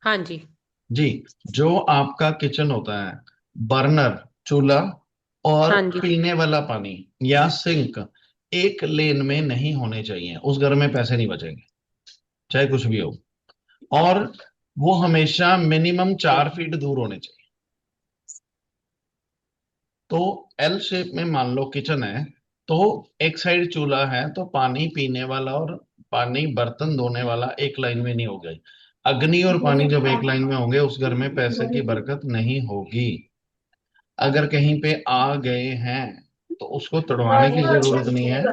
हाँ जी। जी। जो आपका किचन होता है, बर्नर, चूल्हा और हाँ जी। पीने वाला पानी या सिंक एक लेन में नहीं होने चाहिए, उस घर में पैसे नहीं बचेंगे, चाहे कुछ भी हो। और वो हमेशा मिनिमम 4 फीट दूर होने चाहिए। तो एल शेप में मान लो किचन है, तो एक साइड चूल्हा है, तो पानी पीने वाला और पानी बर्तन धोने वाला एक लाइन में नहीं हो गई। अग्नि और पानी जब एक लाइन में होंगे, उस घर में पैसे की बरकत नहीं होगी। अगर कहीं पे आ गए हैं तो उसको तोड़वाने की जरूरत नहीं है।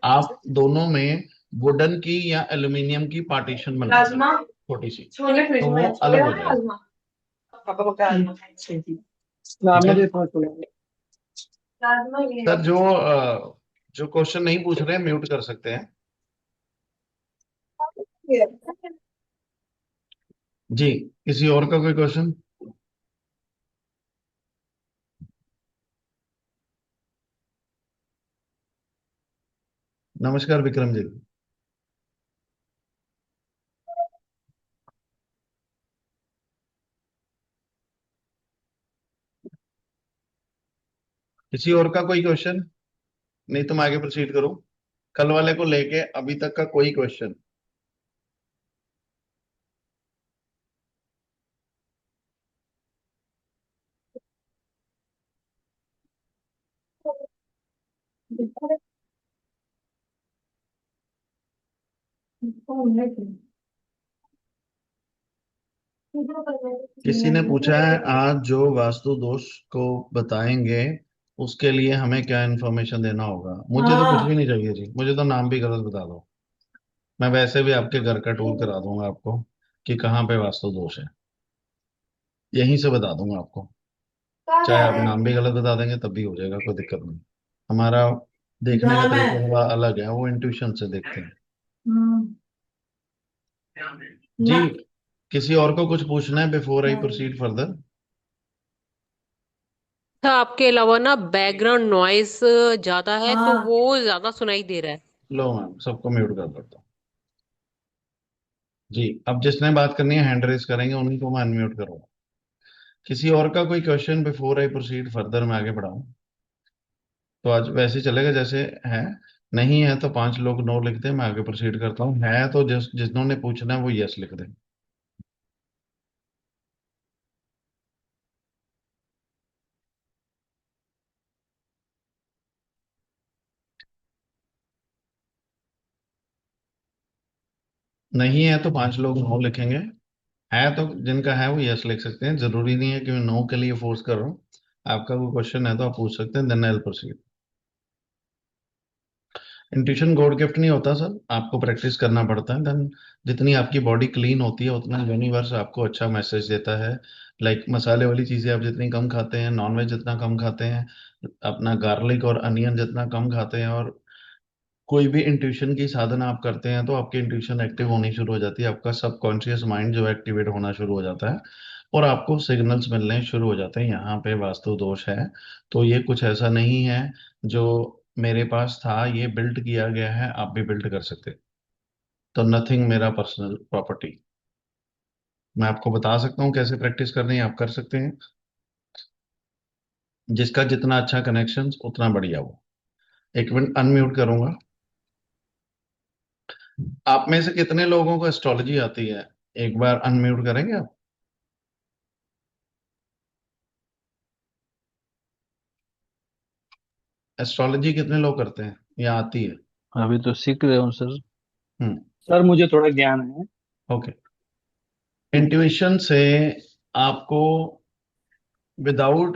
आप दोनों में वुडन की या एल्यूमिनियम की पार्टीशन बना दो, राजमा छोटी सी, छोले फ्रिज तो वो में, छोले अलग हो वाले जाएगा। राजमा। पापा को क्या राजमा चाहिए? ठीक राजमा है दे थोड़ा छोले वाले। राजमा ये सर। जो क्वेश्चन नहीं पूछ रहे हैं म्यूट कर सकते हैं। ये। जी। किसी और का कोई क्वेश्चन? नमस्कार विक्रम जी। किसी और का कोई क्वेश्चन? नहीं तो मैं आगे प्रोसीड करूं। कल वाले को लेके अभी तक का कोई क्वेश्चन? किसी ने पूछा है आज जो वास्तु दोष को बताएंगे उसके लिए हमें क्या इन्फॉर्मेशन देना होगा। मुझे तो कुछ भी हाँ। नहीं चाहिए जी, मुझे तो नाम भी गलत बता दो। मैं वैसे भी आपके घर का टूर करा दूंगा आपको कि कहाँ पे वास्तु दोष है, यहीं से बता दूंगा आपको। चाहे आप नाम भी गलत बता देंगे तब भी हो जाएगा, कोई दिक्कत नहीं। हमारा देखने का जाम है। तरीका थोड़ा अलग है, वो इंट्यूशन से देखते हैं। हम्म। जी। ना। किसी और को कुछ पूछना है बिफोर आई प्रोसीड फर्दर? अच्छा, आपके अलावा ना बैकग्राउंड नॉइस ज्यादा है तो हाँ। वो ज्यादा सुनाई दे रहा है। लो मैम, सबको म्यूट कर देता हूँ। जी। अब जिसने बात करनी है हैंड रेज करेंगे, उन्हीं को मैं अनम्यूट करूंगा। किसी और का कोई question before I proceed further, मैं आगे बढ़ाऊं? तो आज वैसे ही चलेगा जैसे है। नहीं है तो 5 लोग नो लिख दें, मैं आगे प्रोसीड करता हूँ। है तो जिन्होंने पूछना है वो यस लिख दें। नहीं है तो 5 लोग नो लिखेंगे। है तो जिनका है वो यस लिख सकते हैं, जरूरी नहीं है कि मैं नो के लिए फोर्स कर रहा हूँ। आपका कोई क्वेश्चन है तो आप पूछ सकते हैं, then I will proceed. Intuition god gift नहीं होता सर, आपको प्रैक्टिस करना पड़ता है। देन जितनी आपकी बॉडी क्लीन होती है उतना यूनिवर्स आपको अच्छा मैसेज देता है। लाइक मसाले वाली चीजें आप जितनी कम खाते हैं, नॉनवेज जितना कम खाते हैं, अपना गार्लिक और अनियन जितना कम खाते हैं, और कोई भी इंट्यूशन की साधना आप करते हैं, तो आपकी इंट्यूशन एक्टिव होनी शुरू हो जाती है। आपका सबकॉन्शियस माइंड जो एक्टिवेट होना शुरू हो जाता है, और आपको सिग्नल्स मिलने शुरू हो जाते हैं यहाँ पे वास्तु दोष है। तो ये कुछ ऐसा नहीं है जो मेरे पास था, ये बिल्ड किया गया है, आप भी बिल्ड कर सकते हैं। तो नथिंग मेरा पर्सनल प्रॉपर्टी। मैं आपको बता सकता हूँ कैसे प्रैक्टिस करनी है, आप कर सकते हैं। जिसका जितना अच्छा कनेक्शन उतना बढ़िया वो। एक मिनट अनम्यूट करूंगा। आप में से कितने लोगों को एस्ट्रोलॉजी आती है? एक बार अनम्यूट करेंगे आप? एस्ट्रोलॉजी कितने लोग करते हैं या आती है? अभी तो सीख रहे हो सर। हम्म। सर मुझे थोड़ा ज्ञान है। ओके। इंट्यूशन से आपको विदाउट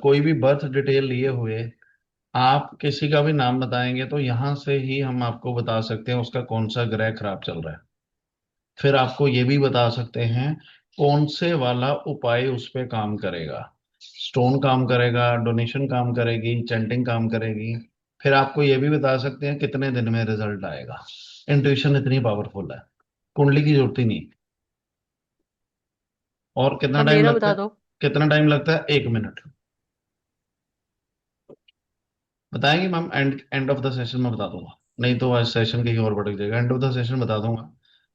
कोई भी बर्थ डिटेल लिए हुए आप किसी का भी नाम बताएंगे तो यहां से ही हम आपको बता सकते हैं उसका कौन सा ग्रह खराब चल रहा है। फिर आपको ये भी बता सकते हैं कौन से वाला उपाय उस पे काम करेगा। स्टोन काम करेगा, डोनेशन काम करेगी, चैंटिंग काम करेगी। फिर आपको ये भी बता सकते हैं कितने दिन में रिजल्ट आएगा। इंट्यूशन इतनी पावरफुल है, कुंडली की जरूरत ही नहीं। और कितना अब टाइम मेरा लगता बता है? दो। कितना टाइम लगता है? 1 मिनट। बताएंगे ma'am, and end of the session में बता दूंगा। नहीं तो आज सेशन कहीं और भटक जाएगा, एंड ऑफ द सेशन बता दूंगा।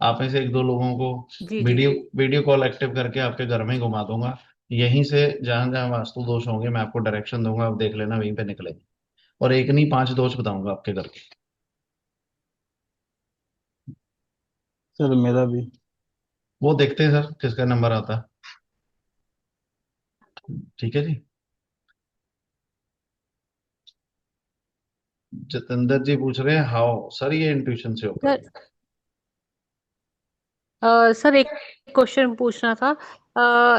आप में से एक दो लोगों को जी जी वीडियो वीडियो कॉल एक्टिव करके आपके घर में ही घुमा दूंगा। यहीं से जहां जहां वास्तु दोष होंगे मैं आपको डायरेक्शन दूंगा, आप देख लेना, वहीं पे निकलेंगे। और एक नहीं, 5 दोष बताऊंगा आपके घर के। सर मेरा भी। वो देखते हैं सर किसका नंबर आता है। ठीक है जी। जितेंद्र जी पूछ रहे हैं हाउ सर, ये इंट्यूशन से होता है। सर। सर एक क्वेश्चन पूछना था।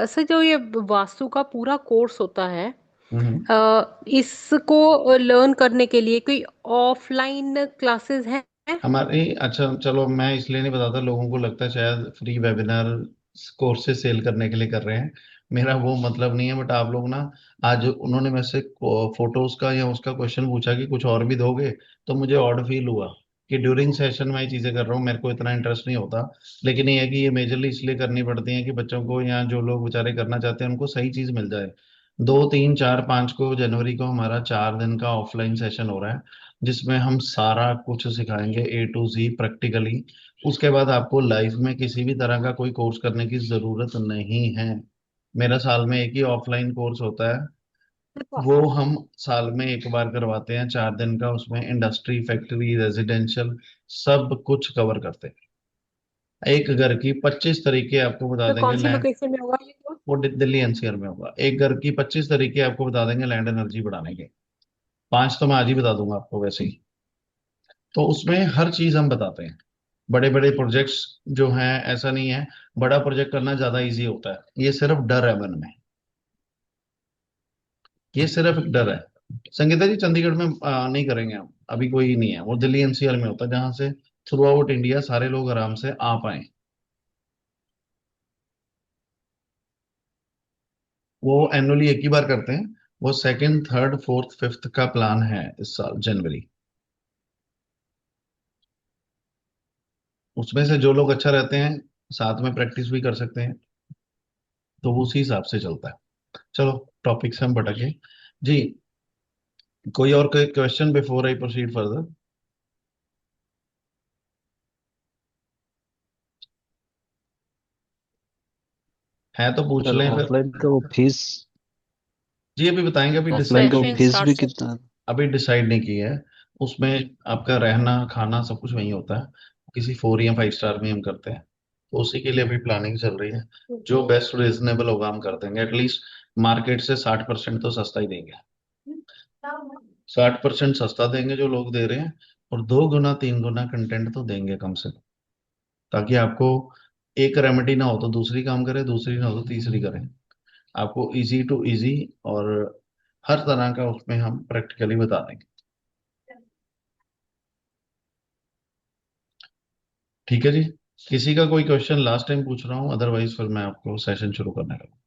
सर जो ये वास्तु का पूरा कोर्स होता है, हम्म। इसको लर्न करने के लिए कोई ऑफलाइन क्लासेस हैं? हमारी, अच्छा चलो, मैं इसलिए नहीं बताता, लोगों को लगता है शायद फ्री वेबिनार कोर्सेज सेल करने के लिए कर रहे हैं। मेरा वो मतलब नहीं है। बट आप लोग ना, आज उन्होंने मेरे से फोटोज का या उसका क्वेश्चन पूछा कि कुछ और भी दोगे, तो मुझे ऑड फील हुआ कि ड्यूरिंग सेशन मैं ये चीजें कर रहा हूँ, मेरे को इतना इंटरेस्ट नहीं होता। लेकिन ये है कि ये मेजरली इसलिए करनी पड़ती है कि बच्चों को या जो लोग बेचारे करना चाहते हैं उनको सही चीज मिल जाए। 2, 3, 4, 5 को जनवरी को हमारा 4 दिन का ऑफलाइन सेशन हो रहा है, जिसमें हम सारा कुछ सिखाएंगे A to Z प्रैक्टिकली। उसके बाद आपको लाइफ में किसी भी तरह का कोई कोर्स करने की जरूरत नहीं है। मेरा साल में एक ही ऑफलाइन कोर्स होता है, वो हम साल में एक बार करवाते हैं, 4 दिन का। उसमें इंडस्ट्री, फैक्ट्री, रेजिडेंशियल सब कुछ कवर करते हैं। एक घर की 25 तरीके आपको बता सर देंगे कौन सी लैंड। लोकेशन में होगा ये कोर्स? वो दिल्ली NCR में होगा। एक घर की 25 तरीके आपको बता देंगे लैंड एनर्जी बढ़ाने के। 5 तो मैं आज ही बता दूंगा आपको वैसे ही। तो उसमें हर चीज हम बताते हैं। बड़े बड़े प्रोजेक्ट्स जो हैं, ऐसा नहीं है बड़ा प्रोजेक्ट करना ज्यादा इजी होता है, ये सिर्फ डर है मन में। ये सिर्फ एक डर है। संगीता जी, चंडीगढ़ में नहीं करेंगे हम, अभी कोई नहीं है। वो दिल्ली NCR में होता है, जहां से थ्रू आउट इंडिया सारे लोग आराम से आ पाए। वो एनुअली एक ही बार करते हैं। वो सेकंड, थर्ड, फोर्थ, फिफ्थ का प्लान है इस साल जनवरी। उसमें से जो लोग अच्छा रहते हैं साथ में प्रैक्टिस भी कर सकते हैं, तो वो उसी हिसाब से चलता है। चलो, टॉपिक से हम भटके जी। कोई और कोई question before I proceed further? है तो पूछ सर लें फिर। ऑफलाइन का वो फीस, जी अभी बताएंगे, अभी ऑफलाइन डिसाइड का वो नहीं। सेशन फीस भी स्टार्ट कितना है? अभी डिसाइड नहीं किया है। उसमें आपका रहना खाना सब कुछ वहीं होता है। किसी 4 या 5 स्टार में हम करते हैं, तो उसी के लिए अभी प्लानिंग चल रही है। जो बेस्ट रीजनेबल होगा हम कर देंगे। एटलीस्ट मार्केट से 60% तो सस्ता ही देंगे। 60% सस्ता देंगे जो लोग दे रहे हैं, और 2 गुना 3 गुना कंटेंट तो देंगे कम से कम, ताकि आपको एक रेमेडी ना हो तो दूसरी काम करे, दूसरी ना हो तो तीसरी करें। आपको इजी टू इजी और हर तरह का उसमें हम प्रैक्टिकली बता देंगे। ठीक है जी। किसी का कोई क्वेश्चन लास्ट टाइम पूछ रहा हूँ, अदरवाइज फिर मैं आपको सेशन शुरू करने लगा।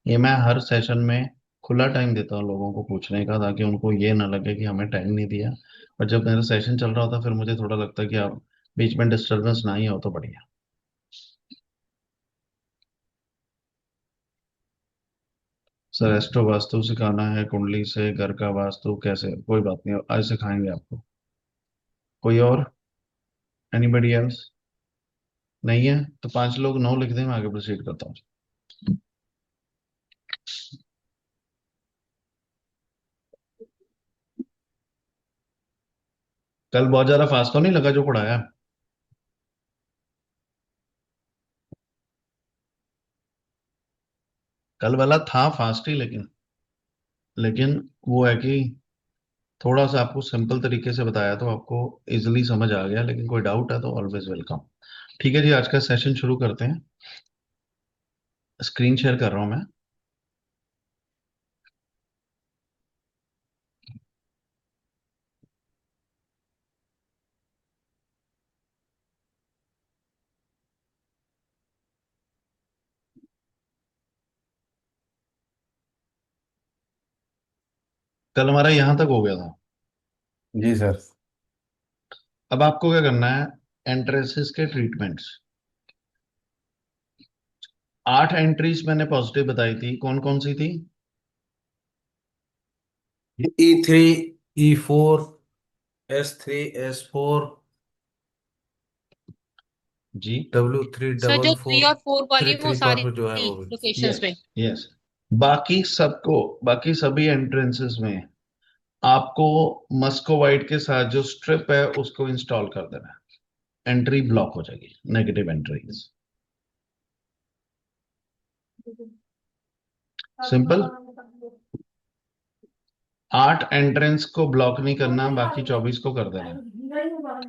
ये मैं हर सेशन में खुला टाइम देता हूँ लोगों को पूछने का, ताकि उनको ये ना लगे कि हमें टाइम नहीं दिया। और जब मेरा सेशन चल रहा होता फिर मुझे थोड़ा लगता है कि आप बीच में डिस्टरबेंस ना ही हो तो बढ़िया। सर एस्ट्रो वास्तु सिखाना है, कुंडली से घर का वास्तु कैसे? कोई बात नहीं, आज सिखाएंगे आपको। कोई और? Anybody else? नहीं है तो 5 लोग नो लिख दें, मैं आगे प्रोसीड करता हूँ। कल बहुत ज्यादा फास्ट तो नहीं लगा जो पढ़ाया? कल वाला था फास्ट ही, लेकिन वो है कि थोड़ा सा आपको सिंपल तरीके से बताया तो आपको इजिली समझ आ गया। लेकिन कोई डाउट है तो ऑलवेज वेलकम। ठीक है जी, आज का सेशन शुरू करते हैं। स्क्रीन शेयर कर रहा हूं मैं। कल हमारा यहाँ तक हो गया था। जी सर। अब आपको क्या करना है? एंट्रेंसेस के ट्रीटमेंट्स, 8 एंट्रीज मैंने पॉजिटिव बताई थी, कौन कौन सी थी? E3, E4, S3, S4, जी। W3 सर जो डबल थ्री फोर और फोर थ्री वाली वो थ्री सारी पर जो है वो भी। लोकेशंस यस, में। यस। बाकी सभी एंट्रेंसेस में आपको मस्कोवाइट के साथ जो स्ट्रिप है उसको इंस्टॉल कर देना है। एंट्री ब्लॉक हो जाएगी, नेगेटिव एंट्रीज। सिंपल। 8 एंट्रेंस को ब्लॉक नहीं करना, बाकी 24 को कर देना है।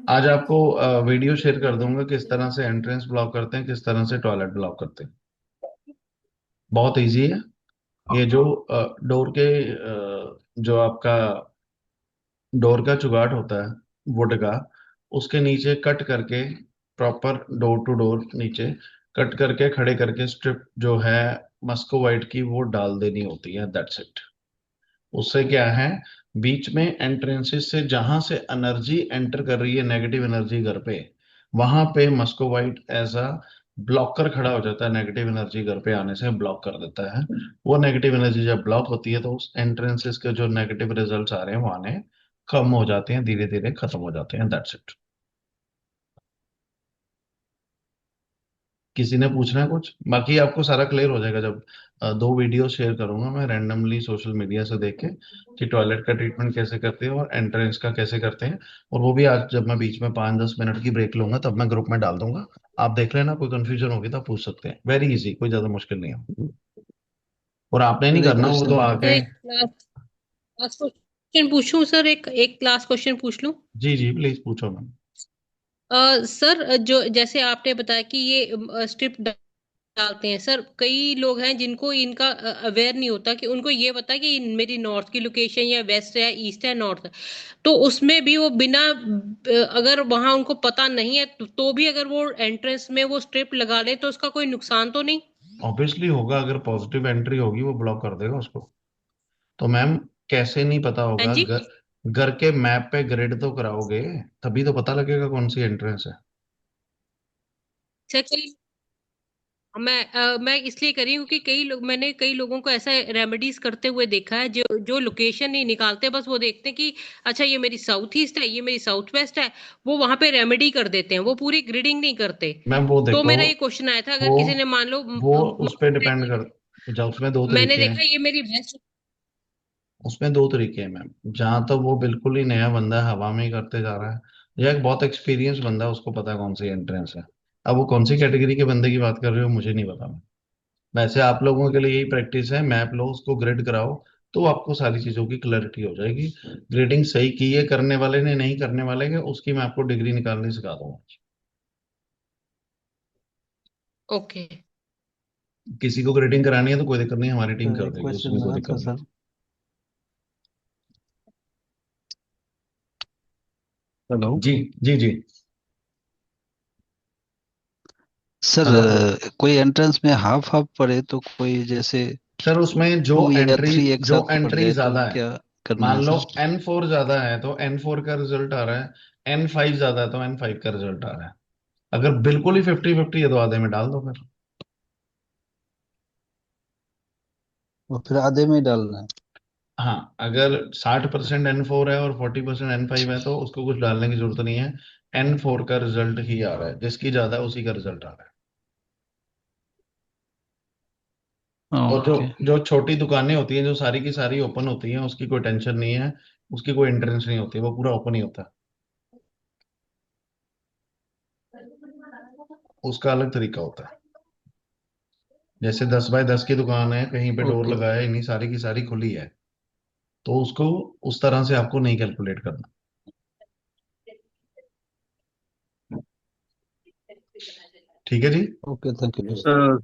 आज आपको वीडियो शेयर कर दूंगा किस तरह से एंट्रेंस ब्लॉक करते हैं, किस तरह से टॉयलेट ब्लॉक करते हैं। बहुत इजी है। ये जो डोर के जो आपका डोर का जुगाड़ होता है वुड का, उसके नीचे कट करके, प्रॉपर डोर टू डोर नीचे कट करके खड़े करके स्ट्रिप जो है मस्को वाइट की वो डाल देनी होती है, दैट्स इट। उससे क्या है, बीच में एंट्रेंसेस से जहां से एनर्जी एंटर कर रही है, नेगेटिव एनर्जी घर पे, वहां पे मस्को वाइट एज अ ब्लॉकर खड़ा हो जाता है। नेगेटिव एनर्जी घर पे आने से ब्लॉक कर देता है। वो नेगेटिव एनर्जी जब ब्लॉक होती है तो उस एंट्रेंसेस के जो नेगेटिव रिजल्ट्स आ रहे हैं वो आने कम हो जाते हैं, धीरे धीरे खत्म हो जाते हैं, दैट्स इट। किसी ने पूछना है कुछ? बाकी आपको सारा क्लियर हो जाएगा जब 2 वीडियो शेयर करूंगा मैं रैंडमली सोशल मीडिया से देख के, कि टॉयलेट का ट्रीटमेंट कैसे करते हैं और एंट्रेंस का कैसे करते हैं। और वो भी आज जब मैं बीच में 5-10 मिनट की ब्रेक लूंगा तब मैं ग्रुप में डाल दूंगा। आप देख लेना, कोई कंफ्यूजन होगी तो आप पूछ सकते हैं। वेरी इजी, कोई ज्यादा मुश्किल नहीं है। और आपने नहीं सर एक करना वो तो क्वेश्चन था। तो आके। एक लास्ट क्वेश्चन पूछूं सर, एक एक लास्ट क्वेश्चन पूछ लूं? जी जी, प्लीज पूछो मैम। सर जो जैसे आपने बताया कि ये स्ट्रिप डालते हैं, सर कई लोग हैं जिनको इनका अवेयर नहीं होता, कि उनको ये पता है कि मेरी नॉर्थ की लोकेशन या वेस्ट है, ईस्ट है, नॉर्थ है। तो उसमें भी वो बिना अगर वहां उनको पता नहीं है तो भी अगर वो एंट्रेंस में वो स्ट्रिप लगा ले तो उसका कोई नुकसान तो नहीं? ऑब्वियसली होगा, अगर पॉजिटिव एंट्री होगी वो ब्लॉक कर देगा उसको। तो मैम, कैसे नहीं पता हाँ होगा? जी। घर के मैप पे ग्रिड तो कराओगे, तभी तो पता लगेगा कौन सी एंट्रेंस है। सर मैं इसलिए करी हूँ कि मैंने कई लोगों को ऐसा रेमेडीज करते हुए देखा है, जो जो लोकेशन नहीं निकालते, बस वो देखते हैं कि अच्छा ये मेरी साउथ ईस्ट है, ये मेरी साउथ वेस्ट है, वो वहां पे रेमेडी कर देते हैं, वो पूरी ग्रिडिंग नहीं करते। मैम वो तो देखो, मेरा ये क्वेश्चन आया था, अगर वो किसी ने मान लो वो उस पे डिपेंड कर, जब उसमें दो मैंने तरीके हैं। देखा ये मेरी वेस्ट। मैम, जहां तक वो बिल्कुल ही नया बंदा है, हवा में ही करते जा रहा है, या एक बहुत एक्सपीरियंस बंदा है, उसको पता है कौन सी एंट्रेंस है। अब वो कौन सी कैटेगरी के बंदे की बात कर रहे हो मुझे नहीं पता। वैसे आप लोगों के लिए यही प्रैक्टिस है, मैप लो, उसको ग्रिड कराओ, तो आपको सारी चीजों की क्लैरिटी हो जाएगी। ग्रिडिंग सही की है करने वाले ने, नहीं करने वाले के, उसकी मैं आपको डिग्री निकालनी सिखा दूंगा। ओके। किसी को ग्रिडिंग करानी है तो कोई दिक्कत नहीं, हमारी टीम सर कर एक देगी, क्वेश्चन उसमें कोई मेरा दिक्कत था नहीं। सर। हेलो। जी जी जी। Sir hello. कोई एंट्रेंस में हाफ हाफ पढ़े तो कोई जैसे सर उसमें जो 2 या 3 एंट्री एक जो साथ पड़ एंट्री जाए तो ज्यादा है, क्या करना मान है लो सर? N4 ज्यादा है तो N4 का रिजल्ट आ रहा है, N5 ज्यादा है तो N5 का रिजल्ट आ रहा है। अगर बिल्कुल ही 50-50 है तो आधे में डाल दो फिर। और फिर आधे में ही डालना है? हाँ, अगर 60% N4 है और 40% N5 है तो उसको कुछ डालने की जरूरत नहीं है। N4 का रिजल्ट ही आ रहा है, जिसकी ज्यादा है उसी का रिजल्ट आ रहा है। और जो ओके। जो छोटी दुकानें होती हैं, जो सारी की सारी ओपन होती हैं, उसकी कोई टेंशन नहीं है। उसकी कोई एंट्रेंस नहीं होती, वो पूरा ओपन ही होता है। उसका अलग तरीका होता है। जैसे 10 बाय 10 की दुकान है, कहीं पे डोर ओके। लगाया ही नहीं, सारी की सारी खुली है, तो उसको उस तरह से आपको नहीं कैलकुलेट करना। ठीक है जी। Okay, thank you sir. अ,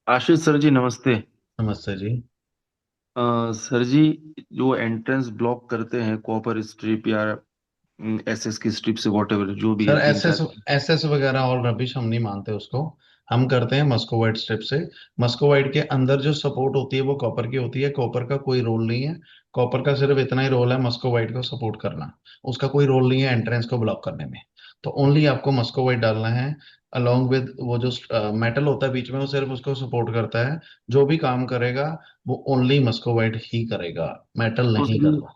आशीष सर जी नमस्ते। नमस्ते जी। सर जी, जो एंट्रेंस ब्लॉक करते हैं कॉपर स्ट्रिप या एसएस की स्ट्रिप से, वॉट एवर जो भी सर है, तीन एसएस चार एसएस वगैरह और रबिश हम नहीं मानते उसको। हम करते हैं मस्कोवाइट स्ट्रिप से। मस्कोवाइट के अंदर जो सपोर्ट होती है वो कॉपर की होती है, कॉपर का कोई रोल नहीं है। कॉपर का सिर्फ इतना ही रोल है मस्कोवाइट को सपोर्ट करना। उसका कोई रोल नहीं है एंट्रेंस को ब्लॉक करने में। तो ओनली आपको मस्कोवाइट डालना है, अलोंग विद वो जो मेटल होता है बीच में, वो सिर्फ उसको सपोर्ट करता है। जो भी काम करेगा वो ओनली मस्कोवाइट ही करेगा, मेटल नहीं उसमें करता।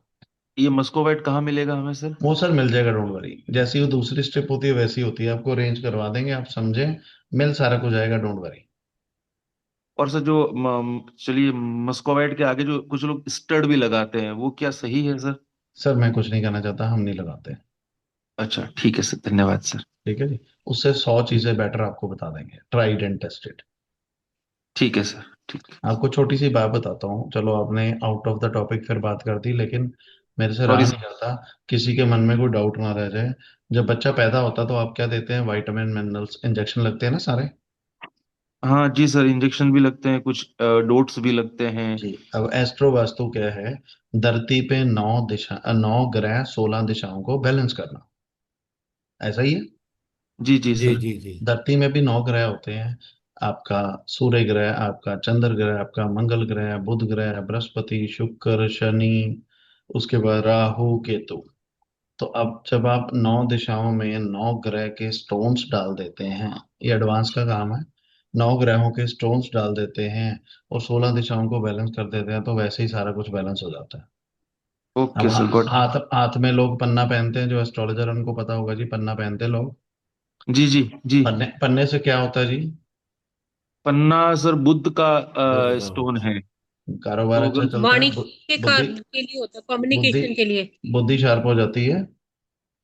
ये मस्कोवाइट कहाँ मिलेगा हमें सर? वो सर मिल जाएगा, डोंट वरी। जैसी वो दूसरी स्ट्रिप होती है वैसी होती है, आपको अरेंज करवा देंगे, आप समझे। मिल सारा कुछ जाएगा, डोंट वरी। और सर जो चलिए, मस्कोवाइट के आगे जो कुछ लोग स्टड भी लगाते हैं, वो क्या सही है सर? सर मैं कुछ नहीं कहना चाहता, हम नहीं लगाते। अच्छा ठीक है सर, धन्यवाद सर। ठीक है जी। उससे 100 चीजें बेटर आपको बता देंगे, ट्राइड एंड टेस्टेड। ठीक है सर, ठीक है। आपको छोटी सी बात बताता हूँ, चलो आपने आउट ऑफ द टॉपिक फिर बात कर दी, लेकिन मेरे से रहा सॉरी नहीं सर। जाता। किसी के मन में कोई डाउट ना रह जाए। जब बच्चा पैदा होता तो आप क्या देते हैं? विटामिन मिनरल्स इंजेक्शन लगते हैं ना सारे। हाँ जी सर, इंजेक्शन भी लगते हैं, कुछ डोट्स भी लगते हैं। जी। अब एस्ट्रो वास्तु क्या है? धरती पे 9 ग्रह 16 दिशाओं को बैलेंस करना, ऐसा ही है। जी जी जी सर। जी जी। धरती में भी 9 ग्रह होते हैं। आपका सूर्य ग्रह, आपका चंद्र ग्रह, आपका मंगल ग्रह, बुध ग्रह, बृहस्पति, शुक्र, शनि, उसके बाद राहु, केतु। तो अब जब आप 9 दिशाओं में 9 ग्रह के स्टोन्स डाल देते हैं, ये एडवांस का काम है। 9 ग्रहों के स्टोन्स डाल देते हैं और 16 दिशाओं को बैलेंस कर देते हैं, तो वैसे ही सारा कुछ बैलेंस हो जाता है। अब ओके सर, गॉट। हाथ हाथ में लोग पन्ना पहनते हैं, जो एस्ट्रोलॉजर उनको पता होगा जी, पन्ना पहनते हैं लोग। जी जी जी। पन्ने पन्ने से क्या होता है जी? पन्ना सर बुध का बुध का स्टोन होता है। कारोबार तो अच्छा अगर चलता है, वाणी के बुद्धि के लिए होता है, बुद्धि कम्युनिकेशन के लिए। बुद्धि शार्प हो जाती है।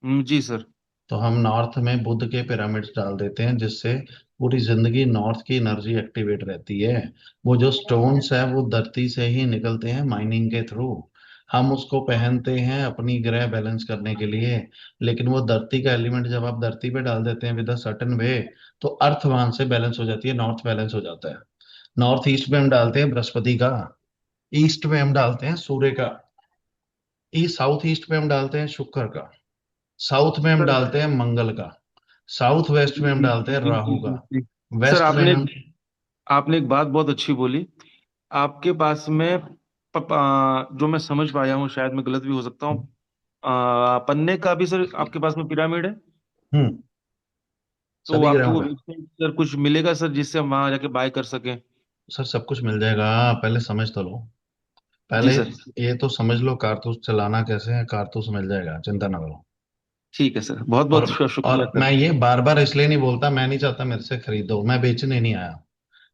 जी सर। तो हम नॉर्थ में बुद्ध के पिरामिड्स डाल देते हैं, जिससे पूरी जिंदगी नॉर्थ की एनर्जी एक्टिवेट रहती है। वो जो स्टोन्स है वो धरती से ही निकलते हैं माइनिंग के थ्रू। हम उसको पहनते हैं अपनी ग्रह बैलेंस करने के लिए। लेकिन वो धरती का एलिमेंट जब आप धरती पे डाल देते हैं विद अ सर्टेन वे, तो अर्थ वहां से बैलेंस हो जाती है, नॉर्थ बैलेंस हो जाता है। नॉर्थ ईस्ट में हम डालते हैं बृहस्पति का, ईस्ट में हम डालते हैं सूर्य का, ईस्ट साउथ ईस्ट में हम डालते हैं शुक्र का, साउथ में हम सर डालते हैं मंगल का, साउथ वेस्ट जी में हम जी डालते हैं जी राहु जी का, जी जी। सर वेस्ट में आपने हम। आपने एक बात बहुत अच्छी बोली। आपके पास में जो मैं समझ पाया हूँ, शायद मैं गलत भी हो सकता हूँ, पन्ने का भी सर आपके पास में पिरामिड है। हम्म। तो सभी आपकी ग्रहों वो का। वेबसाइट सर कुछ मिलेगा सर, जिससे हम वहां जाके बाय कर सकें? सर सब कुछ मिल जाएगा, पहले समझ तो लो। जी पहले सर। ये तो समझ लो कारतूस चलाना कैसे है, कारतूस मिल जाएगा, चिंता ना करो। ठीक है सर, बहुत और बहुत शुक्रिया और सर। मैं ये बार बार इसलिए नहीं बोलता, मैं नहीं चाहता मेरे से खरीदो, मैं बेचने नहीं आया।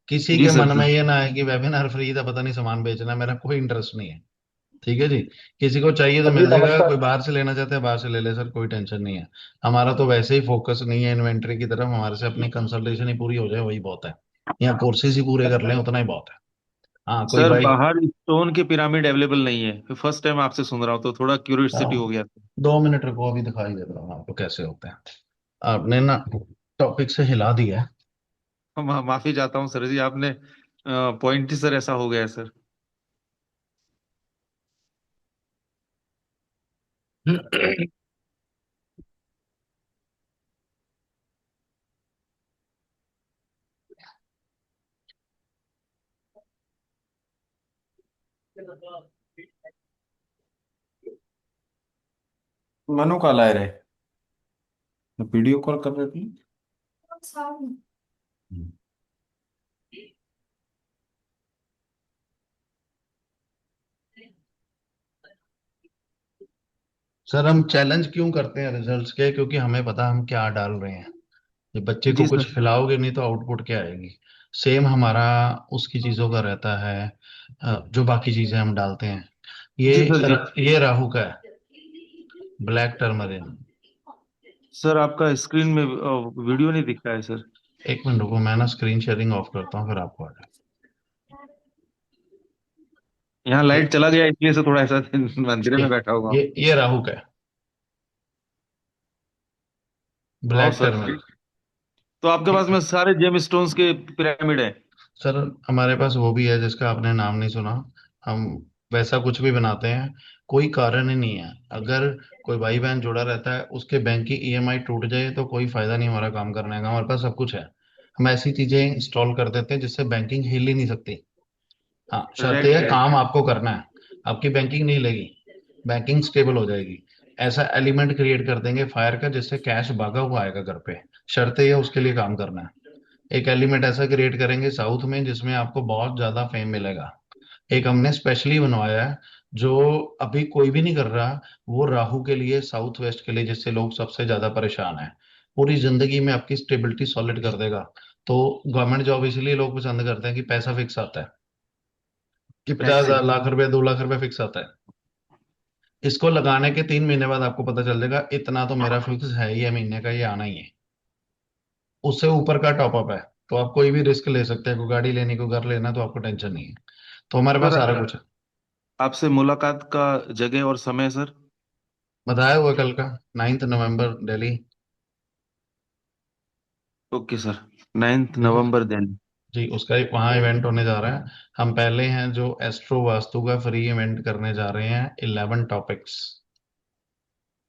किसी जी के सर मन जी। में ये ना है कि वेबिनार फ्री था, पता नहीं सामान बेचना है, मेरा कोई इंटरेस्ट नहीं है। ठीक है जी। किसी को चाहिए तो सर जी मिल जाएगा, कोई नमस्कार। बाहर से लेना चाहता है बाहर से ले ले सर, कोई टेंशन नहीं है। हमारा तो वैसे ही फोकस नहीं है इन्वेंटरी की तरफ, हमारे से अपनी कंसल्टेशन ही पूरी हो जाए वही बहुत है। या कोर्सेज ही पूरे कर लें उतना ही बहुत है। हाँ कोई सर भाई। बाहर स्टोन के पिरामिड अवेलेबल नहीं है, फर्स्ट टाइम आपसे सुन रहा हूँ, तो थोड़ा क्यूरियोसिटी हो हाँ, गया। 2 मिनट रुको, अभी दिखाई देता हूँ आपको कैसे होते हैं। आपने ना टॉपिक से हिला दिया माफी चाहता हूँ सर जी, आपने पॉइंट ही सर ऐसा हो गया है सर। है। मनु का लाए रहे, वीडियो कॉल कर रहे थे। सर हम चैलेंज क्यों करते हैं रिजल्ट्स के? क्योंकि हमें पता हम क्या डाल रहे हैं। ये बच्चे को जी कुछ सर। खिलाओगे नहीं तो आउटपुट क्या आएगी? सेम हमारा उसकी चीजों का रहता है। जो बाकी चीजें हम डालते हैं, ये जी सर जी। ये राहु का है, ब्लैक टर्मरिन। सर आपका स्क्रीन में वीडियो नहीं दिख रहा है सर। 1 मिनट रुको, मैं ना स्क्रीन शेयरिंग ऑफ करता हूँ, फिर आपको आ जाए। यहाँ ये लाइट चला गया, इसलिए से थोड़ा ऐसा मंदिर ये में बैठा हुआ हूँ। ये राहु का है, वाह ब्लैक सर। टर्मरिन। तो आपके पास में सारे जेम स्टोन्स के पिरामिड है? सर हमारे पास वो भी है जिसका आपने नाम नहीं सुना। हम वैसा कुछ भी बनाते हैं, कोई कारण ही नहीं है। अगर कोई भाई बहन जुड़ा रहता है, उसके बैंक की ईएमआई टूट जाए तो कोई फायदा नहीं हमारा काम करने का, हमारे पास सब कुछ है। हम ऐसी चीजें इंस्टॉल कर देते हैं जिससे बैंकिंग हिल ही नहीं सकती। हाँ शर्त यह राइट है, राइट। काम आपको करना है। आपकी बैंकिंग नहीं लेगी, बैंकिंग स्टेबल हो जाएगी। ऐसा एलिमेंट क्रिएट कर देंगे फायर का, जिससे कैश भागा हुआ आएगा घर पे। शर्त यह है, उसके लिए काम करना है। एक एलिमेंट ऐसा क्रिएट करेंगे साउथ में जिसमें आपको बहुत ज्यादा फेम मिलेगा। एक हमने स्पेशली बनवाया है जो अभी कोई भी नहीं कर रहा। वो राहु के लिए, साउथ वेस्ट के लिए, जिससे लोग सबसे ज्यादा परेशान हैं। पूरी जिंदगी में आपकी स्टेबिलिटी सॉलिड कर देगा। तो गवर्नमेंट जॉब इसलिए लोग पसंद करते हैं कि पैसा फिक्स आता है, कि पचास ऐसे। हजार लाख रुपए 2 लाख रुपए फिक्स आता है। इसको लगाने के 3 महीने बाद आपको पता चल जाएगा इतना तो मेरा फिक्स है ही है, महीने का ये आना ही है। उससे ऊपर का टॉपअप है। तो आप कोई भी रिस्क ले सकते हैं, कोई गाड़ी लेनी, कोई घर लेना, तो आपको टेंशन नहीं है। तो हमारे पास सर, सारा कुछ है। आपसे मुलाकात का जगह और समय सर? बताया हुआ कल का, 9 नवंबर, दिल्ली। Okay sir. 9 ठीक है नवंबर दिन। जी, उसका एक वहाँ इवेंट होने जा रहा है। हम पहले हैं जो एस्ट्रो वास्तु का फ्री इवेंट करने जा रहे हैं। 11 टॉपिक्स,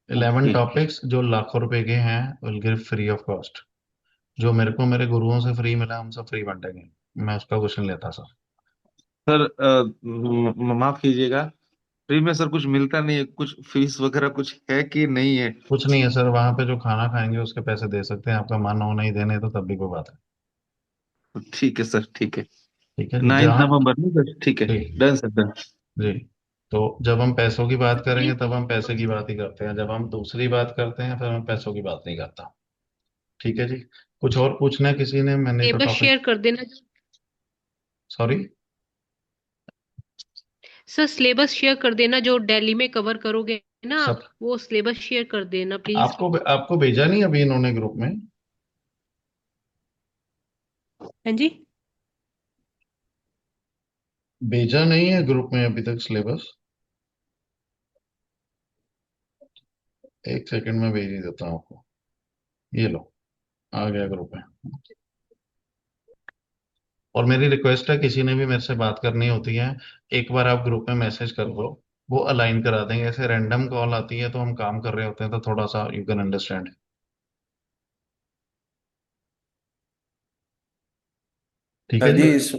11 ओके। टॉपिक्स जो लाखों रुपए के हैं, will give free of cost. जो मेरे को मेरे गुरुओं से फ्री मिला, हम सब फ्री बांटेंगे। मैं उसका क्वेश्चन लेता सर। सर, माफ कीजिएगा, फ्री में सर कुछ मिलता नहीं है? कुछ फीस वगैरह कुछ है कि नहीं है? कुछ नहीं है सर, वहां पे जो खाना खाएंगे उसके पैसे दे सकते हैं। आपका मन हो नहीं देने तो तब भी कोई बात है। ठीक है सर, ठीक है। ठीक है जी, 9 जहाँ नवंबर नहीं सर? ठीक है। जी डन सर, डन। जी। तो जब हम पैसों की बात करेंगे तब हम पैसे की बात ही करते हैं, जब हम दूसरी बात करते हैं फिर हम पैसों की बात नहीं करता। ठीक है जी। कुछ और पूछना है किसी ने? मैंने तो सिलेबस टॉपिक। शेयर कर देना। सॉरी। सर सिलेबस शेयर कर देना जो दिल्ली में कवर करोगे ना आप, सब वो सिलेबस शेयर कर देना प्लीज। आपको आपको भेजा नहीं अभी इन्होंने ग्रुप में? हाँ जी। भेजा नहीं है ग्रुप में अभी तक सिलेबस? एक सेकंड में भेज ही देता हूँ आपको। ये लो, आ गया ग्रुप में। और मेरी रिक्वेस्ट है, किसी ने भी मेरे से बात करनी होती है, एक बार आप ग्रुप में मैसेज कर दो, वो अलाइन करा देंगे। ऐसे रैंडम कॉल आती है तो हम काम कर रहे होते हैं, तो थोड़ा सा यू कैन अंडरस्टैंड। ठीक है सर जी। जी इस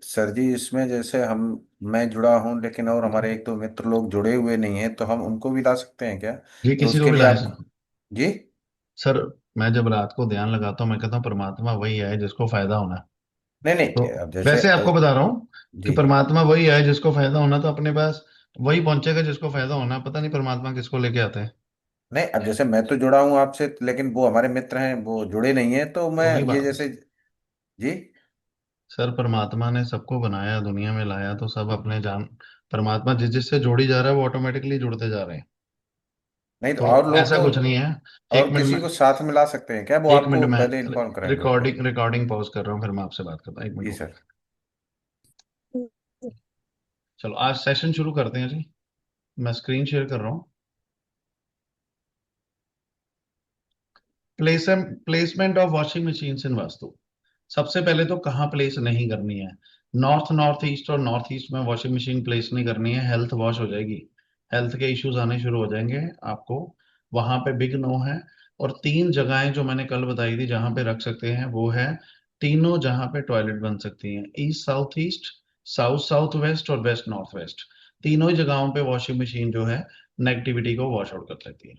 सर जी इसमें जैसे हम मैं जुड़ा हूँ, लेकिन और हमारे एक दो मित्र लोग जुड़े हुए नहीं हैं, तो हम उनको भी ला सकते हैं क्या? जी, तो किसी को उसके भी लिए लाएं आप। सर। जी। सर, मैं जब रात को ध्यान लगाता हूँ मैं कहता हूँ परमात्मा वही है जिसको फायदा होना है। नहीं तो नहीं, अब जैसे वैसे आपको बता रहा हूँ कि जी। परमात्मा वही है जिसको फायदा होना, तो अपने पास वही पहुंचेगा जिसको फायदा होना। पता नहीं परमात्मा किसको लेके आते हैं। नहीं, अब जैसे मैं तो जुड़ा हूँ आपसे, लेकिन वो हमारे मित्र हैं, वो जुड़े नहीं हैं, तो मैं वही ये बात। जैसे। जी। सर, परमात्मा ने सबको बनाया, दुनिया में लाया, तो सब अपने जान, परमात्मा जिस जिससे जोड़ी जा रहा है वो ऑटोमेटिकली जुड़ते जा रहे हैं। नहीं तो तो और लोग ऐसा को कुछ नहीं है। एक और मिनट किसी में, को साथ मिला सकते हैं क्या? वो एक मिनट आपको में पहले इन्फॉर्म करेंगे उसको। रिकॉर्डिंग रिकॉर्डिंग पॉज कर रहा हूँ, फिर मैं आपसे बात करता हूँ। 1 मिनट जी रुको। सर। चलो आज सेशन शुरू करते हैं जी। मैं स्क्रीन शेयर कर रहा हूँ। प्लेसमेंट ऑफ वॉशिंग मशीन इन वास्तु। सबसे पहले तो कहाँ प्लेस नहीं करनी है? नॉर्थ नॉर्थ ईस्ट और नॉर्थ ईस्ट में वॉशिंग मशीन प्लेस नहीं करनी है, हेल्थ वॉश हो जाएगी। हेल्थ के इश्यूज आने शुरू हो जाएंगे आपको। वहां पे बिग नो है। और 3 जगहें जो मैंने कल बताई थी जहां पे रख सकते हैं वो है, तीनों जहां पे टॉयलेट बन सकती हैं, east south east, south south west और वेस्ट नॉर्थ वेस्ट। तीनों ही जगहों पे वॉशिंग मशीन जो है नेगेटिविटी को वॉश आउट कर सकती है।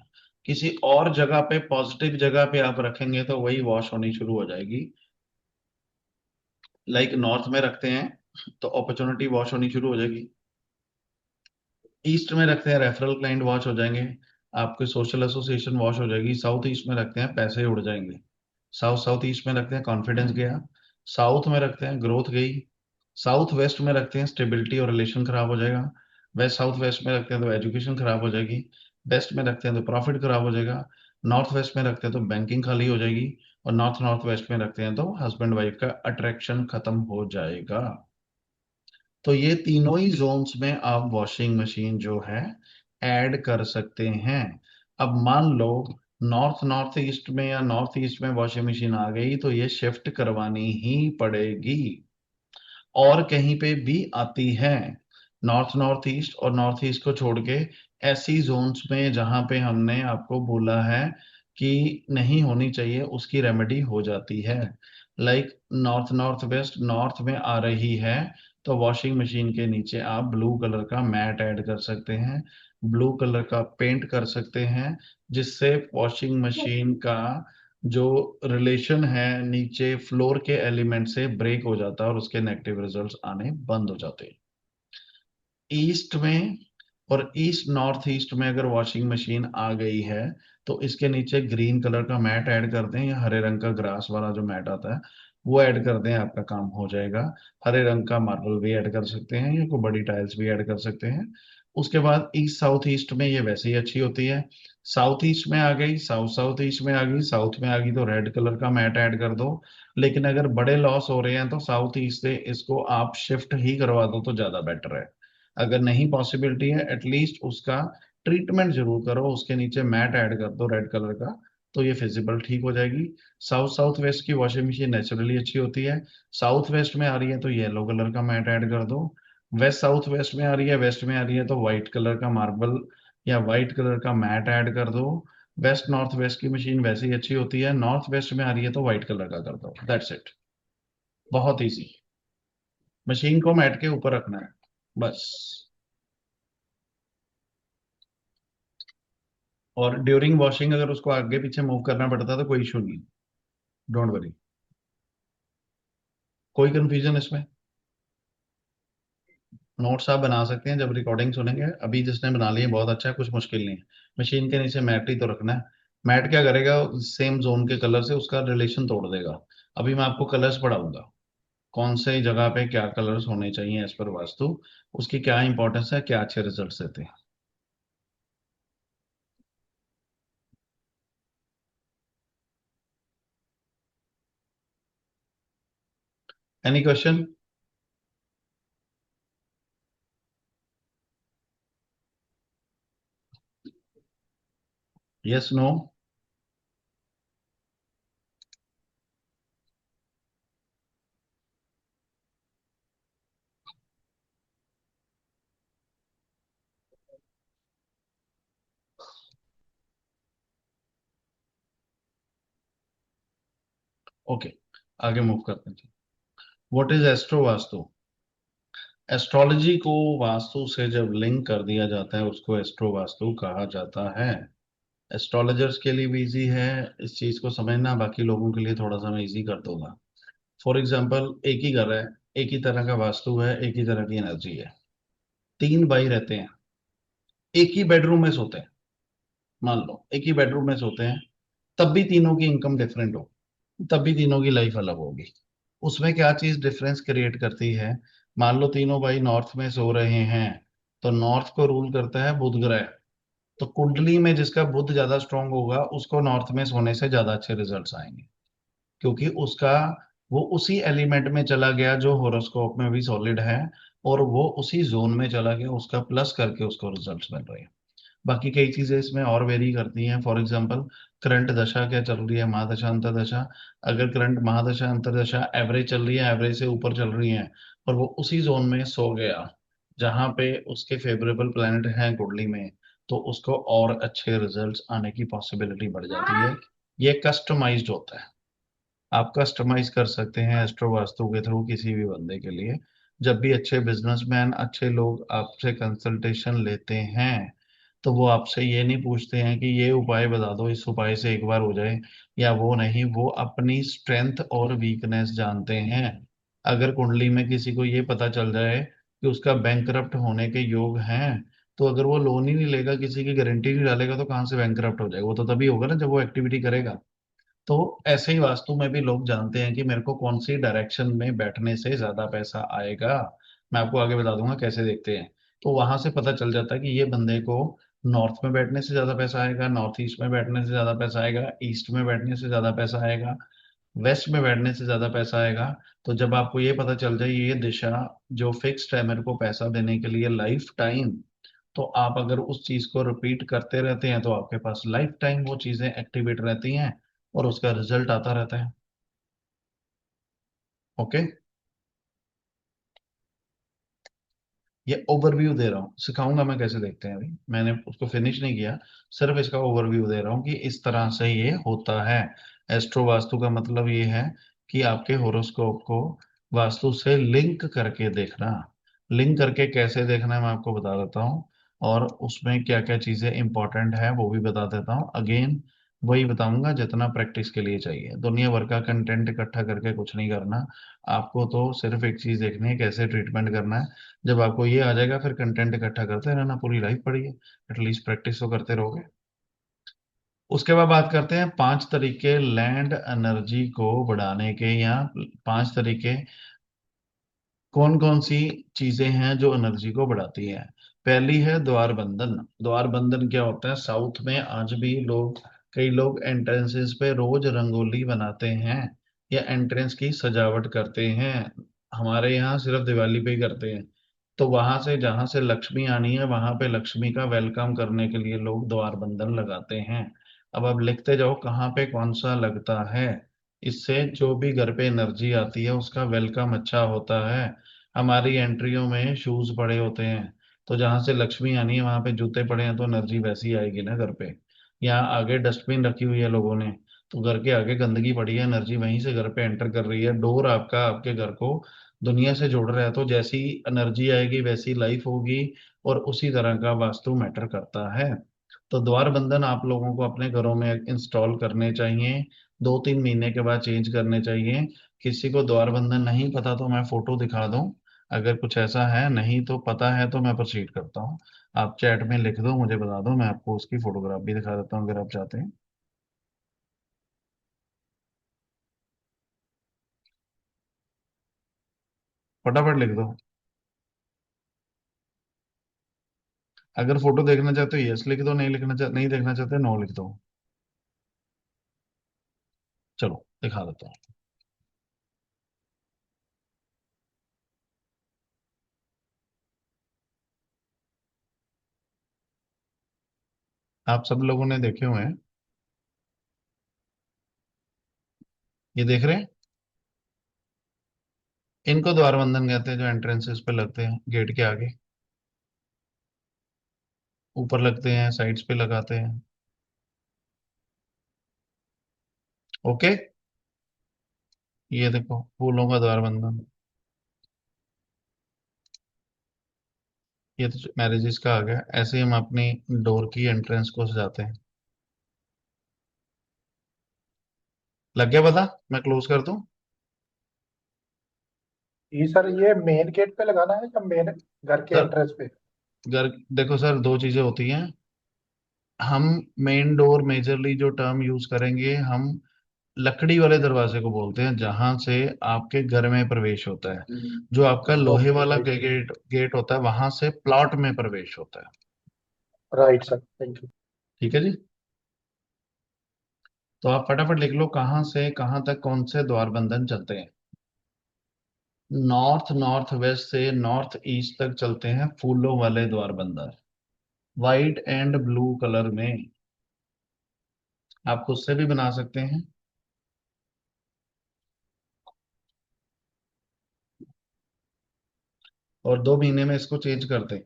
किसी और जगह पे, पॉजिटिव जगह पे आप रखेंगे तो वही वॉश होनी शुरू हो जाएगी। लाइक नॉर्थ में रखते हैं तो अपॉर्चुनिटी वॉश होनी शुरू हो जाएगी। ईस्ट में रखते हैं रेफरल क्लाइंट वॉश हो जाएंगे। आपके सोशल एसोसिएशन वॉश हो जाएगी। साउथ ईस्ट में रखते हैं पैसे उड़ जाएंगे। साउथ साउथ ईस्ट में रखते हैं कॉन्फिडेंस गया। साउथ में रखते हैं ग्रोथ गई। साउथ वेस्ट में रखते हैं स्टेबिलिटी और रिलेशन खराब हो जाएगा। वेस्ट साउथ वेस्ट में रखते हैं तो एजुकेशन खराब हो जाएगी। वेस्ट में रखते हैं तो प्रॉफिट खराब हो जाएगा। नॉर्थ वेस्ट में रखते हैं तो बैंकिंग खाली हो जाएगी। और नॉर्थ नॉर्थ वेस्ट में रखते हैं तो हस्बैंड वाइफ का अट्रैक्शन खत्म हो जाएगा। तो ये तीनों ही जोन्स में आप वॉशिंग मशीन जो है ऐड कर सकते हैं। अब मान लो नॉर्थ नॉर्थ ईस्ट में या नॉर्थ ईस्ट में वॉशिंग मशीन आ गई तो ये शिफ्ट करवानी ही पड़ेगी। और कहीं पे भी आती है, नॉर्थ नॉर्थ ईस्ट और नॉर्थ ईस्ट को छोड़ के ऐसी जोन्स में जहां पे हमने आपको बोला है कि नहीं होनी चाहिए, उसकी रेमेडी हो जाती है। Like north north west north में आ रही है तो वॉशिंग मशीन के नीचे आप ब्लू कलर का मैट ऐड कर सकते हैं, ब्लू कलर का पेंट कर सकते हैं, जिससे वॉशिंग मशीन का जो रिलेशन है नीचे फ्लोर के एलिमेंट से ब्रेक हो जाता है और उसके नेगेटिव रिजल्ट्स आने बंद हो जाते हैं। ईस्ट में और ईस्ट नॉर्थ ईस्ट में अगर वॉशिंग मशीन आ गई है तो इसके नीचे ग्रीन कलर का मैट ऐड कर दें या हरे रंग का ग्रास वाला जो मैट आता है वो ऐड कर दें, आपका काम हो जाएगा। हरे रंग का मार्बल भी ऐड कर सकते हैं या कोई बड़ी टाइल्स भी ऐड कर सकते हैं। उसके बाद ईस्ट साउथ ईस्ट में ये वैसे ही अच्छी होती है। साउथ ईस्ट में आ गई, साउथ साउथ ईस्ट में आ गई, साउथ में आ गई तो रेड कलर का मैट ऐड कर दो। लेकिन अगर बड़े लॉस हो रहे हैं तो साउथ ईस्ट से इसको आप शिफ्ट ही करवा दो तो ज्यादा बेटर है। अगर नहीं पॉसिबिलिटी है एटलीस्ट उसका ट्रीटमेंट जरूर करो, उसके नीचे मैट ऐड कर दो रेड कलर का, तो ये फिजिबल ठीक हो जाएगी। साउथ साउथ वेस्ट की वॉशिंग मशीन नेचुरली अच्छी होती है। साउथ वेस्ट में आ रही है तो येलो कलर का मैट ऐड कर दो। वेस्ट साउथ वेस्ट में आ रही है, वेस्ट में आ रही है तो व्हाइट कलर का मार्बल या व्हाइट कलर का मैट ऐड कर दो। वेस्ट नॉर्थ वेस्ट की मशीन वैसे ही अच्छी होती है, नॉर्थ वेस्ट में आ रही है तो व्हाइट कलर का कर दो, दैट्स इट। बहुत इजी। मशीन को मैट के ऊपर रखना है बस। और ड्यूरिंग वॉशिंग अगर उसको आगे पीछे मूव करना पड़ता है तो कोई इशू नहीं, डोंट वरी। कोई कंफ्यूजन इसमें? नोट्स आप बना सकते हैं जब रिकॉर्डिंग सुनेंगे। अभी जिसने बना लिए बहुत अच्छा है, कुछ मुश्किल नहीं है। मशीन के नीचे मैट ही तो रखना है। मैट क्या करेगा, सेम जोन के कलर से उसका रिलेशन तोड़ देगा। अभी मैं आपको कलर्स पढ़ाऊंगा, कौन से जगह पे क्या कलर्स होने चाहिए एज पर वास्तु, उसकी क्या इंपॉर्टेंस है, क्या अच्छे रिजल्ट्स देते हैं। Any question? Yes, no? Okay, आगे मूव करते हैं। What is astro vastu? Astrology को वास्तु से जब लिंक कर दिया जाता है उसको एस्ट्रो वास्तु कहा जाता है। एस्ट्रोलॉजर्स के लिए भी इजी है इस चीज को समझना, बाकी लोगों के लिए थोड़ा सा मैं इजी कर दूंगा। फॉर एग्जाम्पल, एक ही घर है, एक ही तरह का वास्तु है, एक ही तरह की एनर्जी है, तीन भाई रहते हैं, एक ही बेडरूम में सोते हैं। मान लो एक ही बेडरूम में सोते हैं, तब भी तीनों की इनकम डिफरेंट हो, तब भी तीनों की लाइफ अलग होगी। उसमें क्या चीज डिफरेंस क्रिएट करती है? मान लो तीनों भाई नॉर्थ में सो रहे हैं, तो नॉर्थ को रूल करता है बुध ग्रह। तो कुंडली में जिसका बुध ज्यादा स्ट्रांग होगा उसको नॉर्थ में सोने से ज्यादा अच्छे रिजल्ट्स आएंगे, क्योंकि उसका वो उसी एलिमेंट में चला गया जो होरोस्कोप में भी सॉलिड है, और वो उसी जोन में चला गया, उसका प्लस करके उसको रिजल्ट्स मिल रहे हैं। बाकी कई चीजें इसमें और वेरी करती हैं। फॉर एग्जांपल, करंट दशा क्या चल रही है, महादशा अंतरदशा। अगर करंट महादशा अंतरदशा एवरेज चल रही है, एवरेज से ऊपर चल रही है, और वो उसी जोन में सो गया जहां पे उसके फेवरेबल प्लैनेट हैं कुंडली में, तो उसको और अच्छे रिजल्ट्स आने की पॉसिबिलिटी बढ़ जाती है। ये कस्टमाइज्ड होता है, आप कस्टमाइज कर सकते हैं एस्ट्रो वास्तु के थ्रू किसी भी बंदे के लिए। जब भी अच्छे बिजनेसमैन, अच्छे लोग आपसे कंसल्टेशन लेते हैं तो वो आपसे ये नहीं पूछते हैं कि ये उपाय बता दो, इस उपाय से एक बार हो जाए, या वो नहीं, वो अपनी स्ट्रेंथ और वीकनेस जानते हैं। अगर कुंडली में किसी को ये पता चल जाए कि उसका बैंकरप्ट होने के योग हैं, तो अगर वो लोन ही नहीं लेगा, किसी की गारंटी नहीं डालेगा, तो कहाँ से बैंकरप्ट हो जाएगा? वो तो तभी होगा ना जब वो एक्टिविटी करेगा। तो ऐसे ही वास्तु में भी लोग जानते हैं कि मेरे को कौन सी डायरेक्शन में बैठने से ज्यादा पैसा आएगा। मैं आपको आगे बता दूंगा कैसे देखते हैं। तो वहां से पता चल जाता है कि ये बंदे को नॉर्थ में बैठने से ज्यादा पैसा आएगा, नॉर्थ ईस्ट में बैठने से ज्यादा पैसा आएगा, ईस्ट में बैठने से ज्यादा पैसा आएगा, वेस्ट में बैठने से ज्यादा पैसा आएगा। तो जब आपको ये पता चल जाए ये दिशा जो फिक्स्ड है मेरे को पैसा देने के लिए लाइफ टाइम, तो आप अगर उस चीज को रिपीट करते रहते हैं तो आपके पास लाइफ टाइम वो चीजें एक्टिवेट रहती हैं और उसका रिजल्ट आता रहता है। ओके, ये ओवरव्यू दे रहा हूँ, सिखाऊंगा मैं कैसे देखते हैं, अभी मैंने उसको फिनिश नहीं किया, सिर्फ इसका ओवरव्यू दे रहा हूँ कि इस तरह से ये होता है। एस्ट्रो वास्तु का मतलब ये है कि आपके होरोस्कोप को वास्तु से लिंक करके देखना। लिंक करके कैसे देखना है मैं आपको बता देता हूँ, और उसमें क्या क्या चीजें इंपॉर्टेंट है वो भी बता देता हूँ। अगेन, वही बताऊंगा जितना प्रैक्टिस के लिए चाहिए। दुनिया भर का कंटेंट इकट्ठा करके कुछ नहीं करना। आपको तो सिर्फ एक चीज देखनी है, कैसे ट्रीटमेंट करना है। जब आपको ये आ जाएगा, फिर कंटेंट इकट्ठा करते रहना, पूरी लाइफ पड़ी है। एटलीस्ट प्रैक्टिस तो करते रहोगे। उसके बाद बात करते हैं 5 तरीके लैंड एनर्जी को बढ़ाने के, या 5 तरीके कौन कौन सी चीजें हैं जो एनर्जी को बढ़ाती हैं। पहली है द्वार बंधन। द्वार बंधन क्या होता है? साउथ में आज भी लोग, कई लोग एंट्रेंसेस पे रोज रंगोली बनाते हैं या एंट्रेंस की सजावट करते हैं। हमारे यहाँ सिर्फ दिवाली पे ही करते हैं। तो वहां से, जहां से लक्ष्मी आनी है, वहां पे लक्ष्मी का वेलकम करने के लिए लोग द्वार बंधन लगाते हैं। अब आप लिखते जाओ कहाँ पे कौन सा लगता है। इससे जो भी घर पे एनर्जी आती है उसका वेलकम अच्छा होता है। हमारी एंट्रियों में शूज पड़े होते हैं, तो जहां से लक्ष्मी आनी है वहां पे जूते पड़े हैं, तो एनर्जी वैसी आएगी ना घर पे। यहाँ आगे डस्टबिन रखी हुई है लोगों ने, तो घर के आगे गंदगी पड़ी है, एनर्जी वहीं से घर पे एंटर कर रही है। डोर आपका आपके घर को दुनिया से जोड़ रहा है, तो जैसी एनर्जी आएगी वैसी लाइफ होगी। और उसी तरह का वास्तु मैटर करता है। तो द्वार बंधन आप लोगों को अपने घरों में इंस्टॉल करने चाहिए। 2-3 महीने के बाद चेंज करने चाहिए। किसी को द्वार बंधन नहीं पता तो मैं फोटो दिखा दूं। अगर कुछ ऐसा है, नहीं तो पता है, तो मैं प्रोसीड करता हूँ। आप चैट में लिख दो, मुझे बता दो, मैं आपको उसकी फोटोग्राफ भी दिखा देता हूँ अगर आप चाहते हैं। फटाफट लिख दो। अगर फोटो देखना चाहते हो यस लिख दो, नहीं देखना चाहते नो लिख दो। चलो दिखा देता हूँ। आप सब लोगों ने देखे हुए हैं, ये देख रहे हैं। इनको द्वार बंधन कहते हैं, जो एंट्रेंसेस पे लगते हैं गेट के आगे। ऊपर लगते हैं, साइड्स पे लगाते हैं। ओके। ये देखो फूलों का द्वार बंधन। ये तो मैरिजेस का आ गया। ऐसे ही हम अपनी डोर की एंट्रेंस को सजाते हैं। लग गया पता? मैं क्लोज कर दूं? ये सर, ये मेन गेट पे लगाना है या मेन घर के सर एंट्रेंस पे? घर, देखो सर, दो चीजें होती हैं। हम मेन डोर मेजरली जो टर्म यूज करेंगे हम, लकड़ी वाले दरवाजे को बोलते हैं, जहां से आपके घर में प्रवेश होता है। जो आपका लोहे ओके, वाला राइट। गेट गेट होता है, वहां से प्लॉट में प्रवेश होता है। Right sir, thank you. ठीक है जी। तो आप फटाफट लिख लो, कहाँ से कहाँ तक कौन से द्वार बंधन चलते हैं। नॉर्थ नॉर्थ वेस्ट से नॉर्थ ईस्ट तक चलते हैं फूलों वाले द्वार बंधन, वाइट एंड ब्लू कलर में। आप खुद से भी बना सकते हैं। और 2 महीने में इसको चेंज कर दें।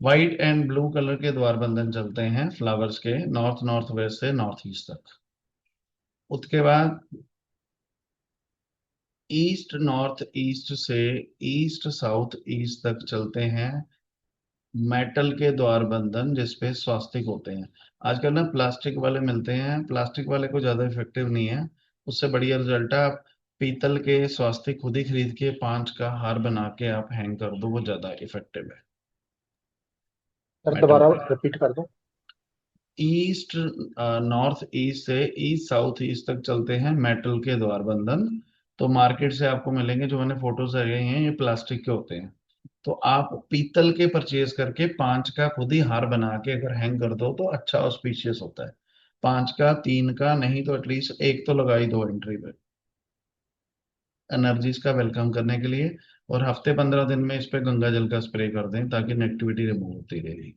व्हाइट एंड ब्लू कलर के द्वार बंधन चलते हैं फ्लावर्स के, नॉर्थ नॉर्थ वेस्ट से नॉर्थ ईस्ट तक। उसके बाद ईस्ट नॉर्थ ईस्ट से ईस्ट साउथ ईस्ट तक चलते हैं मेटल के द्वार बंधन, जिसपे स्वास्तिक होते हैं। आजकल ना प्लास्टिक वाले मिलते हैं, प्लास्टिक वाले को ज्यादा इफेक्टिव नहीं है। उससे बढ़िया रिजल्ट है, आप पीतल के स्वास्तिक खुद ही खरीद के 5 का हार बना के आप हैंग कर दो, वो ज्यादा इफेक्टिव है। सर मेटल दोबारा के रिपीट कर दो। ईस्ट नॉर्थ ईस्ट से ईस्ट साउथ ईस्ट तक चलते हैं मेटल के द्वार बंधन। तो मार्केट से आपको मिलेंगे, जो मैंने फोटोज लगाई हैं ये प्लास्टिक के होते हैं। तो आप पीतल के परचेज करके 5 का खुद ही हार बना के अगर हैंग कर दो तो अच्छा ऑस्पिशियस होता है। 5 का, 3 का, नहीं तो एटलीस्ट एक तो लगा ही दो एंट्री पे, एनर्जीज का वेलकम करने के लिए। और हफ्ते 15 दिन में इस पे गंगा जल का स्प्रे कर दें, ताकि नेगेटिविटी रिमूव होती रहेगी।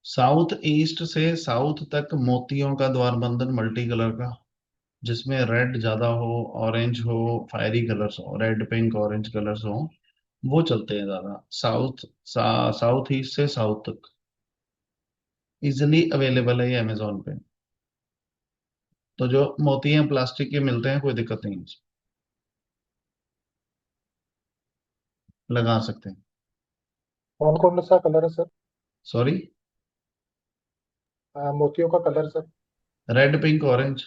साउथ ईस्ट से साउथ तक मोतियों का द्वार बंधन मल्टी कलर का, जिसमें रेड ज्यादा हो, ऑरेंज हो, फायरी कलर्स हो, रेड पिंक ऑरेंज कलर्स हो, वो चलते हैं ज्यादा। साउथ ईस्ट से साउथ तक इजिली अवेलेबल है ये अमेजोन पे। तो जो मोती हैं प्लास्टिक के मिलते हैं, कोई दिक्कत नहीं है, लगा सकते हैं। कौन कौन सा कलर है सर? सॉरी। मोतियों का colour sir? Red, pink, orange,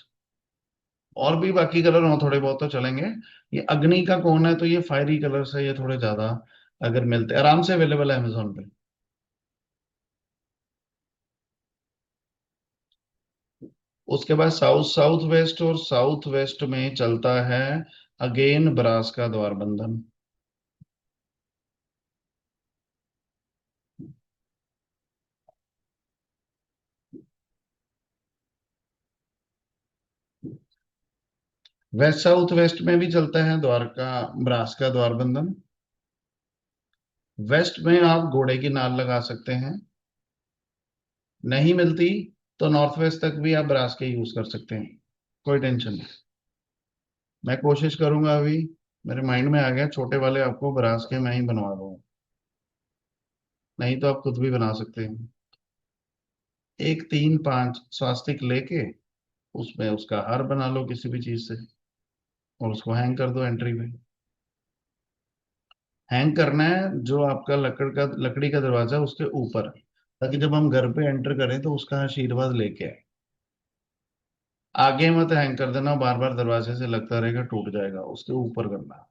और भी बाकी कलर हो थोड़े बहुत तो चलेंगे। ये अग्नि का कौन है, तो ये फायरी कलर्स है, ये थोड़े ज्यादा अगर मिलते, आराम से अवेलेबल है अमेजोन पे। उसके बाद साउथ साउथ वेस्ट, और साउथ वेस्ट में चलता है अगेन ब्रास का द्वार बंधन। वेस्ट साउथ वेस्ट में भी चलता है द्वारका ब्रास का द्वार बंधन। वेस्ट में आप घोड़े की नाल लगा सकते हैं, नहीं मिलती तो नॉर्थ वेस्ट तक भी आप ब्रास के यूज कर सकते हैं, कोई टेंशन नहीं। मैं कोशिश करूंगा, अभी मेरे माइंड में आ गया छोटे वाले आपको ब्रास के मैं ही बनवा दूंगा, नहीं तो आप खुद भी बना सकते हैं। एक 3 5 स्वास्तिक लेके उसमें उसका हार बना लो किसी भी चीज से, और उसको हैंग कर दो एंट्री पे। हैंग करना है जो आपका लकड़ी का दरवाजा है उसके ऊपर, ताकि जब हम घर पे एंटर करें तो उसका आशीर्वाद लेके आए। आगे मत हैंग कर देना, बार बार दरवाजे से लगता रहेगा, टूट जाएगा, उसके ऊपर करना।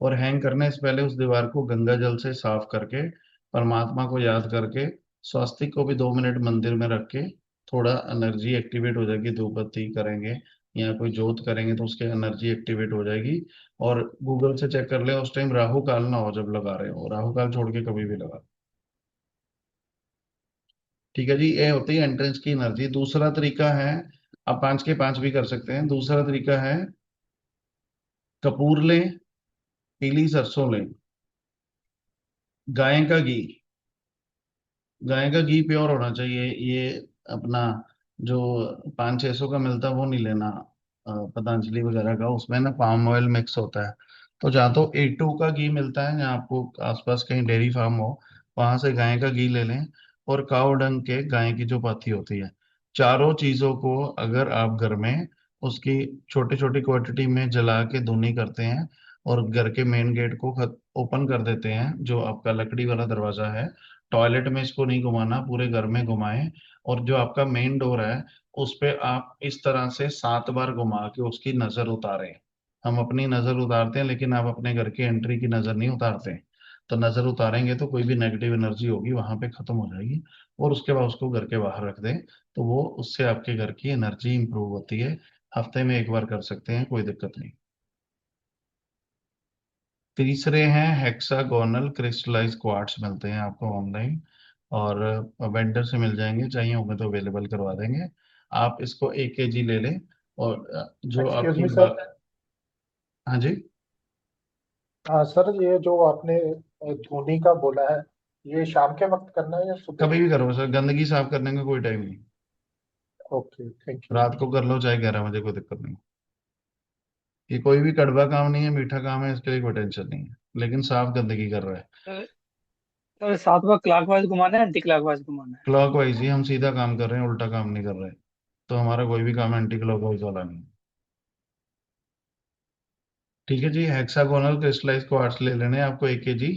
और हैंग करने से पहले उस दीवार को गंगा जल से साफ करके, परमात्मा को याद करके, स्वास्तिक को भी 2 मिनट मंदिर में रख के, थोड़ा एनर्जी एक्टिवेट हो जाएगी, धूप बत्ती करेंगे या कोई जोत करेंगे तो उसके एनर्जी एक्टिवेट हो जाएगी। और गूगल से चेक कर ले उस टाइम राहु काल ना हो जब लगा रहे हो, राहु काल छोड़ के कभी भी लगा। ठीक है जी, ये होती है एंट्रेंस की एनर्जी। दूसरा तरीका है, आप 5 के 5 भी कर सकते हैं। दूसरा तरीका है, कपूर लें, पीली सरसों लें, गाय का घी, गाय का घी प्योर होना चाहिए। ये अपना जो 500 600 का मिलता है वो नहीं लेना, पतंजलि वगैरह का, उसमें ना पाम ऑयल मिक्स होता है। तो जहाँ तो A2 का घी मिलता है, जहाँ आपको आसपास कहीं डेयरी फार्म हो, वहां से गाय का घी ले लें। और काव डंग के, गाय की जो पाथी होती है, चारों चीजों को अगर आप घर में उसकी छोटी छोटी क्वांटिटी में जला के धुनी करते हैं, और घर के मेन गेट को ओपन कर देते हैं, जो आपका लकड़ी वाला दरवाजा है, टॉयलेट में इसको नहीं घुमाना, पूरे घर में घुमाएं। और जो आपका मेन डोर है उस पे आप इस तरह से 7 बार घुमा के उसकी नजर उतारें। हम अपनी नजर उतारते हैं, लेकिन आप अपने घर की एंट्री की नजर नहीं उतारते। तो नजर उतारेंगे तो कोई भी नेगेटिव एनर्जी होगी वहां पे खत्म हो जाएगी। और उसके बाद उसको घर के बाहर रख दें, तो वो उससे आपके घर की एनर्जी इंप्रूव होती है। हफ्ते में 1 बार कर सकते हैं, कोई दिक्कत नहीं। तीसरे हैं हेक्सागोनल क्रिस्टलाइज क्वार्ट्स, मिलते हैं आपको ऑनलाइन, और वेंडर से मिल जाएंगे, चाहिए होंगे तो अवेलेबल करवा देंगे। आप इसको 1 kg ले लें। और जो एक्सक्यूज आपकी मी सर। हाँ जी। हाँ सर, ये जो आपने धोनी का बोला है, ये शाम के वक्त करना है या सुबह? कभी भी करो सर, गंदगी साफ करने का कोई टाइम नहीं। Okay, thank you. रात को कर लो चाहे 11 बजे, कोई दिक्कत नहीं। ये कोई भी कड़वा काम नहीं है, मीठा काम है, इसके लिए कोई टेंशन नहीं है, लेकिन साफ गंदगी कर रहा है। सर सर, 7 बार क्लॉकवाइज घुमाना है, एंटी क्लॉकवाइज घुमाना है? क्लॉक वाइज ही, हम सीधा काम कर रहे हैं, उल्टा काम नहीं कर रहे। तो हमारा कोई भी काम एंटी क्लॉक वाइज वाला नहीं है। ठीक है जी, हेक्सागोनल क्रिस्टलाइज क्वार्ट्स ले लेने हैं आपको 1 kg।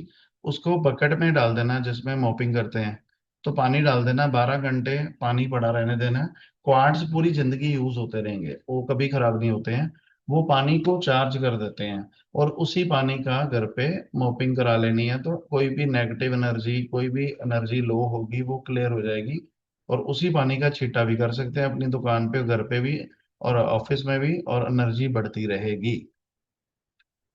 उसको बकेट में डाल देना है जिसमें मॉपिंग करते हैं। तो पानी डाल देना, 12 घंटे पानी पड़ा रहने देना है। क्वार्ट्स पूरी जिंदगी यूज होते रहेंगे, वो कभी खराब नहीं होते हैं। वो पानी को चार्ज कर देते हैं, और उसी पानी का घर पे मॉपिंग करा लेनी है, तो कोई भी नेगेटिव एनर्जी, कोई भी एनर्जी लो होगी वो क्लियर हो जाएगी। और उसी पानी का छींटा भी कर सकते हैं अपनी दुकान पे, घर पे भी, और ऑफिस में भी, और एनर्जी बढ़ती रहेगी।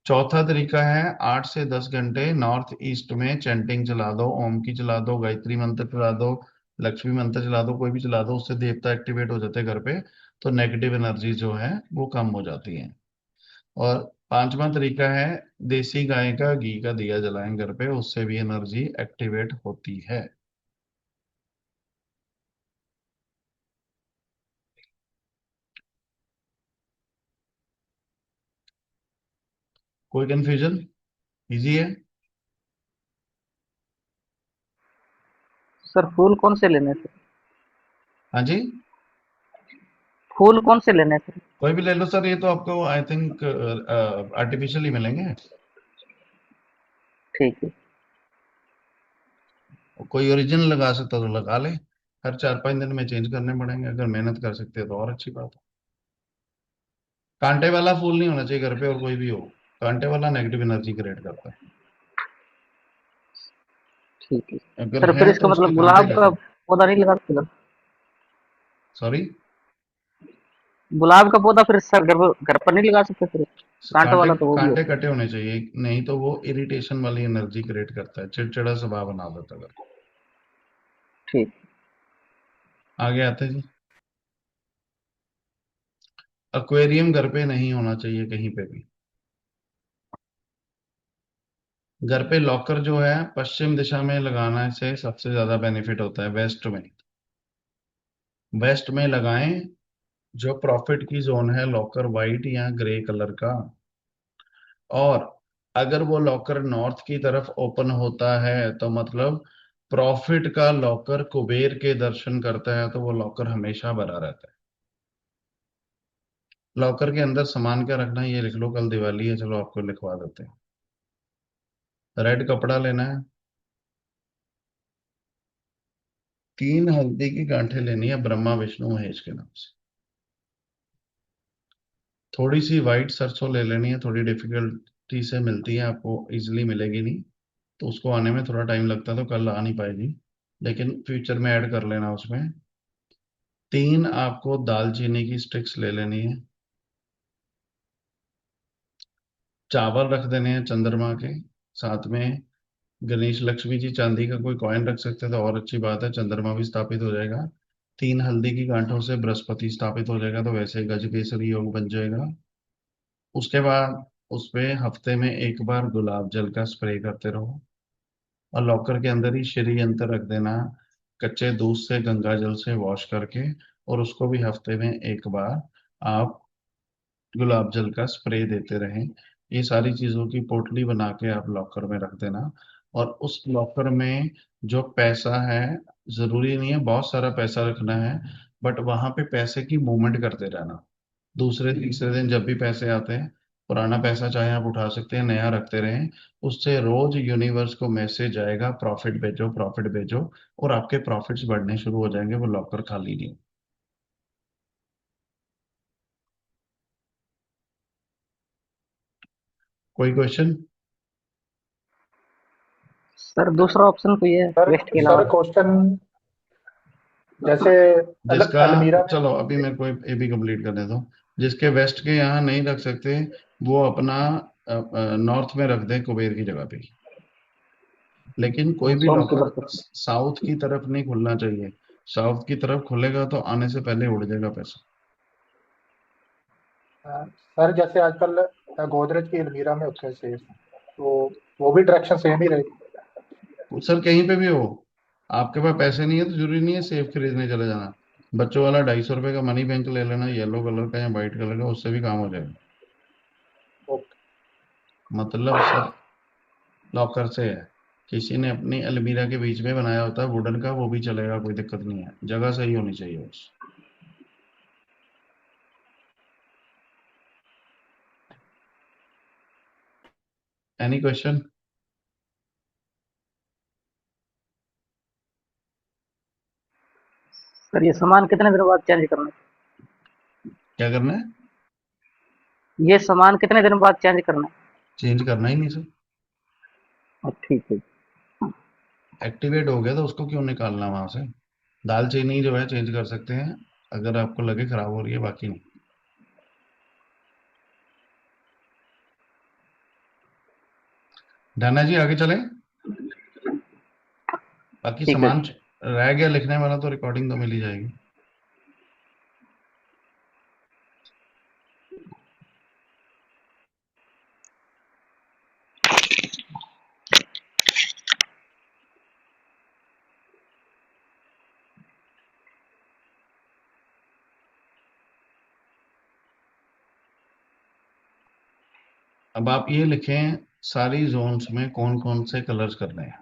चौथा तरीका है, 8 से 10 घंटे नॉर्थ ईस्ट में चैंटिंग चला दो, ओम की चला दो, गायत्री मंत्र चला दो, लक्ष्मी मंत्र चला दो, कोई भी चला दो, उससे देवता एक्टिवेट हो जाते हैं घर पे। तो नेगेटिव एनर्जी जो है वो कम हो जाती है। और पांचवा तरीका है, देसी गाय का घी का दिया जलाएं घर पे, उससे भी एनर्जी एक्टिवेट होती है। कोई कंफ्यूजन? इजी है। सर फूल कौन से लेने थे? हाँ जी। फूल कौन से लेने हैं सर? कोई भी ले लो सर, ये तो आपको आई थिंक आर्टिफिशियल ही मिलेंगे। ठीक है। कोई ओरिजिनल लगा सकता तो लगा ले, हर 4-5 दिन में चेंज करने पड़ेंगे, अगर मेहनत कर सकते हैं तो और अच्छी बात है। कांटे वाला फूल नहीं होना चाहिए घर पे, और कोई भी हो, कांटे वाला नेगेटिव एनर्जी क्रिएट करता है। ठीक है अगर सर, है फिर तो इसका उसके मतलब कांटे गुलाब का लगा। पौधा नहीं लगा सकते सर? सॉरी, गुलाब का पौधा फिर सर घर पर नहीं लगा सकते फिर? कांटों कांटे वाला तो वो भी कांटे होता है। कटे होने चाहिए, नहीं तो वो इरिटेशन वाली एनर्जी क्रिएट करता है, चिड़चिड़ा स्वभाव बना देता है घर को। ठीक। आगे आते हैं जी। एक्वेरियम घर पे नहीं होना चाहिए कहीं पे भी। घर पे लॉकर जो है पश्चिम दिशा में लगाना से सबसे ज्यादा बेनिफिट होता है, वेस्ट में। वेस्ट में लगाएं, जो प्रॉफिट की जोन है लॉकर वाइट या ग्रे कलर का। और अगर वो लॉकर नॉर्थ की तरफ ओपन होता है तो मतलब प्रॉफिट का लॉकर कुबेर के दर्शन करता है, तो वो लॉकर हमेशा भरा रहता है। लॉकर के अंदर सामान क्या रखना है ये लिख लो, कल दिवाली है, चलो आपको लिखवा देते हैं। रेड कपड़ा लेना है, 3 हल्दी की गांठें लेनी है ब्रह्मा विष्णु महेश के नाम से। थोड़ी सी वाइट सरसों ले लेनी है, थोड़ी डिफिकल्टी से मिलती है आपको, इजीली मिलेगी नहीं, तो उसको आने में थोड़ा टाइम लगता है, तो कल आ नहीं पाएगी, लेकिन फ्यूचर में ऐड कर लेना उसमें। 3 आपको दालचीनी की स्टिक्स ले लेनी है। चावल रख देने हैं चंद्रमा के साथ में। गणेश लक्ष्मी जी चांदी का कोई कॉइन रख सकते हैं तो और अच्छी बात है, चंद्रमा भी स्थापित हो जाएगा। 3 हल्दी की गांठों से बृहस्पति स्थापित हो जाएगा, तो वैसे ही गजकेसरी योग बन जाएगा। उसके बाद उस पे हफ्ते में एक बार गुलाब जल का स्प्रे करते रहो, और लॉकर के अंदर ही श्री यंत्र रख देना, कच्चे दूध से गंगा जल से वॉश करके, और उसको भी हफ्ते में एक बार आप गुलाब जल का स्प्रे देते रहें। ये सारी चीजों की पोटली बना के आप लॉकर में रख देना। और उस लॉकर में जो पैसा है, जरूरी नहीं है बहुत सारा पैसा रखना है, बट वहां पे पैसे की मूवमेंट करते रहना। दूसरे तीसरे दिन जब भी पैसे आते हैं, पुराना पैसा चाहे आप उठा सकते हैं, नया रखते रहें। उससे रोज यूनिवर्स को मैसेज आएगा, प्रॉफिट भेजो प्रॉफिट भेजो, और आपके प्रॉफिट्स बढ़ने शुरू हो जाएंगे, वो लॉकर खाली नहीं। कोई क्वेश्चन? सर दूसरा ऑप्शन कोई है सर वेस्ट के सर अलावा? क्वेश्चन जैसे जिसका, अलमीरा में। चलो अभी मेरे को ये भी कंप्लीट करने दो। जिसके वेस्ट के यहाँ नहीं रख सकते, वो अपना नॉर्थ में रख दे कुबेर की जगह पे। लेकिन कोई भी सोम की लॉकर बरकत। साउथ की तरफ नहीं खुलना चाहिए। साउथ की तरफ खुलेगा तो आने से पहले उड़ जाएगा पैसा। सर जैसे आजकल गोदरेज की अलमीरा में होते हैं सेफ, तो वो भी डायरेक्शन सेम ही रहेगी? वो सर कहीं पे भी हो, आपके पास पैसे नहीं है तो जरूरी नहीं है सेफ खरीदने चले जाना। बच्चों वाला 250 रुपए का मनी बैंक ले लेना, येलो कलर का या व्हाइट कलर का, उससे भी काम हो जाएगा। ओके। मतलब सब लॉकर से है। किसी ने अपनी अलमीरा के बीच में बनाया होता है वुडन का, वो भी चलेगा, कोई दिक्कत नहीं है, जगह सही होनी चाहिए बस। Any question? सर ये सामान कितने दिन बाद चेंज करना क्या करना है? है? ये सामान कितने दिन बाद चेंज करना चेंज करना ही नहीं सर, है? ठीक है। एक्टिवेट हो गया तो उसको क्यों निकालना वहां से। दालचीनी जो है चेंज कर सकते हैं अगर आपको लगे खराब हो रही है, बाकी नहीं। डाना जी आगे चलें। बाकी ठीक है। सामान रह गया लिखने वाला, तो रिकॉर्डिंग तो मिल ही जाएगी। अब आप ये लिखें सारी जोन्स में कौन कौन से कलर्स करने हैं।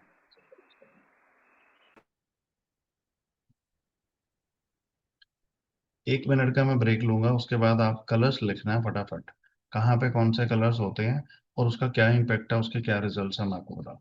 1 मिनट का मैं ब्रेक लूंगा, उसके बाद आप कलर्स लिखना है फटाफट, कहाँ पे कौन से कलर्स होते हैं और उसका क्या इम्पेक्ट है, उसके क्या रिजल्ट्स हैं, मैं आपको बताऊँ।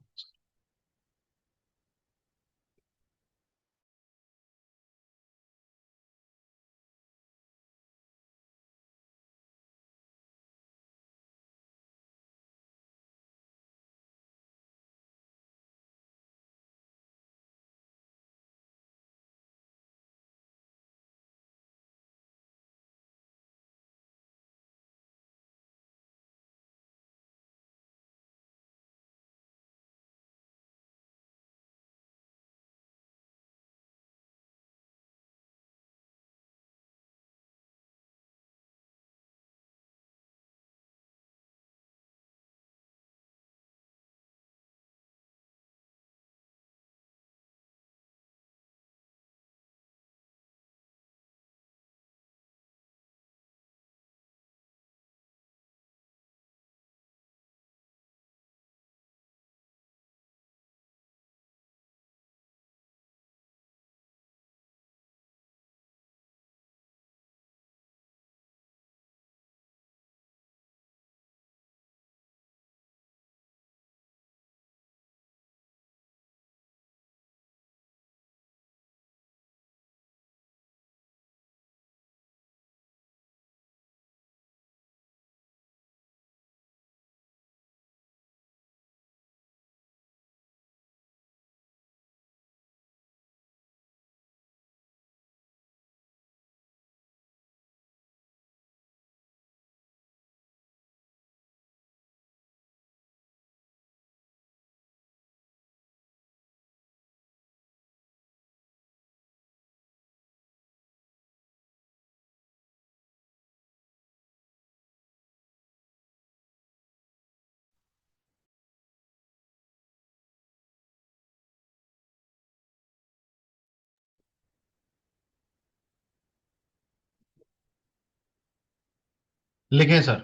लिखें सर,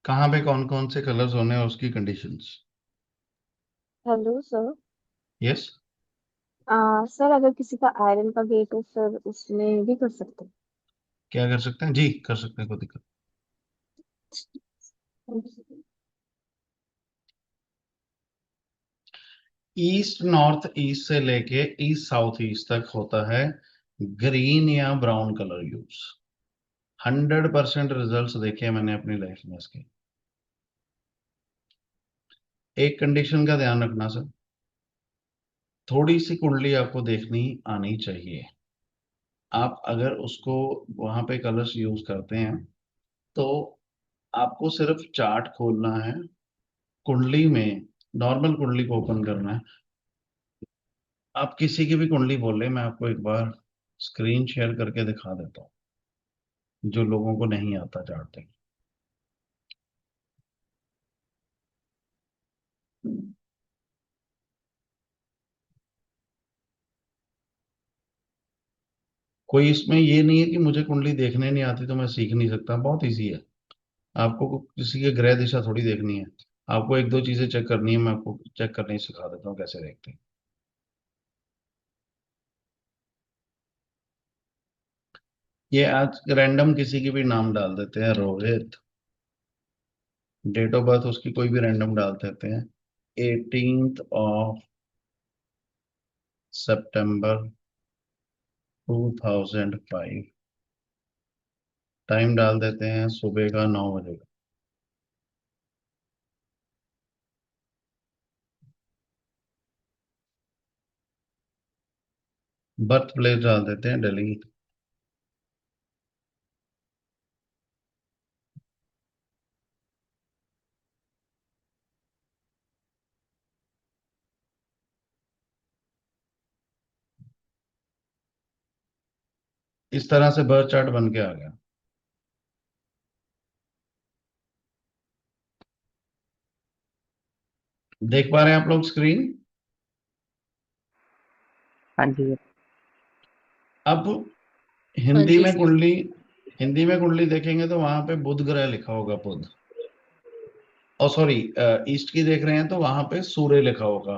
कहाँ पे कौन कौन से कलर्स होने हैं, उसकी conditions. Hello sir. Yes. Sir अगर किसी का आयरन का वेट हो सर उसमें भी कर सकते क्या कर सकते हैं जी, कर सकते हैं, कोई दिक्कत। हैं। ईस्ट नॉर्थ ईस्ट से लेके ईस्ट साउथ ईस्ट तक होता है ग्रीन या ब्राउन कलर यूज। 100% रिजल्ट देखे हैं मैंने अपनी लाइफ में इसके। एक कंडीशन का ध्यान रखना सर, थोड़ी सी कुंडली आपको देखनी आनी चाहिए। आप अगर उसको वहां पे कलर्स यूज करते हैं तो आपको सिर्फ चार्ट खोलना है, कुंडली में नॉर्मल कुंडली को ओपन करना है। आप किसी की भी कुंडली बोले, मैं आपको एक बार स्क्रीन शेयर करके दिखा देता हूँ, जो लोगों को नहीं आता चार्टिंग। कोई इसमें ये नहीं है कि मुझे कुंडली देखने नहीं आती तो मैं सीख नहीं सकता, बहुत इजी है। आपको किसी के ग्रह दिशा थोड़ी देखनी है, आपको एक दो चीजें चेक करनी है, मैं आपको चेक करने ही सिखा देता हूँ कैसे देखते हैं। ये आज रैंडम किसी की भी नाम डाल देते हैं, रोहित, डेट ऑफ बर्थ उसकी कोई भी रैंडम डाल देते हैं, 18 सितंबर 2005, टाइम डाल देते हैं सुबह का 9 बजे का। बर्थ प्लेस डाल देते हैं दिल्ली। इस तरह से बर्थ चार्ट बन के आ गया। देख पा रहे हैं आप लोग स्क्रीन? हाँ जी सर। अब हाँ हिंदी जी में सर। कुंडली, हिंदी में कुंडली देखेंगे तो वहां पे बुध ग्रह लिखा होगा, बुध। और सॉरी, ईस्ट की देख रहे हैं तो वहां पे सूर्य लिखा होगा।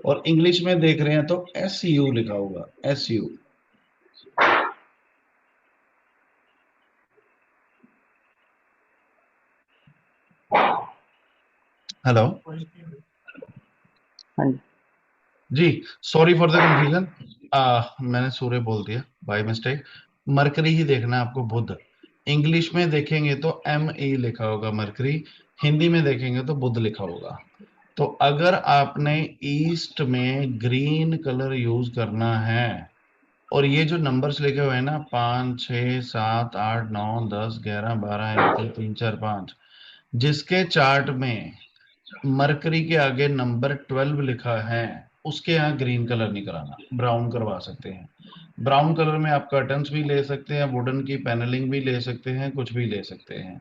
और इंग्लिश में देख रहे हैं तो SU लिखा होगा, SU। हेलो हाँ जी। जी, सॉरी फॉर द कंफ्यूजन। मैंने सूर्य बोल दिया बाय मिस्टेक। मरकरी ही देखना है आपको, बुध। इंग्लिश में देखेंगे तो ME लिखा होगा मरकरी, हिंदी में देखेंगे तो बुध लिखा होगा। तो अगर आपने ईस्ट में ग्रीन कलर यूज करना है, और ये जो नंबर्स लिखे हुए हैं ना, 5, 6, 7, 8, 9, 10, 11, 12, 1, 2, 3, 4, 5, जिसके चार्ट में मरकरी के आगे नंबर 12 लिखा है, उसके यहाँ ग्रीन कलर नहीं कराना, ब्राउन करवा सकते हैं। ब्राउन कलर में आप कर्टन्स भी ले सकते हैं, वुडन की पैनलिंग भी ले सकते हैं, कुछ भी ले सकते हैं।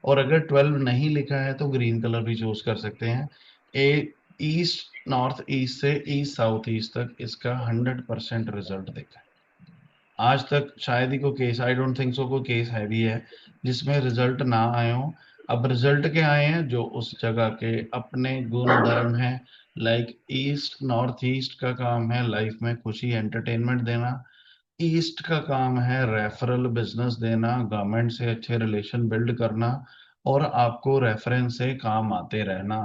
और अगर 12 नहीं लिखा है तो ग्रीन कलर भी चूज कर सकते हैं। ए ईस्ट नॉर्थ ईस्ट से ईस्ट साउथ ईस्ट तक इसका 100% रिजल्ट देखा है। आज तक शायद ही कोई case, I don't think so कोई केस है भी है जिसमें रिजल्ट ना आए हो। अब रिजल्ट क्या आए हैं, जो उस जगह के अपने गुण धर्म है। लाइक ईस्ट नॉर्थ ईस्ट का काम है लाइफ में खुशी एंटरटेनमेंट देना। ईस्ट का काम है रेफरल बिजनेस देना, गवर्नमेंट से अच्छे रिलेशन बिल्ड करना, और आपको रेफरेंस से काम आते रहना,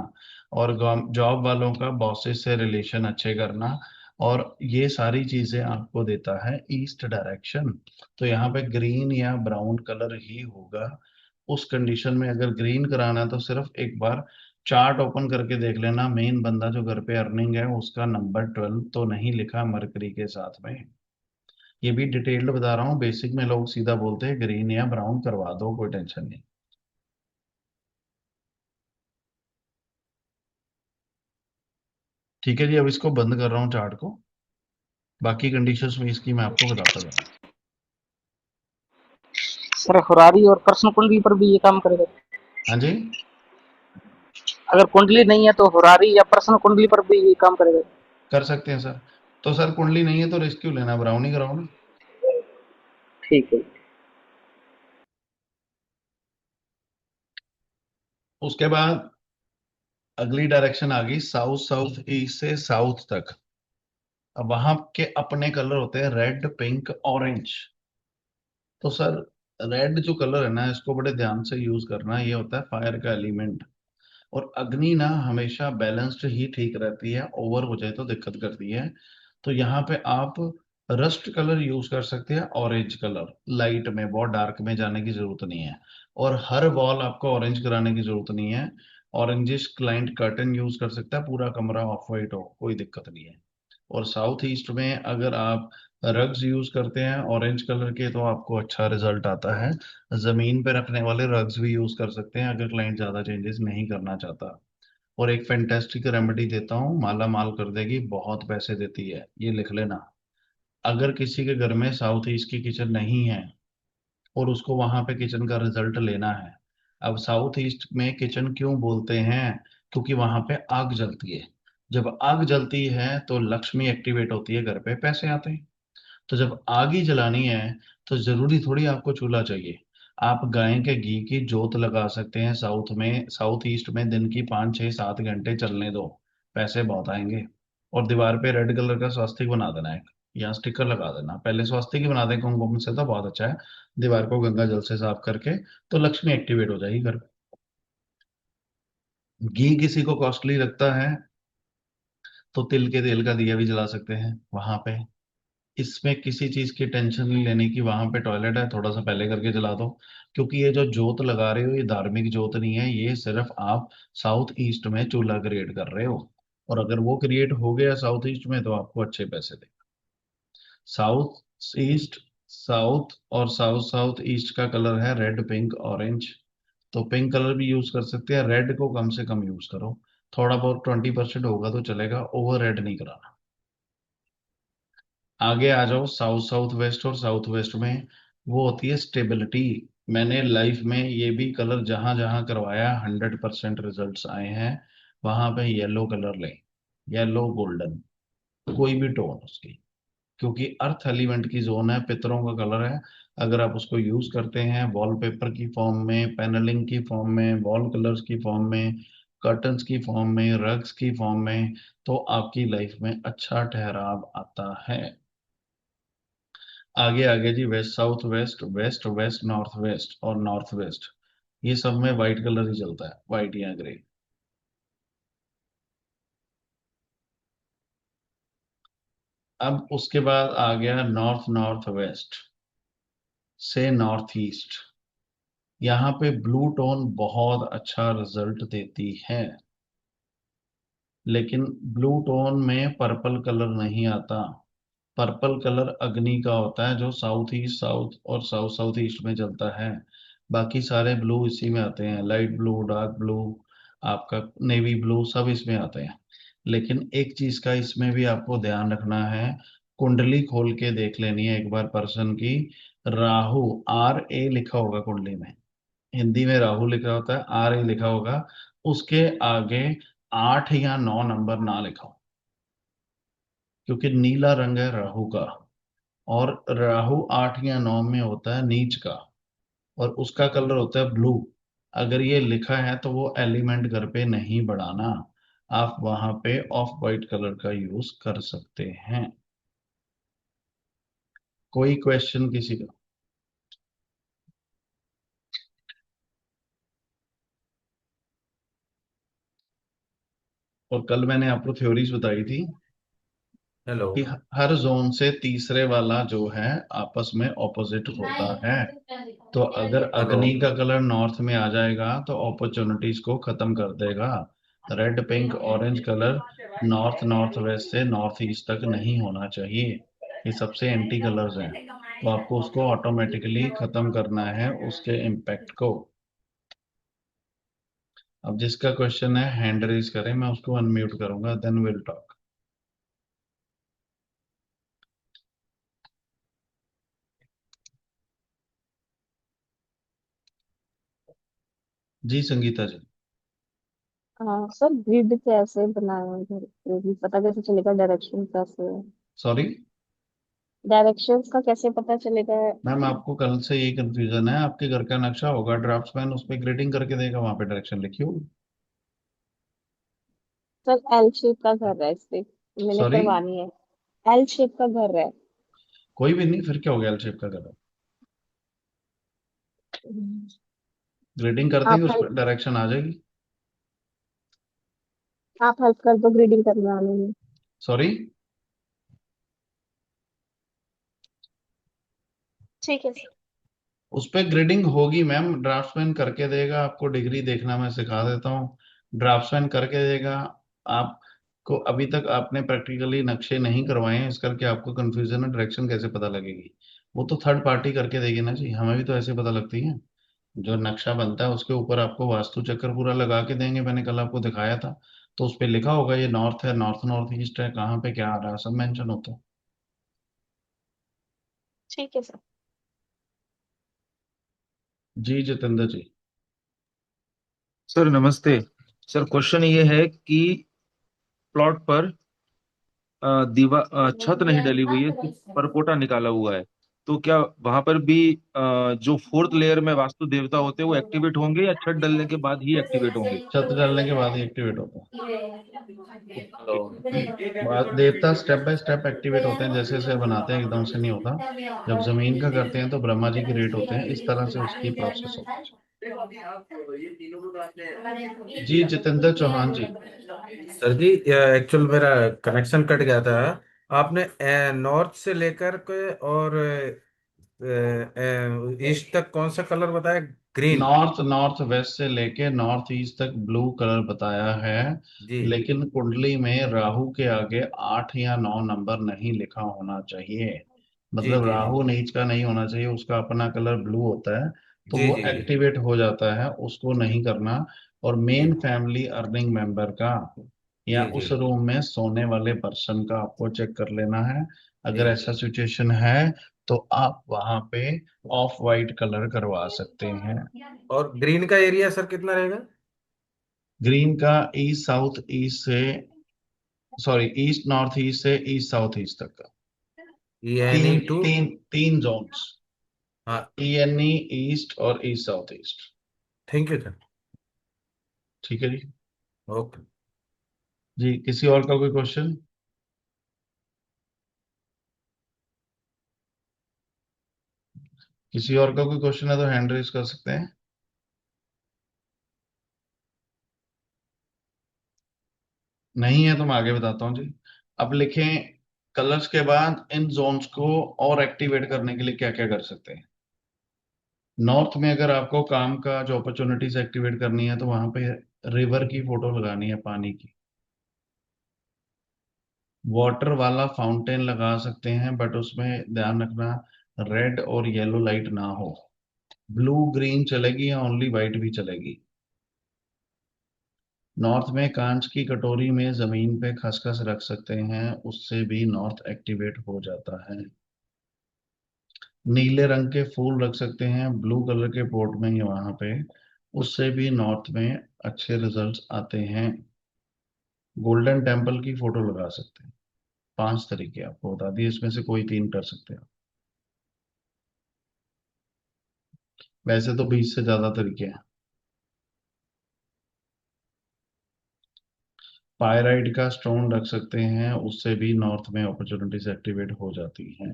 और जॉब वालों का बॉसेस से रिलेशन अच्छे करना। और ये सारी चीजें आपको देता है ईस्ट डायरेक्शन। तो यहाँ पे ग्रीन या ब्राउन कलर ही होगा। उस कंडीशन में अगर ग्रीन कराना है तो सिर्फ एक बार चार्ट ओपन करके देख लेना, मेन बंदा जो घर पे अर्निंग है उसका नंबर 12 तो नहीं लिखा मरकरी के साथ में। ये भी डिटेल्ड बता रहा हूँ, बेसिक में लोग सीधा बोलते हैं ग्रीन या ब्राउन करवा दो, कोई टेंशन नहीं। ठीक है जी, अब इसको बंद कर रहा हूँ चार्ट को। बाकी कंडीशंस में इसकी मैं आपको बताता जाऊँ। सर फरारी और पर्सनल कुंडली पर भी ये काम करेगा? हाँ जी, अगर कुंडली नहीं है तो फरारी या पर्सनल कुंडली पर भी ये काम करेगा? कर सकते हैं सर। तो सर कुंडली नहीं है तो रिस्क क्यों लेना, ब्राउन ही कराओ ना। ठीक है। उसके बाद अगली डायरेक्शन आ गई साउथ साउथ ईस्ट से साउथ तक। अब वहां के अपने कलर होते हैं रेड, पिंक, ऑरेंज। तो सर रेड जो कलर है ना, इसको बड़े ध्यान से यूज करना, ये होता है फायर का एलिमेंट। और अग्नि ना हमेशा बैलेंस्ड ही ठीक रहती है, ओवर हो जाए तो दिक्कत करती है। तो यहाँ पे आप रस्ट कलर यूज कर सकते हैं, ऑरेंज कलर। लाइट में, बहुत डार्क में जाने की जरूरत नहीं है। और हर वॉल आपको ऑरेंज कराने की जरूरत नहीं है। ऑरेंजिश क्लाइंट कर्टन यूज कर सकता है, पूरा कमरा ऑफ वाइट हो, कोई दिक्कत नहीं है। और साउथ ईस्ट में अगर आप रग्स यूज करते हैं ऑरेंज कलर के तो आपको अच्छा रिजल्ट आता है। जमीन पे रखने वाले रग्स भी यूज कर सकते हैं अगर क्लाइंट ज्यादा चेंजेस नहीं करना चाहता। और एक फैंटेस्टिक रेमेडी देता हूँ, माला माल कर देगी, बहुत पैसे देती है, ये लिख लेना। अगर किसी के घर में साउथ ईस्ट की किचन नहीं है और उसको वहां पे किचन का रिजल्ट लेना है। अब साउथ ईस्ट में किचन क्यों बोलते हैं, क्योंकि वहां पे आग जलती है। जब आग जलती है तो लक्ष्मी एक्टिवेट होती है, घर पे पैसे आते हैं। तो जब आग ही जलानी है तो जरूरी थोड़ी आपको चूल्हा चाहिए। आप गाय के घी की जोत लगा सकते हैं साउथ में, साउथ ईस्ट में दिन की 5, 6, 7 घंटे चलने दो, पैसे बहुत आएंगे। और दीवार पे रेड कलर का स्वास्तिक बना देना है, या स्टिकर लगा देना, पहले स्वास्तिक ही बना दें कुमकुम से तो बहुत अच्छा है। दीवार को गंगा जल से साफ करके, तो लक्ष्मी एक्टिवेट हो जाएगी घर पे। घी किसी को कॉस्टली लगता है तो तिल के तेल का दिया भी जला सकते हैं वहां पे। इसमें किसी चीज की टेंशन नहीं लेने की, वहां पे टॉयलेट है थोड़ा सा पहले करके जला दो। क्योंकि ये जो जोत लगा रहे हो ये धार्मिक जोत नहीं है, ये सिर्फ आप साउथ ईस्ट में चूल्हा क्रिएट कर रहे हो। और अगर वो क्रिएट हो गया साउथ ईस्ट में तो आपको अच्छे पैसे दे। साउथ ईस्ट, साउथ और साउथ साउथ ईस्ट का कलर है रेड, पिंक, ऑरेंज। तो पिंक कलर भी यूज कर सकते हैं, रेड को कम से कम यूज करो। थोड़ा बहुत 20% होगा तो चलेगा, ओवर रेड नहीं कराना। आगे आ जाओ साउथ साउथ वेस्ट, और साउथ वेस्ट में वो होती है स्टेबिलिटी। मैंने लाइफ में ये भी कलर जहां जहां करवाया 100% रिजल्ट्स आए हैं। वहां पे येलो कलर लें, येलो गोल्डन, कोई भी टोन उसकी। क्योंकि अर्थ एलिमेंट की जोन है, पितरों का कलर है। अगर आप उसको यूज करते हैं वॉलपेपर की फॉर्म में, पैनलिंग की फॉर्म में, वॉल कलर्स की फॉर्म में, कर्टन्स की फॉर्म में, रग्स की फॉर्म में, तो आपकी लाइफ में अच्छा ठहराव आता है। आगे आगे जी, west south west, west west north west और नॉर्थ वेस्ट, ये सब में व्हाइट कलर ही चलता है, व्हाइट या ग्रे। अब उसके बाद आ गया नॉर्थ नॉर्थ वेस्ट से नॉर्थ ईस्ट। यहाँ पे ब्लू टोन बहुत अच्छा रिजल्ट देती है, लेकिन ब्लू टोन में पर्पल कलर नहीं आता। पर्पल कलर अग्नि का होता है जो साउथ ईस्ट साउथ और साउथ साउथ ईस्ट में चलता है। बाकी सारे ब्लू इसी में आते हैं, लाइट ब्लू, डार्क ब्लू, आपका नेवी ब्लू, सब इसमें आते हैं। लेकिन एक चीज का इसमें भी आपको ध्यान रखना है, कुंडली खोल के देख लेनी है एक बार पर्सन की। राहु, RA लिखा होगा कुंडली में, हिंदी में राहु लिखा होता है, RA लिखा होगा, उसके आगे 8 या 9 नंबर ना लिखा हो, क्योंकि नीला रंग है राहु का, और राहु 8 या 9 में होता है नीच का, और उसका कलर होता है ब्लू। अगर ये लिखा है तो वो एलिमेंट घर पे नहीं बढ़ाना, आप वहां पे ऑफ वाइट कलर का यूज कर सकते हैं। कोई क्वेश्चन किसी का? और कल मैंने आपको थ्योरीज बताई थी हेलो। कि हर जोन से तीसरे वाला जो है आपस में ऑपोजिट होता है। तो अगर हेलो। अग्नि का कलर नॉर्थ में आ जाएगा तो अपॉर्चुनिटीज को खत्म कर देगा। Red pink orange colour north north west से नॉर्थ ईस्ट तक नहीं होना चाहिए, ये सबसे एंटी कलर्स हैं। तो आपको उसको ऑटोमेटिकली खत्म करना है, उसके इम्पैक्ट को। अब जिसका क्वेश्चन है हैंड रेज करें, मैं उसको अनम्यूट करूंगा, देन विल टॉक। जी संगीता जी। सर ग्रिड कैसे बनाए हैं घर पे भी पता कैसे चलेगा डायरेक्शन कैसे है? सॉरी डायरेक्शंस का कैसे पता चलेगा? मैम, आपको कल से यही कंफ्यूजन है। आपके घर का नक्शा होगा, ड्राफ्ट्समैन उस पर ग्रेडिंग करके देगा, वहां पे डायरेक्शन लिखी होगी। सर एल शेप का घर है, इस पे मैंने सॉरी, करवानी है। एल शेप का घर है। कोई भी नहीं, फिर क्या हो गया एल शेप का कलर? हम्म, ग्रेडिंग कर देंगे, आप उस हेल्प पर डायरेक्शन आ जाएगी। आप हेल्प कर दो ग्रिडिंग करवाने में। सॉरी, ठीक है सर। उस पर ग्रेडिंग होगी मैम, ड्राफ्ट्समैन करके देगा आपको। डिग्री देखना मैं सिखा देता हूँ, ड्राफ्ट्समैन करके देगा आपको। अभी तक आपने प्रैक्टिकली नक्शे नहीं करवाए हैं, इस करके आपको कंफ्यूजन है, डायरेक्शन कैसे पता लगेगी? वो तो थर्ड पार्टी करके देगी ना जी, हमें भी तो ऐसे पता लगती है। जो नक्शा बनता है उसके ऊपर आपको वास्तु चक्र पूरा लगा के देंगे, मैंने कल आपको दिखाया था। तो उस पे लिखा होगा ये नॉर्थ है, नॉर्थ नॉर्थ ईस्ट है, कहाँ पे क्या आ रहा है, सब मेंशन होता है। ठीक है सर। जी जितेंद्र जी। सर नमस्ते। सर क्वेश्चन ये है कि प्लॉट पर छत नहीं डली हुई है, सिर्फ परपोटा निकाला हुआ है। तो क्या वहां पर भी जो फोर्थ लेयर में वास्तु देवता होते हैं वो एक्टिवेट होंगे या छत डलने के बाद ही एक्टिवेट होंगे? छत डालने के बाद ही एक्टिवेट होता हेलो। है। देवता स्टेप बाय स्टेप एक्टिवेट होते हैं, जैसे जैसे बनाते हैं एकदम से नहीं होता। जब जमीन का करते हैं तो ब्रह्मा जी की रेट होते हैं, इस तरह से उसकी प्रोसेस होती है। जी जितेंद्र चौहान जी। सर जी, एक्चुअल मेरा कनेक्शन कट गया था। आपने नॉर्थ से लेकर के और ईस्ट तक कौन सा कलर बताया? ग्रीन। नॉर्थ नॉर्थ वेस्ट से लेके नॉर्थ ईस्ट तक ब्लू कलर बताया है। जी लेकिन कुंडली में राहु के आगे 8 या 9 नंबर नहीं लिखा होना चाहिए। जी मतलब जी जी राहु नीच का नहीं होना चाहिए, उसका अपना कलर ब्लू होता है, तो जी वो जी जी एक्टिवेट हो जाता है, उसको नहीं करना। और जी मेन फैमिली अर्निंग मेंबर का या जी जी उस रूम में सोने वाले पर्सन का आपको चेक कर लेना है। जी अगर ऐसा सिचुएशन है तो आप वहां पे ऑफ वाइट कलर करवा सकते हैं। और ग्रीन का एरिया सर कितना रहेगा? ग्रीन का ईस्ट साउथ ईस्ट से, सॉरी ईस्ट नॉर्थ ईस्ट से ईस्ट साउथ ईस्ट तक का। यानी तीन टू। तीन तीन जोन्स, हाँ। ENE, ईस्ट और east south east. Thank you sir. ठीक है जी। ओके। जी किसी और का कोई क्वेश्चन? किसी और का कोई क्वेश्चन है तो हैंड रेज कर सकते हैं। नहीं है तो मैं आगे बताता हूँ जी। अब लिखें कलर्स के बाद इन जोन्स को और एक्टिवेट करने के लिए क्या क्या कर सकते हैं? नॉर्थ में अगर आपको काम का जो अपॉर्चुनिटीज एक्टिवेट करनी है तो वहां पे रिवर की फोटो लगानी है, पानी की। वाटर वाला फाउंटेन लगा सकते हैं, बट उसमें ध्यान रखना रेड और येलो लाइट ना हो। ब्लू ग्रीन चलेगी या ओनली वाइट भी चलेगी। नॉर्थ में कांच की कटोरी में जमीन पे खसखस रख सकते हैं, उससे भी नॉर्थ एक्टिवेट हो जाता है। नीले रंग के फूल रख सकते हैं ब्लू कलर के पॉट में ही वहां पे, उससे भी नॉर्थ में अच्छे रिजल्ट्स आते हैं। गोल्डन टेम्पल की फोटो लगा सकते हैं। 5 तरीके आपको बता दिए, इसमें से कोई 3 कर सकते हैं। वैसे तो 20 से ज्यादा तरीके हैं। पायराइट का स्टोन रख सकते हैं, उससे भी नॉर्थ में अपॉर्चुनिटीज एक्टिवेट हो जाती हैं।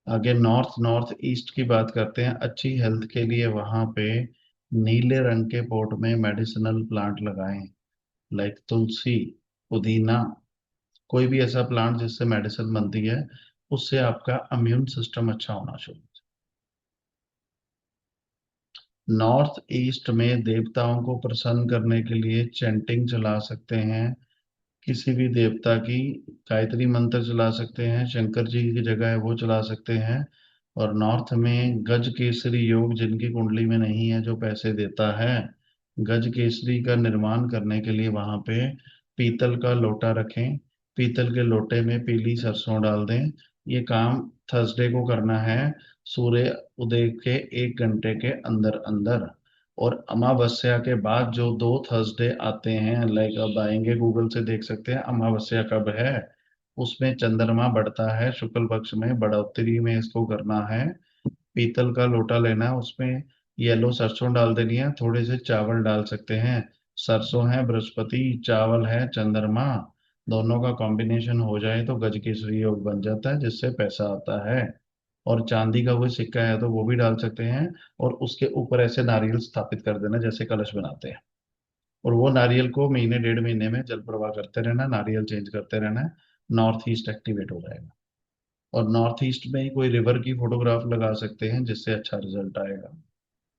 आगे नॉर्थ नॉर्थ ईस्ट की बात करते हैं। अच्छी हेल्थ के लिए वहां पे नीले रंग के पॉट में मेडिसिनल प्लांट लगाएं, लाइक तुलसी, पुदीना, कोई भी ऐसा प्लांट जिससे मेडिसिन बनती है, उससे आपका इम्यून सिस्टम अच्छा होना शुरू। नॉर्थ ईस्ट में देवताओं को प्रसन्न करने के लिए चैंटिंग चला सकते हैं, किसी भी देवता की गायत्री मंत्र चला सकते हैं, शंकर जी की जगह है वो चला सकते हैं। और नॉर्थ में गज केसरी योग जिनकी कुंडली में नहीं है, जो पैसे देता है, गज केसरी का निर्माण करने के लिए वहां पे पीतल का लोटा रखें, पीतल के लोटे में पीली सरसों डाल दें। ये काम थर्सडे को करना है, सूर्य उदय के 1 घंटे के अंदर अंदर। और अमावस्या के बाद जो 2 थर्सडे आते हैं, लाइक अब आएंगे, गूगल से देख सकते हैं अमावस्या कब है। उसमें चंद्रमा बढ़ता है शुक्ल पक्ष में, बढ़ोतरी में इसको करना है। पीतल का लोटा लेना है, उसमें येलो सरसों डाल देनी है, थोड़े से चावल डाल सकते हैं। सरसों है बृहस्पति, चावल है चंद्रमा, दोनों का कॉम्बिनेशन हो जाए तो गजकेसरी योग बन जाता है, जिससे पैसा आता है। और चांदी का कोई सिक्का है तो वो भी डाल सकते हैं, और उसके ऊपर ऐसे नारियल स्थापित कर देना जैसे कलश बनाते हैं। और वो नारियल को महीने 1.5 महीने में जल प्रवाह करते रहना, नारियल चेंज करते रहना है, नॉर्थ ईस्ट एक्टिवेट हो जाएगा। और नॉर्थ ईस्ट में ही कोई रिवर की फोटोग्राफ लगा सकते हैं, जिससे अच्छा रिजल्ट आएगा।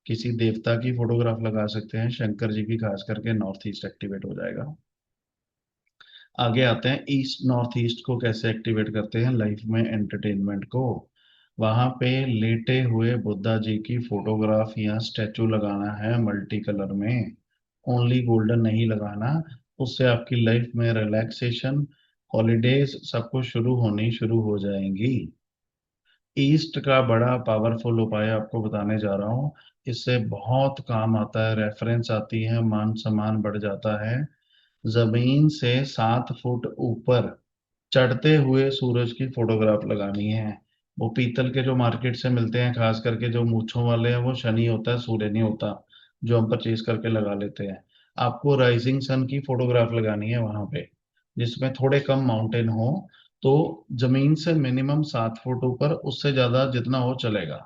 किसी देवता की फोटोग्राफ लगा सकते हैं, शंकर जी की खास करके, नॉर्थ ईस्ट एक्टिवेट हो जाएगा। आगे आते हैं ईस्ट नॉर्थ ईस्ट को कैसे एक्टिवेट करते हैं लाइफ में, एंटरटेनमेंट को। वहां पे लेटे हुए बुद्धा जी की फोटोग्राफ या स्टैचू लगाना है मल्टी कलर में, ओनली गोल्डन नहीं लगाना। उससे आपकी लाइफ में रिलैक्सेशन, हॉलीडेज सब कुछ शुरू हो जाएंगी। ईस्ट का बड़ा पावरफुल उपाय आपको बताने जा रहा हूँ, इससे बहुत काम आता है, रेफरेंस आती है, मान सम्मान बढ़ जाता है। जमीन से 7 फुट ऊपर चढ़ते हुए सूरज की फोटोग्राफ लगानी है। वो पीतल के जो मार्केट से मिलते हैं, खास करके जो मूंछों वाले हैं, वो शनि होता है, सूर्य नहीं होता, जो हम परचेज करके लगा लेते हैं। आपको राइजिंग सन की फोटोग्राफ लगानी है वहां पे, जिसमें थोड़े कम माउंटेन हो। तो जमीन से मिनिमम 7 फुट ऊपर, उससे ज्यादा जितना हो चलेगा।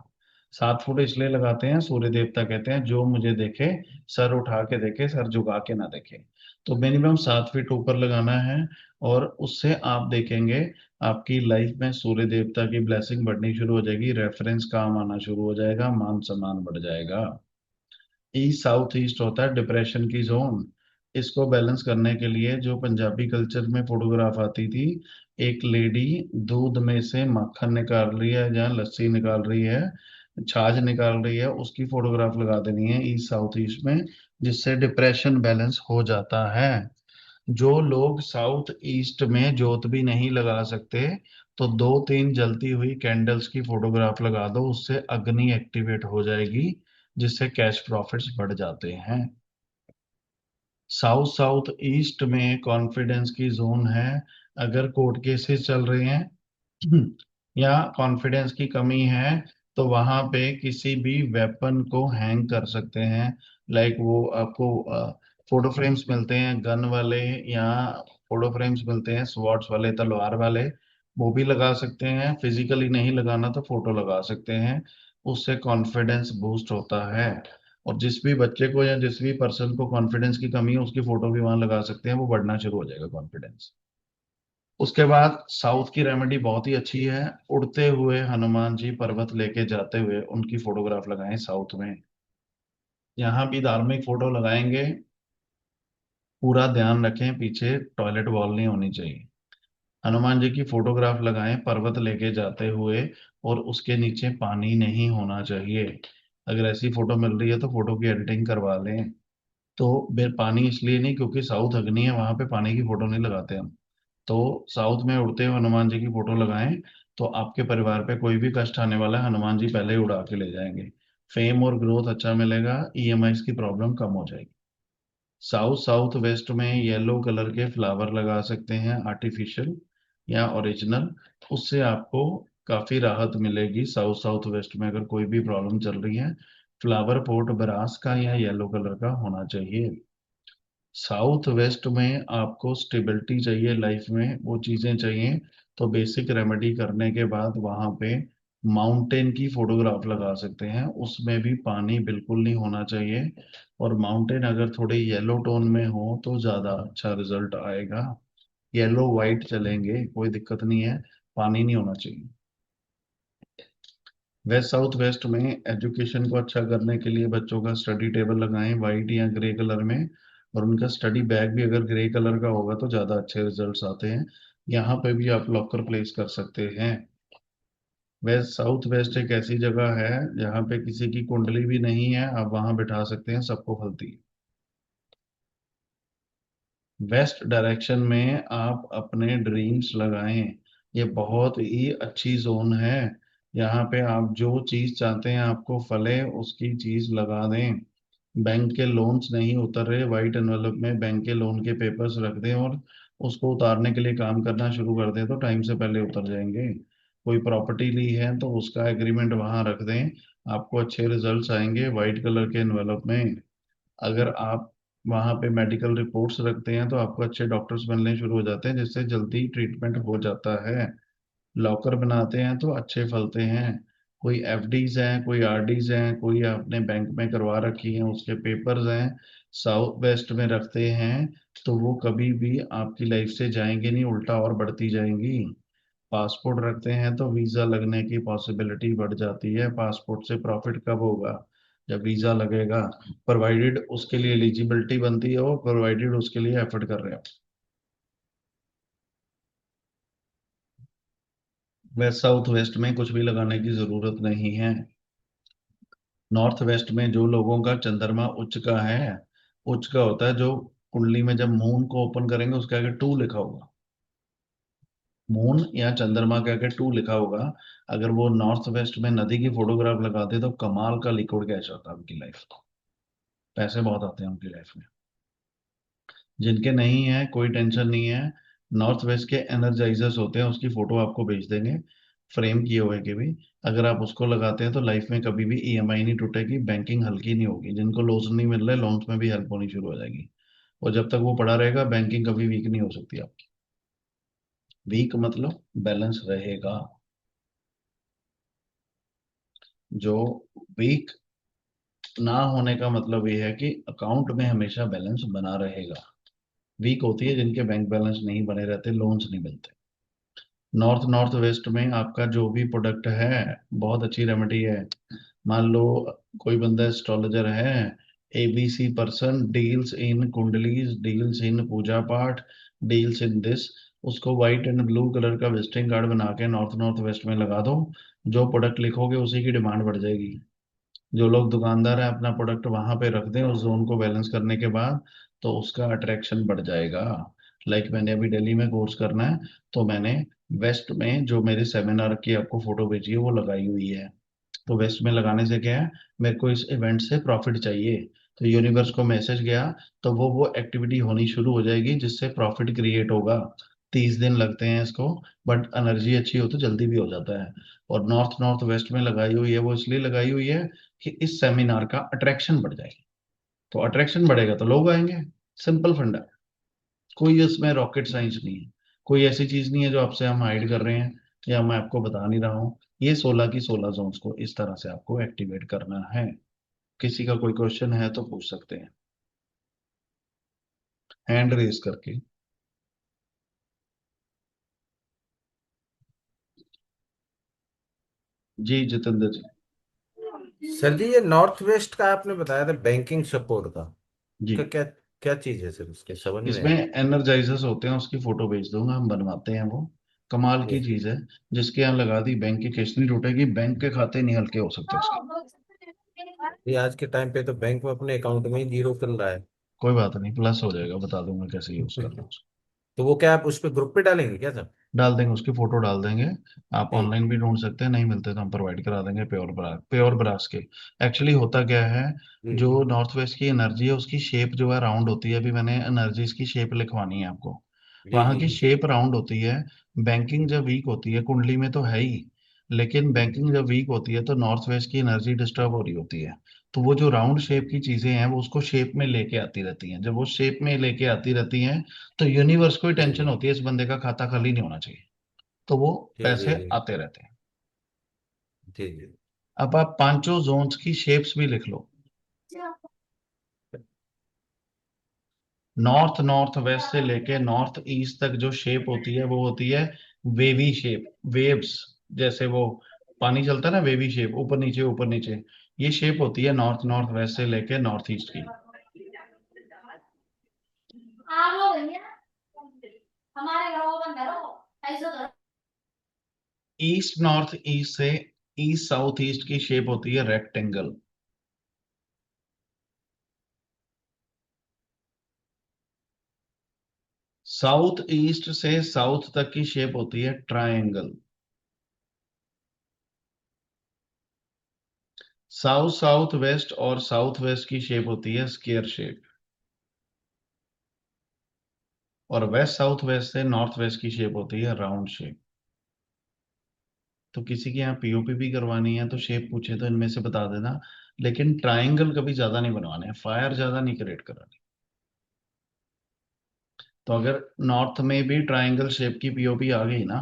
7 फुट इसलिए लगाते हैं, सूर्य देवता कहते हैं जो मुझे देखे सर उठा के देखे, सर झुका के ना देखे। तो मिनिमम 7 फीट ऊपर लगाना है। और उससे आप देखेंगे आपकी लाइफ में सूर्य देवता की ब्लेसिंग बढ़नी शुरू हो जाएगी, रेफरेंस काम आना शुरू हो जाएगा, मान सम्मान बढ़ जाएगा। ईस्ट साउथ ईस्ट होता है डिप्रेशन की जोन। इसको बैलेंस करने के लिए जो पंजाबी कल्चर में फोटोग्राफ आती थी, एक लेडी दूध में से मक्खन निकाल रही है या लस्सी निकाल रही है, छाछ निकाल रही है, उसकी फोटोग्राफ लगा देनी है ईस्ट साउथ ईस्ट में, जिससे डिप्रेशन बैलेंस हो जाता है। जो लोग साउथ ईस्ट में जोत भी नहीं लगा सकते, तो 2-3 जलती हुई कैंडल्स की फोटोग्राफ लगा दो, उससे अग्नि एक्टिवेट हो जाएगी, जिससे कैश प्रॉफिट्स बढ़ जाते हैं। साउथ साउथ ईस्ट में कॉन्फिडेंस की जोन है। अगर कोर्ट केसेस चल रहे हैं या कॉन्फिडेंस की कमी है, तो वहां पे किसी भी वेपन को हैंग कर सकते हैं। लाइक वो आपको फोटो फ्रेम्स मिलते हैं गन वाले, या फोटो फ्रेम्स मिलते हैं स्वॉर्ड्स वाले, तलवार वाले, वो भी लगा सकते हैं। फिजिकली नहीं लगाना तो फोटो लगा सकते हैं, उससे कॉन्फिडेंस बूस्ट होता है। और जिस भी बच्चे को या जिस भी पर्सन को कॉन्फिडेंस की कमी है उसकी फोटो भी वहां लगा सकते हैं, वो बढ़ना शुरू हो जाएगा कॉन्फिडेंस। उसके बाद साउथ की रेमेडी बहुत ही अच्छी है। उड़ते हुए हनुमान जी पर्वत लेके जाते हुए उनकी फोटोग्राफ लगाएं साउथ में। यहाँ भी धार्मिक फोटो लगाएंगे, पूरा ध्यान रखें पीछे टॉयलेट वॉल नहीं होनी चाहिए। हनुमान जी की फोटोग्राफ लगाएं पर्वत लेके जाते हुए, और उसके नीचे पानी नहीं होना चाहिए। अगर ऐसी फोटो मिल रही है तो फोटो की एडिटिंग करवा लें। तो पानी इसलिए नहीं क्योंकि साउथ अग्नि है, वहां पे पानी की फोटो नहीं लगाते हम। तो साउथ में उड़ते हुए हनुमान जी की फोटो लगाएं, तो आपके परिवार पे कोई भी कष्ट आने वाला है हनुमान जी पहले ही उड़ा के ले जाएंगे। फेम और ग्रोथ अच्छा मिलेगा, ईएमआई की प्रॉब्लम कम हो जाएगी। साउथ साउथ वेस्ट में येलो कलर के फ्लावर लगा सकते हैं, आर्टिफिशियल या ओरिजिनल। उससे आपको काफी राहत मिलेगी। साउथ साउथ वेस्ट में अगर कोई भी प्रॉब्लम चल रही है, फ्लावर पॉट ब्रास का या येलो कलर का होना चाहिए। साउथ वेस्ट में आपको स्टेबिलिटी चाहिए लाइफ में, वो चीजें चाहिए। तो बेसिक रेमेडी करने के बाद वहां पे माउंटेन की फोटोग्राफ लगा सकते हैं, उसमें भी पानी बिल्कुल नहीं होना चाहिए। और माउंटेन अगर थोड़े येलो टोन में हो तो ज्यादा अच्छा रिजल्ट आएगा। येलो वाइट चलेंगे, कोई दिक्कत नहीं है, पानी नहीं होना चाहिए। वेस्ट साउथ वेस्ट में एजुकेशन को अच्छा करने के लिए बच्चों का स्टडी टेबल लगाएं वाइट या ग्रे कलर में, और उनका स्टडी बैग भी अगर ग्रे कलर का होगा तो ज़्यादा अच्छे रिजल्ट्स आते हैं। यहाँ पे भी आप लॉकर प्लेस कर सकते हैं। वेस्ट साउथ वेस्ट एक ऐसी जगह है जहाँ पे किसी की कुंडली भी नहीं है, आप वहां बिठा सकते हैं, सबको फलती है। वेस्ट डायरेक्शन में आप अपने ड्रीम्स लगाएं, ये बहुत ही अच्छी जोन है। यहाँ पे आप जो चीज चाहते हैं आपको फले, उसकी चीज लगा दें। बैंक के लोन्स नहीं उतर रहे, वाइट एनवेलप में बैंक के लोन के पेपर्स रख दें, और उसको उतारने के लिए काम करना शुरू कर दें तो टाइम से पहले उतर जाएंगे। कोई प्रॉपर्टी ली है तो उसका एग्रीमेंट वहां रख दें, आपको अच्छे रिजल्ट्स आएंगे वाइट कलर के एनवेलप में। अगर आप वहाँ पे मेडिकल रिपोर्ट्स रखते हैं तो आपको अच्छे डॉक्टर्स बनने शुरू हो जाते हैं, जिससे जल्दी ट्रीटमेंट हो जाता है। लॉकर बनाते हैं तो अच्छे फलते हैं। कोई एफडीज हैं, कोई आरडीज हैं, कोई आपने बैंक में करवा रखी हैं उसके पेपर्स हैं, साउथ वेस्ट में रखते हैं, तो वो कभी भी आपकी लाइफ से जाएंगे नहीं, उल्टा और बढ़ती जाएंगी। पासपोर्ट रखते हैं तो वीजा लगने की पॉसिबिलिटी बढ़ जाती है। पासपोर्ट से प्रॉफिट कब होगा? जब वीजा लगेगा, प्रोवाइडेड उसके लिए एलिजिबिलिटी बनती है, वो प्रोवाइडेड उसके लिए एफर्ट कर रहे हो। वेस्ट साउथ वेस्ट में कुछ भी लगाने की जरूरत नहीं है। नॉर्थ वेस्ट में जो लोगों का चंद्रमा उच्च का है, उच्च का होता है, जो कुंडली में जब मून को ओपन करेंगे उसके आगे टू लिखा होगा, मून या चंद्रमा के आगे टू लिखा होगा, अगर वो नॉर्थ वेस्ट में नदी की फोटोग्राफ लगाते तो कमाल का लिक्विड कैश होता उनकी लाइफ को, पैसे बहुत आते हैं उनकी लाइफ में। जिनके नहीं है कोई टेंशन नहीं है, नॉर्थ वेस्ट के एनर्जाइजर्स होते हैं, उसकी फोटो आपको भेज देंगे फ्रेम किए हुए के भी। अगर आप उसको लगाते हैं तो लाइफ में कभी भी ईएमआई नहीं टूटेगी, बैंकिंग हल्की नहीं होगी। जिनको लोन्स नहीं मिल रहे, लोन्स में भी हेल्प होनी शुरू हो जाएगी। और जब तक वो पड़ा रहेगा बैंकिंग कभी वीक नहीं हो सकती आपकी। वीक मतलब बैलेंस रहेगा। जो वीक ना होने का मतलब ये है कि अकाउंट में हमेशा बैलेंस बना रहेगा। वीक होती है जिनके बैंक बैलेंस नहीं बने रहते, लोन्स नहीं मिलते। नॉर्थ नॉर्थ वेस्ट में आपका जो भी प्रोडक्ट है, बहुत अच्छी रेमेडी है। मान लो कोई बंदा एस्ट्रोलॉजर है, एबीसी पर्सन, डील्स इन कुंडलीज, deals in puja path, deals in this, उसको व्हाइट एंड ब्लू कलर का विजिटिंग कार्ड बना के नॉर्थ नॉर्थ वेस्ट में लगा दो। जो प्रोडक्ट लिखोगे उसी की डिमांड बढ़ जाएगी। जो लोग दुकानदार है अपना प्रोडक्ट वहां पे रख दें उस जोन को बैलेंस करने के बाद, तो उसका अट्रैक्शन बढ़ जाएगा। लाइक मैंने अभी दिल्ली में कोर्स करना है, तो मैंने वेस्ट में जो मेरे सेमिनार की आपको फोटो भेजी है वो लगाई हुई है। तो वेस्ट में लगाने से क्या है, मेरे को इस इवेंट से प्रॉफिट चाहिए, तो यूनिवर्स को मैसेज गया, तो वो एक्टिविटी होनी शुरू हो जाएगी जिससे प्रॉफिट क्रिएट होगा। 30 दिन लगते हैं इसको, बट एनर्जी अच्छी हो तो जल्दी भी हो जाता है। और नॉर्थ नॉर्थ वेस्ट में लगाई हुई है, वो इसलिए लगाई हुई है कि इस सेमिनार का अट्रैक्शन बढ़ जाएगा। तो अट्रैक्शन बढ़ेगा तो लोग आएंगे, सिंपल फंडा। कोई इसमें रॉकेट साइंस नहीं है, कोई ऐसी चीज नहीं है जो आपसे हम हाइड कर रहे हैं या मैं आपको बता नहीं रहा हूँ। ये 16 की 16 जोन्स को इस तरह से आपको एक्टिवेट करना है। किसी का कोई क्वेश्चन है तो पूछ सकते हैं हैंड रेज करके। जी जितेंद्र जी। सर जी, ये नॉर्थ वेस्ट का आपने बताया था बैंकिंग सपोर्ट का, जी उसका क्या क्या चीज है सर, उसके समझ में इसमें आया। एनर्जाइजर्स होते हैं, उसकी फोटो भेज दूंगा, हम बनवाते हैं वो। कमाल की जी। चीज है। जिसके यहाँ लगा दी बैंक की किस्त नहीं टूटेगी, बैंक के खाते नहीं हल्के हो सकते उसके। ये आज के टाइम पे तो बैंक में अपने अकाउंट में ही जीरो चल रहा है। कोई बात नहीं, प्लस हो जाएगा, बता दूंगा कैसे यूज करना है उसको। तो वो क्या आप उस पे ग्रुप पे डालेंगे क्या सर? डाल देंगे, उसकी फोटो डाल देंगे। आप जी ऑनलाइन भी ढूंढ सकते हैं, नहीं मिलते तो हम प्रोवाइड करा देंगे प्योर ब्रास के। एक्चुअली होता क्या है, जी जो जी नॉर्थ वेस्ट की एनर्जी है उसकी शेप जो है राउंड होती है। अभी मैंने एनर्जीज की शेप लिखवानी है आपको। जी वहां जी की जी शेप राउंड होती है। बैंकिंग जब वीक होती है, कुंडली में तो है ही, लेकिन बैंकिंग जब वीक होती है तो नॉर्थ वेस्ट की एनर्जी डिस्टर्ब हो रही होती है। तो वो जो राउंड शेप की चीजें हैं वो उसको शेप में लेके आती रहती हैं। जब वो शेप में लेके आती रहती हैं तो यूनिवर्स को ही जी टेंशन जी होती है, इस बंदे का खाता खाली नहीं होना चाहिए। तो वो जी जी पैसे जी आते रहते हैं। जी जी। अब आप पांचों जोन्स की शेप्स भी लिख लो। नॉर्थ नॉर्थ वेस्ट से लेके नॉर्थ ईस्ट तक जो शेप होती है वो होती है वेवी शेप, वेव्स। जैसे वो पानी चलता है ना, वेवी शेप, ऊपर नीचे ऊपर नीचे। ये शेप होती है नॉर्थ नॉर्थ वेस्ट से लेके नॉर्थ ईस्ट की। ईस्ट नॉर्थ ईस्ट से ईस्ट साउथ ईस्ट की शेप होती है रेक्टेंगल। साउथ ईस्ट से साउथ तक की शेप होती है ट्रायंगल। साउथ साउथ वेस्ट और साउथ वेस्ट की शेप होती है स्क्वायर शेप। और वेस्ट साउथ वेस्ट से नॉर्थ वेस्ट की शेप होती है राउंड शेप। तो किसी के यहाँ पीओपी भी करवानी है तो शेप पूछे तो इनमें से बता देना। लेकिन ट्रायंगल कभी ज्यादा नहीं बनवाने हैं, फायर ज्यादा नहीं क्रिएट करानी। तो अगर नॉर्थ में भी ट्रायंगल शेप की पीओपी आ गई ना,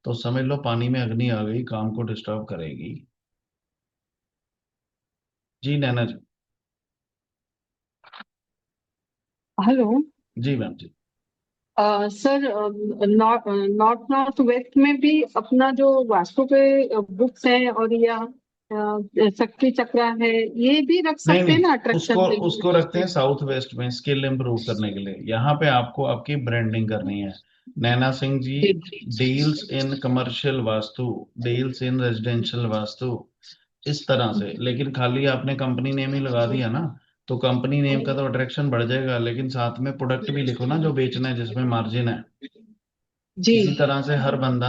तो समझ लो पानी में अग्नि आ गई, काम को डिस्टर्ब करेगी। जी नैना जी। हेलो। जी मैम जी। सर, नॉर्थ नॉर्थ वेस्ट में भी अपना जो वास्तु पे बुक्स हैं और या शक्ति चक्र है, ये भी रख नहीं सकते हैं नहीं, ना अट्रैक्शन उसको के उसको रखते हैं साउथ वेस्ट में, स्किल इंप्रूव करने के लिए। यहाँ पे आपको आपकी ब्रांडिंग करनी है। नैना सिंह जी लिए? Deals in commercial vastu, deals in residential vastu, इस तरह से। लेकिन खाली आपने कंपनी नेम ही लगा दिया ना, तो कंपनी नेम का तो अट्रैक्शन बढ़ जाएगा, लेकिन साथ में प्रोडक्ट भी लिखो ना जो बेचना है, जिसमें मार्जिन है। जी इसी तरह से हर बंदा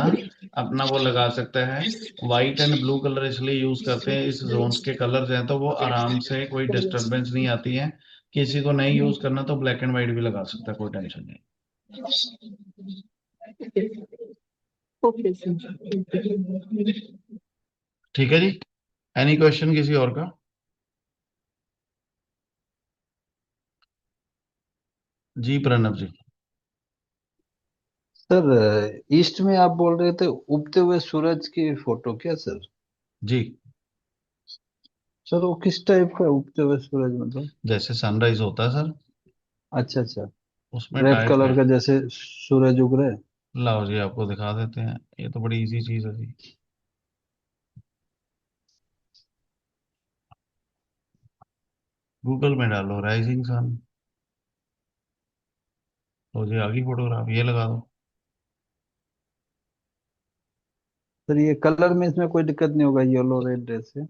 अपना वो लगा सकता है। व्हाइट एंड ब्लू कलर इसलिए यूज करते हैं, इस जोन्स के कलर्स हैं तो वो आराम से, कोई डिस्टरबेंस नहीं आती है। किसी को नहीं यूज करना तो ब्लैक एंड व्हाइट भी लगा सकता है, कोई टेंशन नहीं। Okay sir. ठीक है जी। एनी क्वेश्चन किसी और का? जी प्रणव जी। सर, ईस्ट में आप बोल रहे थे उगते हुए सूरज की फोटो, क्या सर? जी सर वो किस टाइप का उगते हुए सूरज मतलब? जैसे सनराइज होता है सर, अच्छा अच्छा। उसमें रेड टाइप कलर है। का जैसे सूरज उग रहे हैं। लाओ जी आपको दिखा देते हैं, ये तो बड़ी इजी चीज है जी। गूगल में डालो राइजिंग सन, तो जी आ गई फोटोग्राफ, ये लगा दो। सर ये कलर में इसमें कोई दिक्कत नहीं होगा येलो रेड ड्रेस से?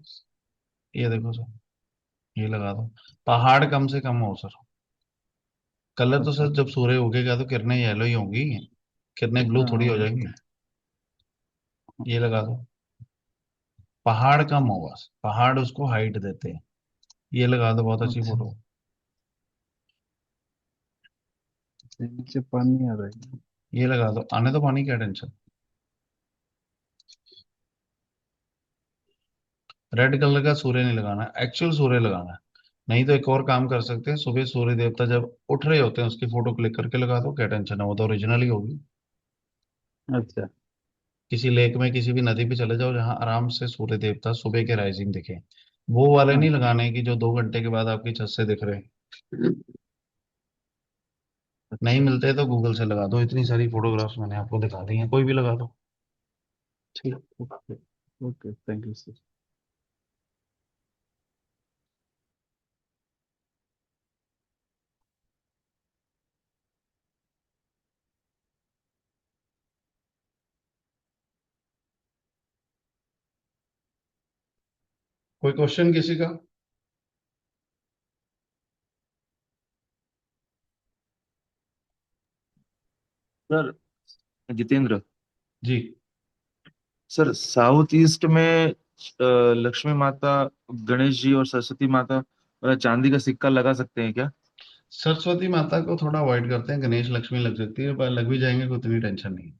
ये देखो सर, ये लगा दो। पहाड़ कम से कम हो सर। कलर तो अच्छा। सर जब सूर्य उगेगा तो किरणें येलो ही होंगी, किरणें ब्लू थोड़ी हो हाँ। जाएंगी। ये लगा दो। पहाड़ कम हो, बस पहाड़ उसको हाइट देते हैं। ये लगा दो, बहुत अच्छी अच्छा। फोटो। नीचे पानी आ रहा है। ये लगा दो, आने तो पानी, क्या टेंशन। रेड कलर का सूर्य नहीं लगाना, एक्चुअल सूर्य लगाना है। नहीं तो एक और काम कर सकते हैं, सुबह सूर्य देवता जब उठ रहे होते हैं उसकी फोटो क्लिक करके लगा दो, क्या टेंशन है, वो तो ओरिजिनल ही होगी। अच्छा। किसी लेक में किसी भी नदी पे चले जाओ जहां आराम से सूर्य देवता सुबह के राइजिंग दिखे, वो वाले हाँ नहीं लगाने की जो 2 घंटे के बाद आपकी छत से दिख रहे हैं। नहीं मिलते तो गूगल से लगा दो, इतनी सारी फोटोग्राफ्स मैंने आपको दिखा दी हैं, कोई भी लगा दो। ठीक। Okay. Okay, thank you sir. कोई क्वेश्चन किसी का? Sir, Jitendra. Ji. Sir, south east में लक्ष्मी माता, गणेश जी और सरस्वती माता वाला चांदी का सिक्का लगा सकते हैं क्या? सरस्वती माता को थोड़ा अवॉइड करते हैं, गणेश लक्ष्मी लग सकती है, पर लग भी जाएंगे कोई इतनी टेंशन नहीं।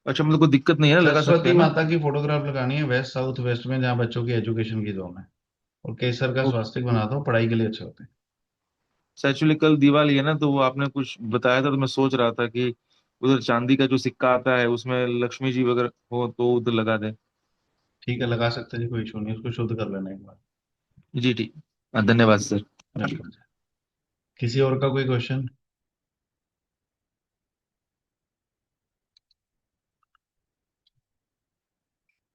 अच्छा, मतलब कोई दिक्कत नहीं है ना, लगा सकते सरस्वती हैं ना? माता की फोटोग्राफ लगानी है वेस्ट साउथ वेस्ट में, जहाँ बच्चों की एजुकेशन की जोन है। और केसर का ओके। स्वास्तिक बना दो, पढ़ाई के लिए अच्छे होते हैं। एक्चुअली कल दिवाली है ना, तो वो आपने कुछ बताया था, तो मैं सोच रहा था कि उधर चांदी का जो सिक्का आता है उसमें लक्ष्मी जी वगैरह हो तो उधर लगा दे। ठीक है, लगा सकते हैं जी, कोई इशू नहीं, उसको शुद्ध कर लेना एक बार। जी ठीक। धन्यवाद सर। वेलकम। किसी और का कोई क्वेश्चन?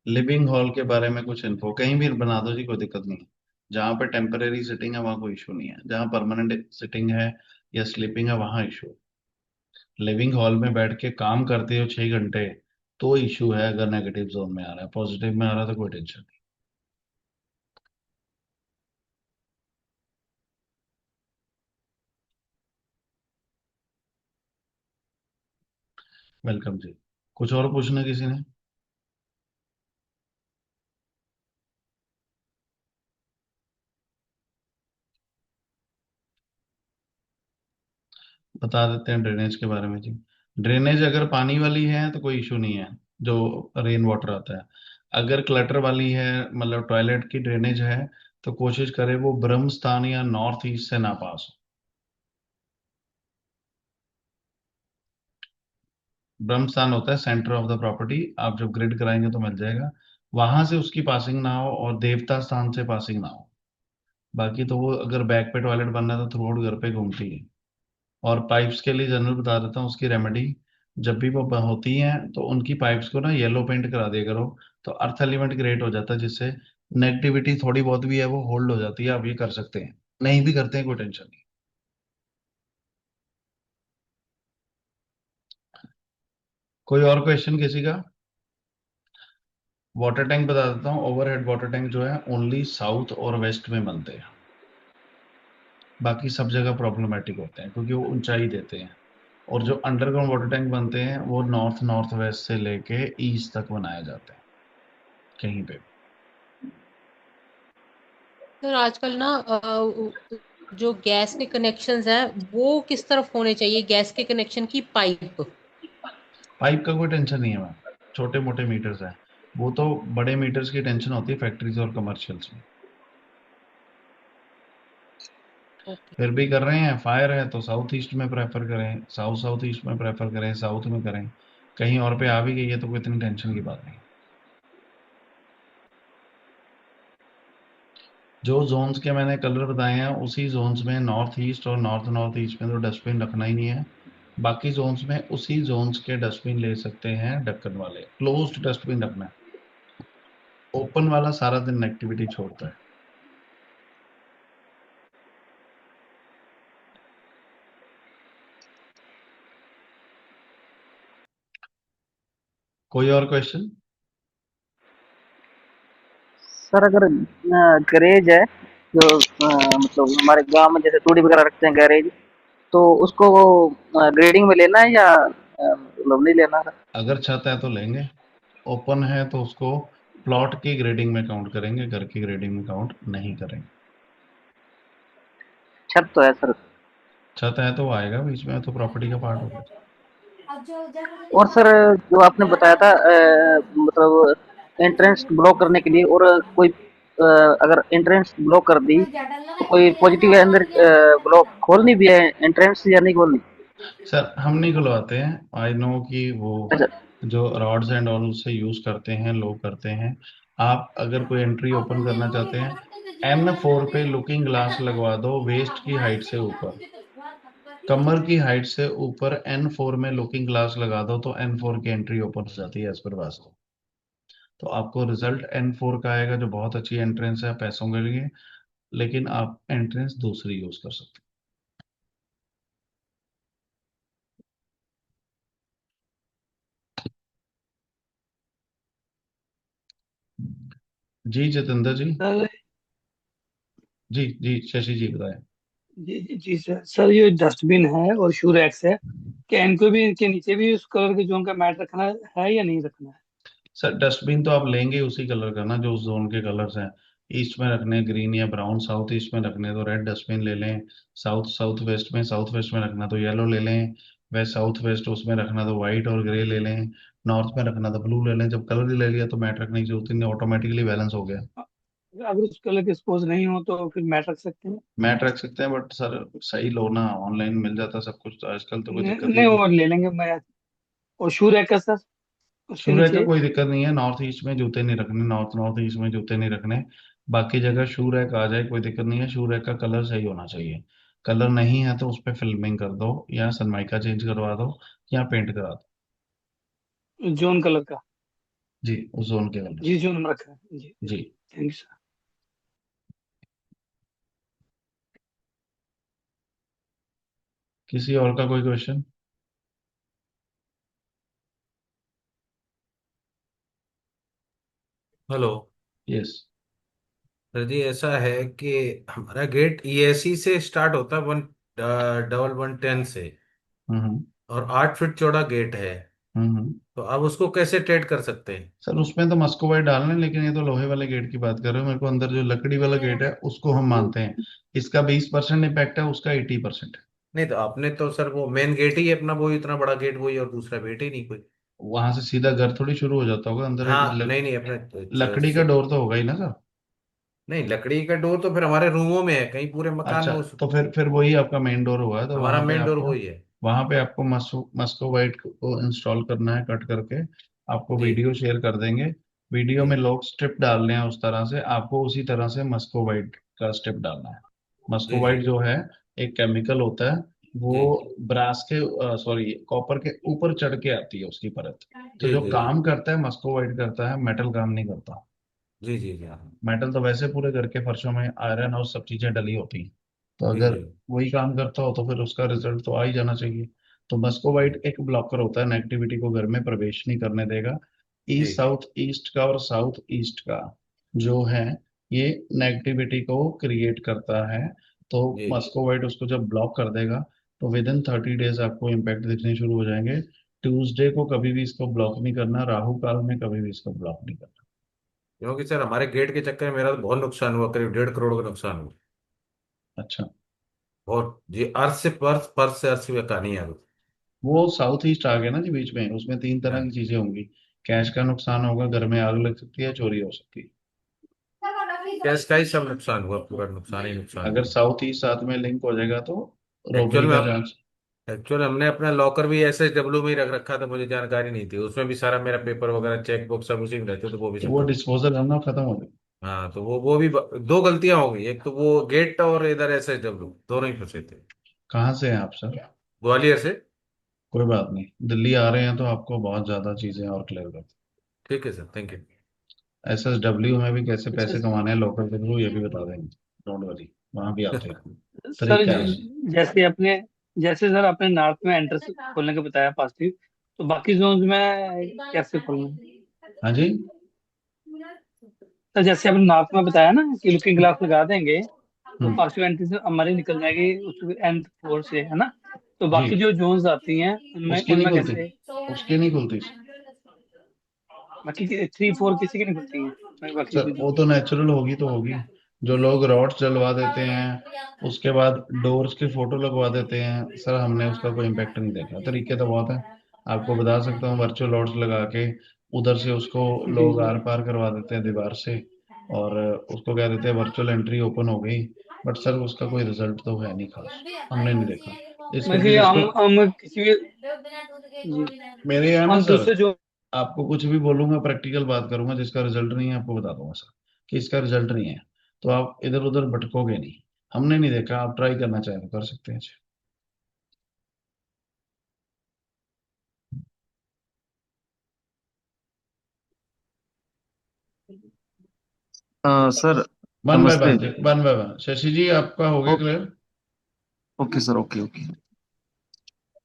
लिविंग हॉल के बारे में कुछ इन्फो कहीं भी बना दो जी, कोई दिक्कत नहीं है। जहाँ पे टेम्परेरी सिटिंग है वहाँ कोई इशू नहीं है, जहाँ परमानेंट सिटिंग है या स्लीपिंग है वहाँ इशू। लिविंग हॉल में बैठ के काम करते हो 6 घंटे तो इशू है, अगर नेगेटिव जोन में आ रहा है, पॉजिटिव में आ रहा है तो कोई टेंशन नहीं। वेलकम जी। कुछ और पूछना किसी ने? बता देते हैं ड्रेनेज के बारे में जी। ड्रेनेज अगर पानी वाली है तो कोई इशू नहीं है, जो रेन वाटर आता है। अगर क्लटर वाली है, मतलब टॉयलेट की ड्रेनेज है, तो कोशिश करें वो ब्रह्म स्थान या नॉर्थ ईस्ट से ना पास हो। ब्रह्म स्थान होता है सेंटर ऑफ द प्रॉपर्टी, आप जब ग्रिड कराएंगे तो मिल जाएगा। वहां से उसकी पासिंग ना हो और देवता स्थान से पासिंग ना हो। बाकी तो वो अगर बैक पे टॉयलेट बनना है तो थ्रू आउट घर पे घूमती है। और पाइप्स के लिए जनरल बता देता हूँ उसकी रेमेडी। जब भी वो होती हैं तो उनकी पाइप्स को ना येलो पेंट करा दिया करो, तो अर्थ एलिमेंट क्रिएट हो जाता है, जिससे नेगेटिविटी थोड़ी बहुत भी है वो होल्ड हो जाती है। आप ये कर सकते हैं, नहीं भी करते हैं कोई टेंशन नहीं। कोई और क्वेश्चन किसी का? वाटर टैंक बता देता हूँ, ओवरहेड वाटर टैंक जो है ओनली साउथ और वेस्ट में बनते हैं, बाकी सब जगह प्रॉब्लमेटिक होते हैं क्योंकि वो ऊंचाई देते हैं। और जो अंडरग्राउंड वाटर टैंक बनते हैं वो नॉर्थ नॉर्थ वेस्ट से लेके ईस्ट तक बनाए जाते हैं, कहीं पे। सर आजकल ना जो गैस के कनेक्शंस हैं वो किस तरफ होने चाहिए, गैस के कनेक्शन की पाइप? पाइप का कोई टेंशन नहीं है मैम, छोटे मोटे मीटर्स हैं। वो तो बड़े मीटर्स की टेंशन होती है फैक्ट्रीज और कमर्शियल्स में। ओके। फिर भी कर रहे हैं, फायर है तो साउथ ईस्ट में प्रेफर करें, साउथ साउथ ईस्ट में प्रेफर करें, साउथ में करें। कहीं और पे आ भी गई है तो कोई इतनी टेंशन की बात नहीं। जो जोन्स के मैंने कलर बताए हैं उसी जोन्स में नॉर्थ ईस्ट और नॉर्थ नॉर्थ ईस्ट में तो डस्टबिन रखना ही नहीं है। बाकी जोन्स में उसी जोन्स के डस्टबिन ले सकते हैं, ढक्कन वाले क्लोज्ड डस्टबिन रखना है। ओपन वाला सारा दिन एक्टिविटी छोड़ता है। कोई और क्वेश्चन? सर अगर गैरेज है, जो मतलब हमारे गांव में जैसे टूडी वगैरह रखते हैं गैरेज, तो उसको ग्रेडिंग में लेना है या मतलब नहीं लेना सर? अगर छत है तो लेंगे, ओपन है तो उसको प्लॉट की ग्रेडिंग में काउंट करेंगे, घर की ग्रेडिंग में काउंट नहीं करेंगे। छत तो है सर। छत है तो वो आएगा बीच में, तो प्रॉपर्टी का पार्ट हो गया। और सर जो आपने बताया था मतलब एंट्रेंस ब्लॉक करने के लिए, और कोई अगर एंट्रेंस ब्लॉक कर दी तो कोई पॉजिटिव है अंदर, ब्लॉक खोलनी भी है एंट्रेंस या नहीं खोलनी? सर हम नहीं खुलवाते हैं, आई नो कि वो अच्छा। जो रॉड्स एंड ऑल से यूज करते हैं लोग करते हैं, आप अगर कोई एंट्री ओपन करना चाहते हैं, N4 पे लुकिंग ग्लास लगवा दो वेस्ट की हाइट से ऊपर, कमर की हाइट से ऊपर N4 में लुकिंग ग्लास लगा दो तो N4 की एंट्री ओपन हो जाती है एज पर वास्तव। तो आपको रिजल्ट N4 का आएगा, जो बहुत अच्छी एंट्रेंस है पैसों के लिए, लेकिन आप एंट्रेंस दूसरी यूज कर सकते हैं। जी जितेंद्र जी। सर जी जी शशि जी बताएं। जी सर। सर ये डस्टबिन है और शू रैक्स है, क्या इनको भी, इनके नीचे भी उस कलर के जोन का मैट रखना है या नहीं रखना है? सर डस्टबिन तो आप लेंगे उसी कलर का ना जो उस जोन के कलर्स हैं। ईस्ट में रखने ग्रीन या ब्राउन, साउथ ईस्ट में रखने तो रेड डस्टबिन ले लें, साउथ वेस्ट में रखना तो येलो ले लें, वेस्ट साउथ वेस्ट उसमें रखना तो व्हाइट और ग्रे ले लें, नॉर्थ में रखना तो ब्लू ले लें। जब कलर ही ले लिया तो मैट रखने की जरूरत ही नहीं, ऑटोमेटिकली बैलेंस हो गया। अगर उस कलर के सपोज नहीं हो तो फिर मैट रख सकते हैं? मैट रख सकते हैं, बट सर सही लो ना, ऑनलाइन मिल जाता है सब कुछ तो आजकल, तो कोई नहीं, दिक्कत ही नहीं नहीं। वो ले लेंगे मैं। और शू रैक का सर, उसके शू रैक का नीचे? कोई दिक्कत नहीं है, नॉर्थ ईस्ट में जूते नहीं रखने, नॉर्थ ईस्ट में जूते नहीं रखने। बाकी जगह शू रैक आ जाए कोई दिक्कत नहीं है, शू रैक का कलर सही होना चाहिए। कलर नहीं है तो उस पर फिल्मिंग कर दो, या सनमाइका चेंज करवा दो, या पेंट करा दो। जोन कलर का? जी उस जोन के कलर जी से। जोन में रखा है जी। जी। Thank you sir. किसी और का कोई क्वेश्चन? हेलो। यस। सर जी ऐसा है कि हमारा गेट ईएससी से स्टार्ट होता है 11110 से, हम्म और 8 फीट चौड़ा गेट है। हम्म। तो आप उसको कैसे ट्रेड कर सकते हैं? सर उसमें तो मस्को वाइट डालना है, लेकिन ये तो लोहे वाले गेट की बात कर रहे हो, मेरे को अंदर जो लकड़ी वाला गेट है उसको हम मानते हैं। इसका 20% इम्पैक्ट है, उसका 80%। नहीं तो आपने तो सर वो मेन गेट ही अपना, वो इतना बड़ा गेट वही, और दूसरा गेट ही नहीं कोई। वहां से सीधा घर थोड़ी शुरू हो जाता होगा, अंदर एक हाँ नहीं नहीं, अपने लकड़ी का डोर तो होगा ही ना सर। नहीं, लकड़ी का डोर तो फिर हमारे रूमों में है, कहीं पूरे मकान अच्छा, में उस तो फिर वही आपका मेन डोर होगा, तो हमारा मेन डोर वही है। वहां पे आपको मस्को वाइट को इंस्टॉल करना है कट करके। आपको जी वीडियो शेयर कर देंगे। वीडियो जी में लोग स्ट्रिप डालने हैं उस तरह से, आपको उसी तरह से मस्को वाइट का स्ट्रिप डालना है। मस्को जी जी वाइट जो है एक केमिकल होता है, वो जी ब्रास के सॉरी कॉपर के ऊपर चढ़ के आती है उसकी परत। तो जी जो जी काम करता है मस्को वाइट करता है, मेटल काम नहीं करता। जी जी जी हाँ, मेटल तो वैसे पूरे घर के फर्शों में आयरन और सब चीजें डली होती हैं। तो जी अगर जी वही काम करता हो तो फिर उसका रिजल्ट तो आ ही जाना चाहिए। तो मस्कोवाइट एक ब्लॉकर होता है, नेगेटिविटी को घर में प्रवेश नहीं करने देगा। जी साउथ ईस्ट का और साउथ ईस्ट का जो है, ये नेगेटिविटी को क्रिएट करता है। तो जी मस्कोवाइट उसको जब ब्लॉक कर देगा तो विद इन 30 डेज आपको इम्पैक्ट दिखने शुरू हो जाएंगे। ट्यूसडे को कभी भी इसको ब्लॉक नहीं करना, राहु काल में कभी भी इसको ब्लॉक नहीं करना। क्योंकि सर हमारे गेट के चक्कर में मेरा तो बहुत नुकसान हुआ, करीब 1.5 करोड़ का नुकसान हुआ। अच्छा। बहुत जी, अर्थ से पर्थ, पर्थ से अर्थ की कहानी है। वो साउथ ईस्ट आ गया ना जी बीच में, उसमें तीन तरह की हाँ, चीजें होंगी। कैश का नुकसान होगा, घर में आग लग सकती है, चोरी हो सकती है। कैश का ही सब नुकसान हुआ, पूरा नुकसान ही नुकसान अगर हुआ। साउथ ईस्ट साथ में लिंक हो जाएगा तो एक्चुअल रॉबरी में का चांस। एक्चुअल हमने अपना लॉकर भी SSW में ही रख रखा था, मुझे जानकारी नहीं थी, उसमें भी सारा मेरा पेपर वगैरह चेक बुक सब उसी में रहते, तो वो भी तो सब वो खत्म। डिस्पोजल है ना, खत्म हो गया। हाँ तो वो भी दो गलतियां हो गई, एक तो वो गेट और इधर SSW दोनों ही फंसे थे। कहाँ से हैं आप सर? ग्वालियर से। कोई बात नहीं, दिल्ली आ रहे हैं तो आपको बहुत ज्यादा चीजें और क्लियर कर। ठीक है सर, थैंक यू। SSW में भी कैसे अच्छा पैसे कमाने हैं लोकल के थ्रू, ये भी बता देंगे, डोंट वरी, वहां भी आते हैं। सर, तरीका है बस। जैसे अपने, जैसे सर आपने नॉर्थ में एंट्रेंस खोलने का बताया पॉजिटिव, तो बाकी जोन में कैसे खोलना है? हाँ जी। सर जैसे आपने नॉर्थ में बताया ना कि लुकिंग ग्लास लगा देंगे तो हम्म। पॉजिटिव एंट्री से हमारी निकल जाएगी उस एंड फ्लोर से, है ना? तो जी बाकी जो जोन्स आती हैं उनमें उसकी नहीं उनमें खुलती, कैसे? उसकी नहीं खुलती। बाकी 3 4 किसी की नहीं खुलती हैं, बाकी सर की वो जो? तो नेचुरल होगी तो होगी। जो लोग रॉड्स जलवा देते हैं उसके बाद डोर्स की फोटो लगवा देते हैं, सर हमने उसका कोई इम्पेक्ट नहीं देखा। तरीके तो बहुत है, आपको बता सकता हूँ। वर्चुअल रॉड्स लगा के उधर से उसको जी लोग जी। आर पार करवा देते हैं दीवार से, और उसको कह देते हैं वर्चुअल एंट्री ओपन हो गई। बट सर उसका कोई रिजल्ट तो है नहीं खास, हमने नहीं देखा। इसलिए बाकी फिर इसको हम किसी भी, जी, मेरे यहाँ ना हम सर, दूसरे जो, आपको कुछ भी बोलूंगा, प्रैक्टिकल बात करूंगा, जिसका रिजल्ट नहीं है आपको बता दूंगा सर कि इसका रिजल्ट नहीं है, तो आप इधर उधर भटकोगे नहीं। हमने नहीं देखा, आप ट्राई करना चाहें तो कर सकते हैं जी। सर वन बाय नमस्ते। One, one by one. Shashi ji आपका हो गया oh, clear? Okay sir, okay okay.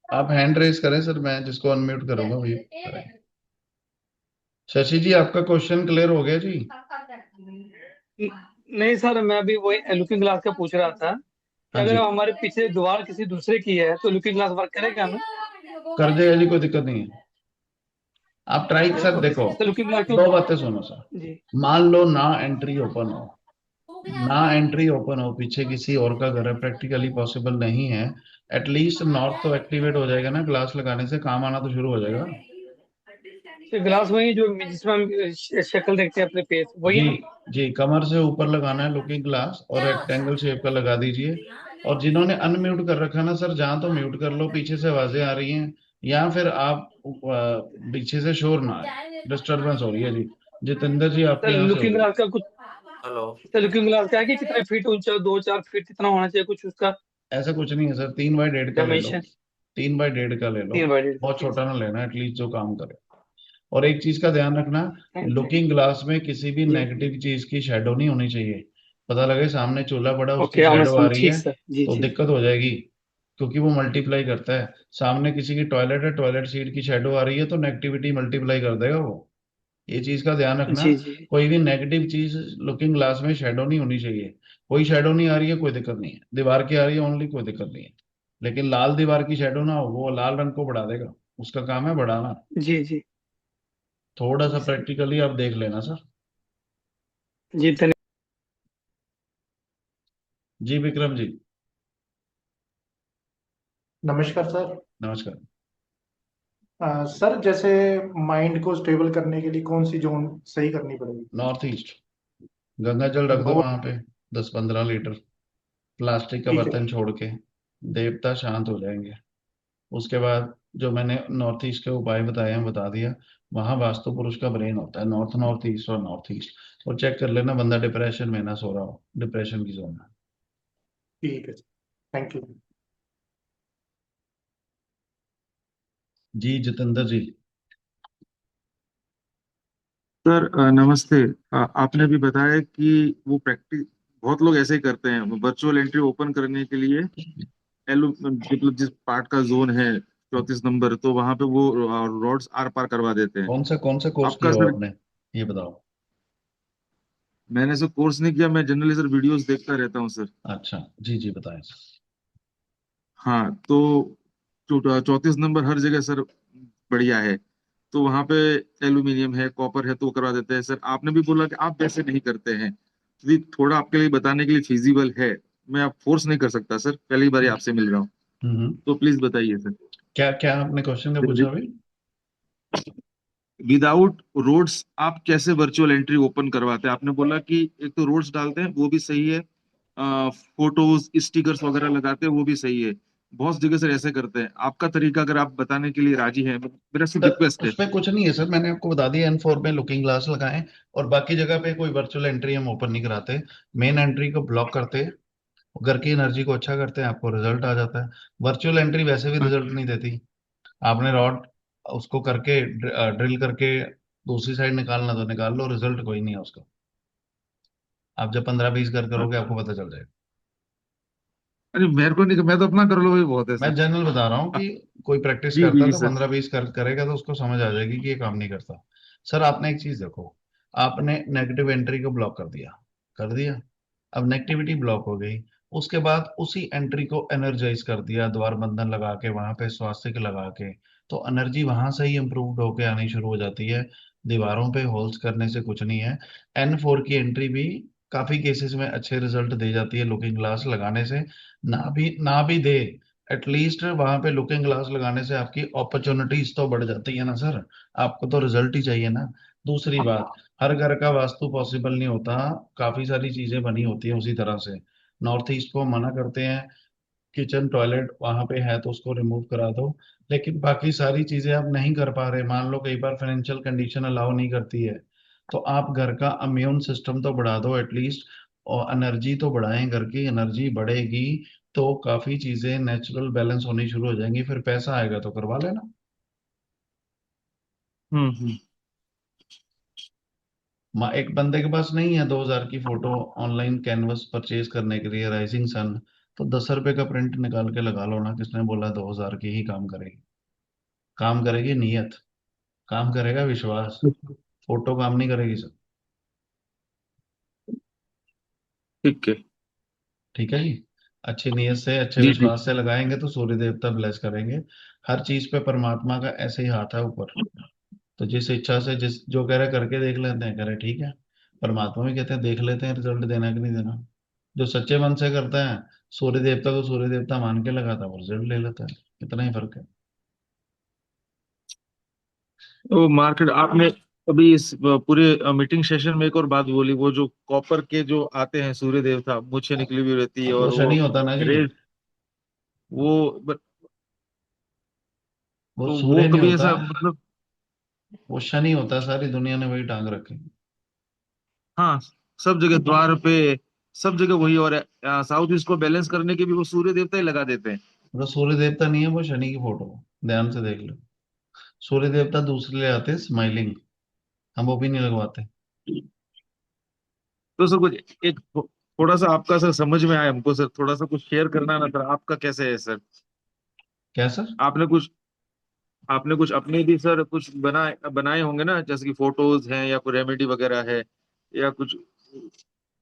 आप हैंड रेज करें सर, मैं जिसको अनम्यूट करूंगा वही करें। शशि जी आपका क्वेश्चन क्लियर हो गया जी? नहीं सर, मैं अभी वही लुकिंग ग्लास का पूछ रहा था कि हाँ जी, अगर हमारे पीछे दीवार किसी दूसरे की है तो लुकिंग ग्लास वर्क करेगा ना? कर देगा जी, कोई दिक्कत नहीं है। आप ट्राई सर, देखो तो लुकिंग ग्लास क्यों? दो बातें सुनो सर। जी। मान लो ना एंट्री ओपन हो, ना एंट्री ओपन हो, पीछे किसी और का घर है, प्रैक्टिकली पॉसिबल नहीं है, एटलीस्ट नॉर्थ तो एक्टिवेट हो जाएगा ना, ग्लास लगाने से काम आना तो शुरू हो जाएगा। तो ग्लास वही जो जिसमें हम शक्ल देखते हैं अपने फेस, वही जी ना? जी, कमर से ऊपर लगाना है लुकिंग ग्लास, और रेक्टेंगल शेप का लगा दीजिए। और जिन्होंने अनम्यूट कर रखा ना सर, जहां तो म्यूट कर लो, पीछे से आवाजें आ रही हैं, या फिर आप पीछे से शोर ना आए, डिस्टरबेंस हो रही है जी। जितेंद्र जी आपके सर यहाँ से हो लुकिंग रही है। ग्लास का कुछ, हेलो। सर लुकिंग ग्लास का है कि कितने फीट ऊंचा, 2-4 फीट कितना होना चाहिए, कुछ उसका ऐसा कुछ नहीं है सर, 3x1.5 का ले लो। डायमेंशन? 3x1.5 का ले लो। 3 बाई 1.5 बहुत ठीक छोटा ना लेना, एटलीस्ट जो काम करे। और एक चीज का ध्यान रखना, है। लुकिंग ग्लास में किसी भी जी। नेगेटिव चीज की शेडो नहीं होनी चाहिए। पता लगे सामने चूल्हा पड़ा, उसकी ओके, आमने शेडो आ सामने, रही ठीक है सर, जी तो जी। दिक्कत हो जाएगी, क्योंकि वो मल्टीप्लाई करता है। सामने किसी की टॉयलेट है, टॉयलेट सीट की शेडो आ रही है तो नेगेटिविटी मल्टीप्लाई कर देगा वो। ये चीज का ध्यान रखना। जी जी। कोई भी नेगेटिव चीज लुकिंग ग्लास में शेडो नहीं होनी चाहिए। कोई शेडो नहीं आ रही है, कोई दिक्कत नहीं है, दीवार की आ रही है ओनली, कोई दिक्कत नहीं है। लेकिन लाल दीवार की शेडो ना हो, वो लाल रंग को बढ़ा देगा, उसका काम है बढ़ाना। जी जी। थोड़ा जी सा सर। प्रैक्टिकली आप देख लेना सर। जी धन्यवाद। जी विक्रम जी। नमस्कार सर। नमस्कार। सर जैसे माइंड को स्टेबल करने के लिए कौन सी जोन सही करनी पड़ेगी? नॉर्थ ईस्ट, गंगा जल रख दो नॉर्थ। वहां पे, 10-15 लीटर, प्लास्टिक का ठीक है। बर्तन छोड़ के। देवता शांत हो जाएंगे। उसके बाद जो मैंने नॉर्थ ईस्ट के उपाय बताए हैं बता दिया। वहां वास्तु पुरुष का ब्रेन होता है, नॉर्थ नॉर्थ ईस्ट और नॉर्थ ईस्ट। और चेक कर लेना बंदा डिप्रेशन में ना सो रहा हो, डिप्रेशन की जोन में। ठीक है। Thank you. जी जितेंद्र जी। सर नमस्ते। आपने अभी बताया कि वो प्रैक्टिस बहुत लोग ऐसे ही करते हैं, वर्चुअल एंट्री ओपन करने के लिए मतलब जिस पार्ट का जोन है 34 नंबर, तो वहां पे वो रॉड्स आर पार करवा देते हैं। कौन सा कोर्स आपका किया हो सर, आपने, ये बताओ? मैंने सर कोर्स नहीं किया, मैं जनरली सर वीडियोस देखता रहता हूँ सर। अच्छा, जी जी बताएं। हाँ, तो 34 नंबर हर जगह सर बढ़िया है, तो वहां पे एल्यूमिनियम है, कॉपर है, तो वो करवा देते हैं सर। आपने भी बोला कि आप वैसे नहीं करते हैं, तो ये थोड़ा आपके लिए बताने के लिए फिजिबल है। मैं आप फोर्स नहीं कर सकता सर, पहली बार आपसे मिल रहा हूँ, हम्म। तो प्लीज बताइए सर। क्या क्या आपने क्वेश्चन का पूछा अभी? विदाउट रोड्स आप कैसे वर्चुअल एंट्री ओपन करवाते हैं? आपने बोला कि एक तो रोड्स डालते हैं, वो भी सही है, फोटोज स्टिकर्स वगैरह लगाते हैं, वो भी सही है। बहुत जगह सर ऐसे करते हैं, आपका तरीका अगर आप बताने के लिए राजी हैं, मेरा सिर्फ सर रिक्वेस्ट है। उसमें कुछ नहीं है सर, मैंने आपको बता दिया, N4 में लुकिंग ग्लास लगाएं। और बाकी जगह पे कोई वर्चुअल एंट्री हम ओपन नहीं कराते, मेन एंट्री को ब्लॉक करते हैं, घर की एनर्जी को अच्छा करते हैं, आपको रिजल्ट आ जाता है। वर्चुअल एंट्री वैसे भी रिजल्ट नहीं देती। आपने रॉड उसको करके ड्रिल करके दूसरी साइड निकालना तो निकाल लो, रिजल्ट कोई नहीं है उसका। आप जब 15-20 घर करोगे आपको पता चल जाएगा। अरे मेरे को नहीं, मैं तो अपना कर लो वही बहुत है मैं सर। जनरल बता रहा हूँ कि कोई प्रैक्टिस जी जी करता है जी तो सर। 15-20 करेगा तो उसको समझ आ जाएगी कि ये काम नहीं करता। सर आपने एक चीज देखो, आपने नेगेटिव एंट्री को ब्लॉक कर दिया, कर दिया। अब नेगेटिविटी ब्लॉक हो गई, उसके बाद उसी एंट्री को एनर्जाइज कर दिया, द्वार बंधन लगा के, वहां पे स्वास्तिक लगा के, तो एनर्जी वहां से ही इंप्रूव होके आनी शुरू हो जाती है। दीवारों पे होल्स करने से कुछ नहीं है। N4 की एंट्री भी काफी केसेस में अच्छे रिजल्ट दे जाती है लुकिंग ग्लास लगाने से। ना भी दे, एटलीस्ट वहां पे लुकिंग ग्लास लगाने से आपकी अपॉर्चुनिटीज तो बढ़ जाती है ना सर। आपको तो रिजल्ट ही चाहिए ना। दूसरी बात, हर घर का वास्तु पॉसिबल नहीं होता, काफी सारी चीजें बनी होती हैं उसी तरह से। नॉर्थ ईस्ट को मना करते हैं, किचन टॉयलेट वहां पे है तो उसको रिमूव करा दो। लेकिन बाकी सारी चीजें आप नहीं कर पा रहे, मान लो कई बार फाइनेंशियल कंडीशन अलाउ नहीं करती है, तो आप घर का इम्यून सिस्टम तो बढ़ा दो एटलीस्ट, और एनर्जी तो बढ़ाएं, घर की एनर्जी बढ़ेगी तो काफी चीजें नेचुरल बैलेंस होनी शुरू हो जाएंगी, फिर पैसा आएगा तो करवा लेना। हम्म। एक बंदे के पास नहीं है 2,000 की फोटो ऑनलाइन कैनवस परचेज करने के लिए, राइजिंग सन, तो 10 रुपए का प्रिंट निकाल के लगा लो ना, किसने बोला 2,000 की ही काम करेगी? काम करेगी नीयत, काम करेगा विश्वास, फोटो काम नहीं करेगी सर। ठीक है। ठीक है जी। अच्छी नीयत से अच्छे जी जी। विश्वास से लगाएंगे तो सूर्य देवता ब्लेस करेंगे। हर चीज पे परमात्मा का ऐसे ही हाथ है ऊपर। तो जिस इच्छा से, जिस जो कह रहे करके देख लेते हैं, कह रहे ठीक है, परमात्मा भी कहते हैं देख लेते हैं रिजल्ट देना है कि नहीं देना। जो सच्चे मन से करता है, सूर्य देवता को सूर्य देवता मान के लगाता है, वो रिजल्ट ले लेता है। इतना ही फर्क है। तो मार्केट आपने अभी इस पूरे मीटिंग सेशन में एक और बात बोली, वो जो कॉपर के जो आते हैं सूर्य देवता, मुझसे निकली हुई रहती है वो और शनि वो होता ना जी, रेज, वो वो तो वो सूर्य नहीं कभी होता, ऐसा मतलब, वो शनि होता है। सारी दुनिया ने वही टांग रखी। हाँ, सब जगह द्वार पे, सब जगह वही। और साउथ ईस्ट को बैलेंस करने के भी वो सूर्य देवता ही लगा देते हैं। वो सूर्य देवता नहीं है, वो शनि की फोटो है। ध्यान से देख लो। सूर्य देवता दूसरे ले आते हैं स्माइलिंग, हम वो भी नहीं लगवाते। तो सर कुछ एक थोड़ा सा आपका सर समझ में आया हमको सर, थोड़ा सा कुछ शेयर करना ना सर, आपका कैसे है सर? क्या सर? आपने कुछ आपने कुछ अपने भी सर कुछ बनाए बनाए होंगे ना, जैसे कि फोटोज हैं या कोई रेमेडी वगैरह है, या कुछ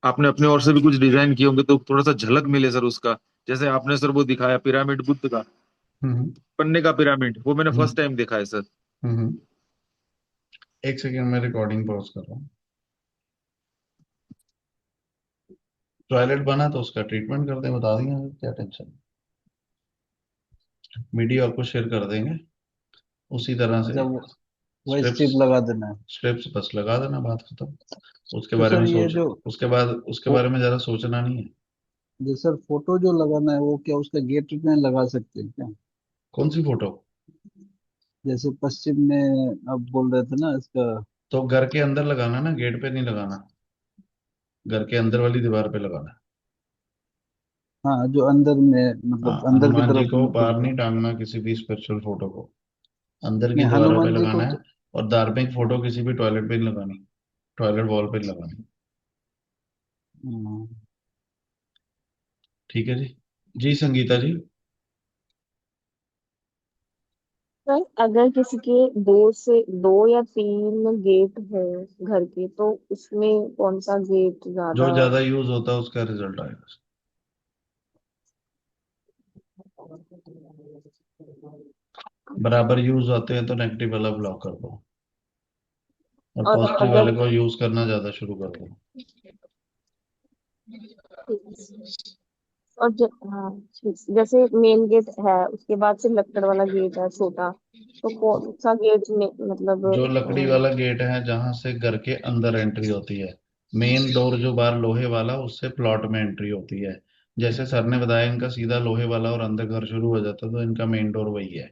आपने अपने ओर से भी कुछ डिजाइन किए होंगे, तो थोड़ा सा झलक मिले सर उसका। जैसे आपने सर वो दिखाया पिरामिड बुद्ध का, हम्म। पन्ने का पिरामिड, वो मैंने हम्म। फर्स्ट टाइम देखा है सर। हम्म। एक सेकेंड में रिकॉर्डिंग पॉज कर रहा हूँ। टॉयलेट बना तो उसका ट्रीटमेंट कर दें, बता देंगे, क्या टेंशन। मीडिया आपको शेयर कर देंगे उसी तरह से। अच्छा, वो स्ट्रिप्स, स्ट्रिप लगा देना है। स्ट्रिप्स बस लगा देना, बात खत्म। उसके तो बारे सर में ये सोच, जो उसके फो, बारे में ज्यादा सोचना नहीं है। जो सर फोटो जो लगाना है वो क्या उसका गेट में लगा सकते हैं क्या? कौन सी फोटो? जैसे पश्चिम में आप बोल रहे थे ना इसका। तो घर के अंदर लगाना ना, गेट पे नहीं लगाना, घर के अंदर वाली दीवार पे लगाना। हाँ, जो अंदर में हाँ, मतलब अंदर की हनुमान जी तरफ को मुख बाहर होगा। नहीं टांगना, किसी भी स्पिरिचुअल फोटो को अंदर की नहीं, दीवारों पे हनुमान जी को लगाना है। तो। और धार्मिक फोटो किसी भी टॉयलेट पे नहीं लगानी, टॉयलेट वॉल पे नहीं लगानी। हम्म, ठीक है जी। जी संगीता जी। सर अगर किसी के दो या तीन गेट है घर के, तो उसमें कौन सा गेट जो ज्यादा? ज्यादा यूज होता है उसका रिजल्ट आएगा। बराबर यूज होते हैं तो नेगेटिव वाला ब्लॉक कर दो, और और पॉजिटिव वाले अगर को यूज करना ज्यादा शुरू कर दो। हाँ ठीक। जैसे मेन गेट है, उसके बाद से लक्कड़ वाला गेट है छोटा, तो कौन सा गेट में मतलब जो लकड़ी वाला गेट है जहां से घर के अंदर एंट्री होती है, मेन डोर जो बाहर लोहे वाला, उससे प्लॉट में एंट्री होती है। जैसे सर ने बताया इनका सीधा लोहे वाला और अंदर घर शुरू हो जाता है, तो इनका मेन डोर वही है।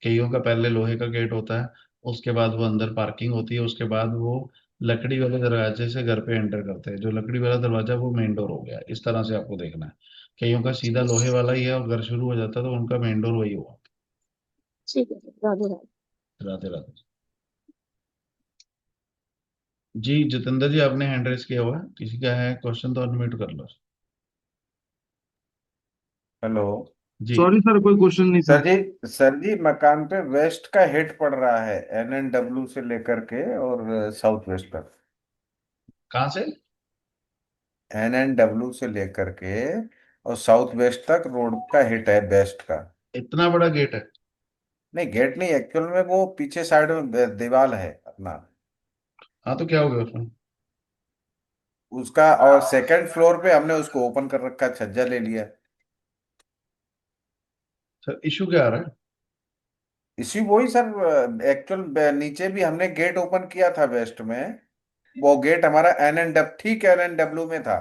कईयों का पहले लोहे का गेट होता है, उसके बाद वो अंदर पार्किंग होती है, उसके बाद वो लकड़ी वाले दरवाजे से घर पे एंटर करते हैं। जो लकड़ी वाला दरवाजा वो मेन डोर हो गया, इस तरह से आपको देखना है। कईयों का सीधा लोहे वाला ही है और घर शुरू हो जाता है, तो उनका मेन डोर वही हुआ। ठीक है, राधे राधे। राधे राधे। जी जितेंद्र जी, आपने हैंड रेस किया हुआ है, किसी का है क्वेश्चन तो अनम्यूट कर लो। हेलो। जी। सॉरी सर, कोई क्वेश्चन नहीं था। सर जी मकान पे वेस्ट का हिट पड़ रहा है, NNW से लेकर के और साउथ वेस्ट तक। कहाँ से? NNW से लेकर के और साउथ वेस्ट तक रोड का हिट है वेस्ट का। इतना बड़ा गेट है? नहीं, गेट नहीं, एक्चुअल में वो पीछे साइड में दीवार है अपना हाँ, तो क्या हो गया उसमें? उसका। और सेकंड फ्लोर पे हमने उसको ओपन कर रखा, छज्जा ले लिया। सर इशू क्या आ रहा है? इसी वही सर, एक्चुअल नीचे भी हमने गेट ओपन किया था वेस्ट में। वो गेट हमारा NNW, ठीक NNW में था।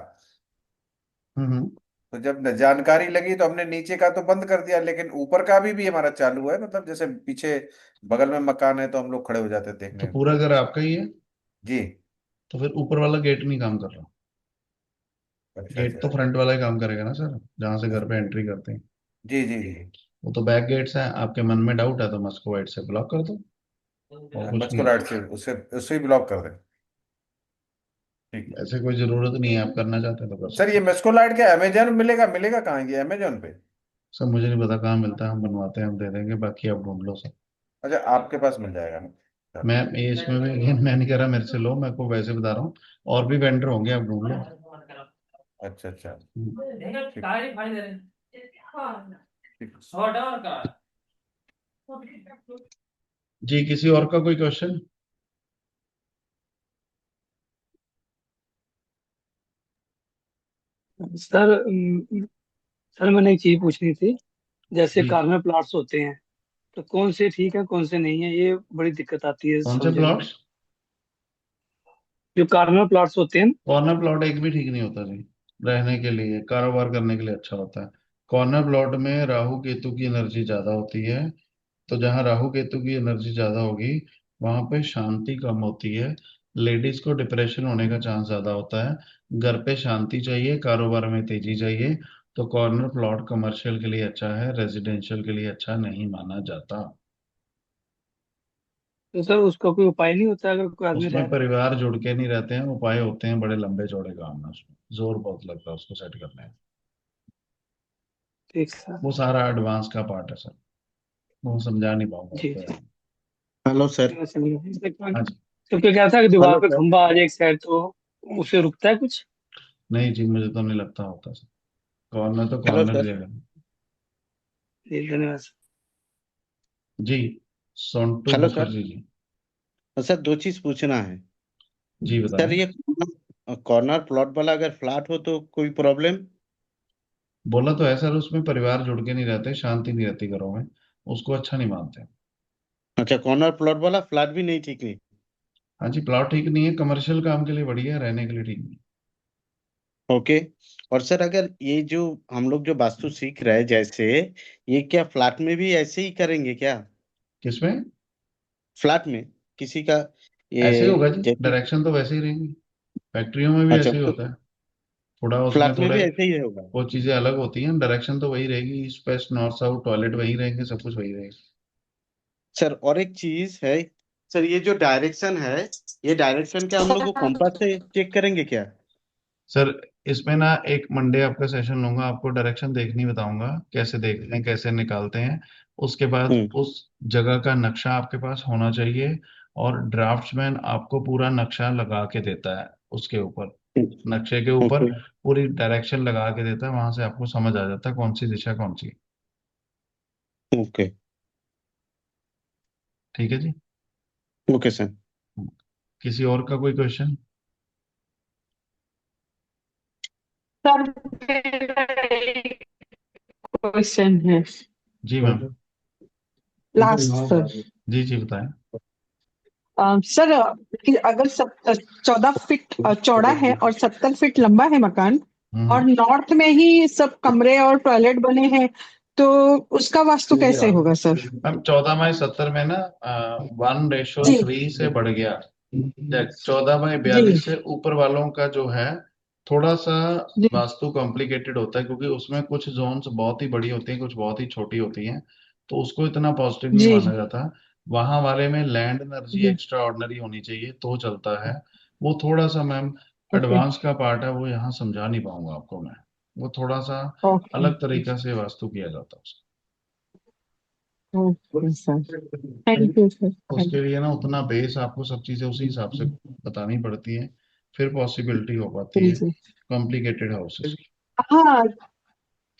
हम्म। तो जब जानकारी लगी तो हमने नीचे का तो बंद कर दिया, लेकिन ऊपर का भी हमारा चालू है। मतलब जैसे पीछे बगल में मकान है तो हम लोग खड़े हो जाते हैं तो देखने में। पूरा घर आपका ही है? जी। तो फिर ऊपर वाला गेट नहीं काम कर रहा। अच्छा गेट अच्छा। तो फ्रंट वाला ही काम करेगा ना सर, जहाँ से घर पे एंट्री करते हैं। जी जी जी। वो तो बैक गेट्स है। आपके मन में डाउट है तो मस्को वाइट से ब्लॉक कर दो, और कुछ नहीं मस्को है। लाइट से उससे उससे ही ब्लॉक कर दें। ठीक है। ऐसे कोई जरूरत नहीं है, आप करना चाहते हैं तो कर सर सकते ये हैं। मस्को लाइट क्या अमेजोन मिलेगा? मिलेगा कहाँ ये अमेजोन पे? सर मुझे नहीं पता कहाँ मिलता है, हम बनवाते हैं, हम दे देंगे, बाकी आप ढूंढ लो सर। अच्छा, आपके पास मिल जाएगा ना? मैं चलो। ये इसमें भी again, मैं नहीं कह रहा मेरे से लो, मैं को वैसे बता रहा हूँ। और भी वेंडर होंगे, आप ढूंढ लो। अच्छा अच्छा। हम्म। ठीक ठीक। जी, किसी और का कोई क्वेश्चन? सर सर मैंने एक चीज पूछनी थी। जैसे जी, कार में प्लॉट्स होते हैं, तो कौन से ठीक है कौन से नहीं है, ये बड़ी दिक्कत आती है कौन से समझने में। प्लॉट्स? जो कार में प्लॉट्स होते हैं। कॉर्नर प्लॉट एक भी ठीक नहीं होता जी। रहने के लिए, कारोबार करने के लिए अच्छा होता है। कॉर्नर प्लॉट में राहु केतु की एनर्जी ज्यादा होती है। तो जहाँ राहु केतु की एनर्जी ज्यादा होगी, वहां पे शांति कम होती है। लेडीज को डिप्रेशन होने का चांस ज्यादा होता है। घर पे शांति चाहिए, कारोबार में तेजी चाहिए। तो कॉर्नर प्लॉट कमर्शियल के लिए अच्छा है, रेजिडेंशियल के लिए अच्छा नहीं माना जाता। तो सर उसका कोई उपाय नहीं होता अगर कोई आदमी रह उसमें रहा है। परिवार जुड़ के नहीं रहते हैं, उपाय होते हैं बड़े लंबे चौड़े काम है, उसमें जोर बहुत लगता है उसको सेट करने में। ठीक सर। वो सारा एडवांस का पार्ट है सर, वो समझा नहीं पाऊंगा जी आपको जी। यार। Hello sir. ठीक है, हाँ जी। तो क्या क्या था कि दीवार हेलो पे सर। खंबा आ जाए एक साइड, तो उसे रुकता है कुछ। नहीं जी, मुझे तो नहीं लगता होता सर। कॉर्नर तो हेलो कॉर्नर सर। जगह। जी धन्यवाद सर। जी, Sontu hello sir. Mukherjee ji. Sir दो चीज पूछना है। जी सर बताएं। ये कॉर्नर प्लॉट वाला अगर फ्लैट हो तो कोई प्रॉब्लम? बोला तो है सर, उसमें परिवार जुड़ के नहीं रहते, शांति नहीं रहती घरों में, उसको अच्छा नहीं मानते। अच्छा, कॉर्नर प्लॉट वाला फ्लैट भी नहीं ठीक नहीं? हाँ जी, प्लॉट ठीक नहीं है, कमर्शियल काम के लिए बढ़िया है, रहने के लिए ठीक नहीं। ओके। और सर अगर ये जो हम लोग जो वास्तु सीख रहे हैं जैसे, ये क्या फ्लैट में भी ऐसे ही करेंगे क्या? किसमें? फ्लैट में किसी का ऐसे ही होगा ये जी, जैसे। डायरेक्शन तो वैसे ही रहेंगी। फैक्ट्रियों में भी अच्छा ऐसे ही तो होता है। थोड़ा उसमें फ्लैट में थोड़े भी ऐसे ही होगा? वो चीजें अलग होती हैं, डायरेक्शन तो वही रहेगी, east west north south, toilet वही रहेंगे, सब कुछ वही रहेगा। सर और एक चीज है। सर ये जो डायरेक्शन है, ये डायरेक्शन क्या हम लोग को कंपास से चेक करेंगे क्या? सर इसमें ना एक मंडे आपका सेशन लूंगा, आपको डायरेक्शन देखनी बताऊंगा, कैसे देखते हैं, कैसे निकालते हैं। उसके बाद हम्म। उस जगह का नक्शा आपके पास होना चाहिए। और ड्राफ्ट्समैन आपको पूरा नक्शा लगा के देता है उसके ऊपर, नक्शे के ऊपर ओके। पूरी डायरेक्शन लगा के देता है, वहां से आपको समझ आ जाता है कौन सी दिशा कौन सी है। ओके। ठीक है जी। Okay sir. किसी और का कोई क्वेश्चन? सर मेरा एक क्वेश्चन है, जी मैम। Last sir. जी जी बताएं। सर कि अगर 14 फीट चौड़ा है और 70 फीट लंबा है मकान, और हम्म। नॉर्थ में ही सब कमरे और टॉयलेट बने हैं, तो उसका वास्तु कैसे होगा सर? मैम 14/70 में ना 1:3 से बढ़ गया। 14/42 जी से ऊपर वालों का जो है, थोड़ा सा जी वास्तु कॉम्प्लिकेटेड होता है, क्योंकि उसमें कुछ जोन्स बहुत ही बड़ी होती हैं, कुछ बहुत ही छोटी होती हैं। तो उसको इतना पॉजिटिव नहीं जी माना जाता। वहां वाले में लैंड एनर्जी जी। एक्स्ट्रा ऑर्डिनरी होनी चाहिए तो चलता है। वो थोड़ा सा मैम ओके एडवांस का पार्ट है, वो यहाँ समझा नहीं पाऊंगा आपको मैं। वो थोड़ा सा ओके अलग तरीका से वास्तु किया जाता है okay sir. Thank you sir, thank उसके लिए ना उतना बेस आपको सब चीजें उसी हिसाब से बतानी पड़ती है, फिर पॉसिबिलिटी हो पाती यू है जी। कॉम्प्लिकेटेड हाउसेस की। हाँ,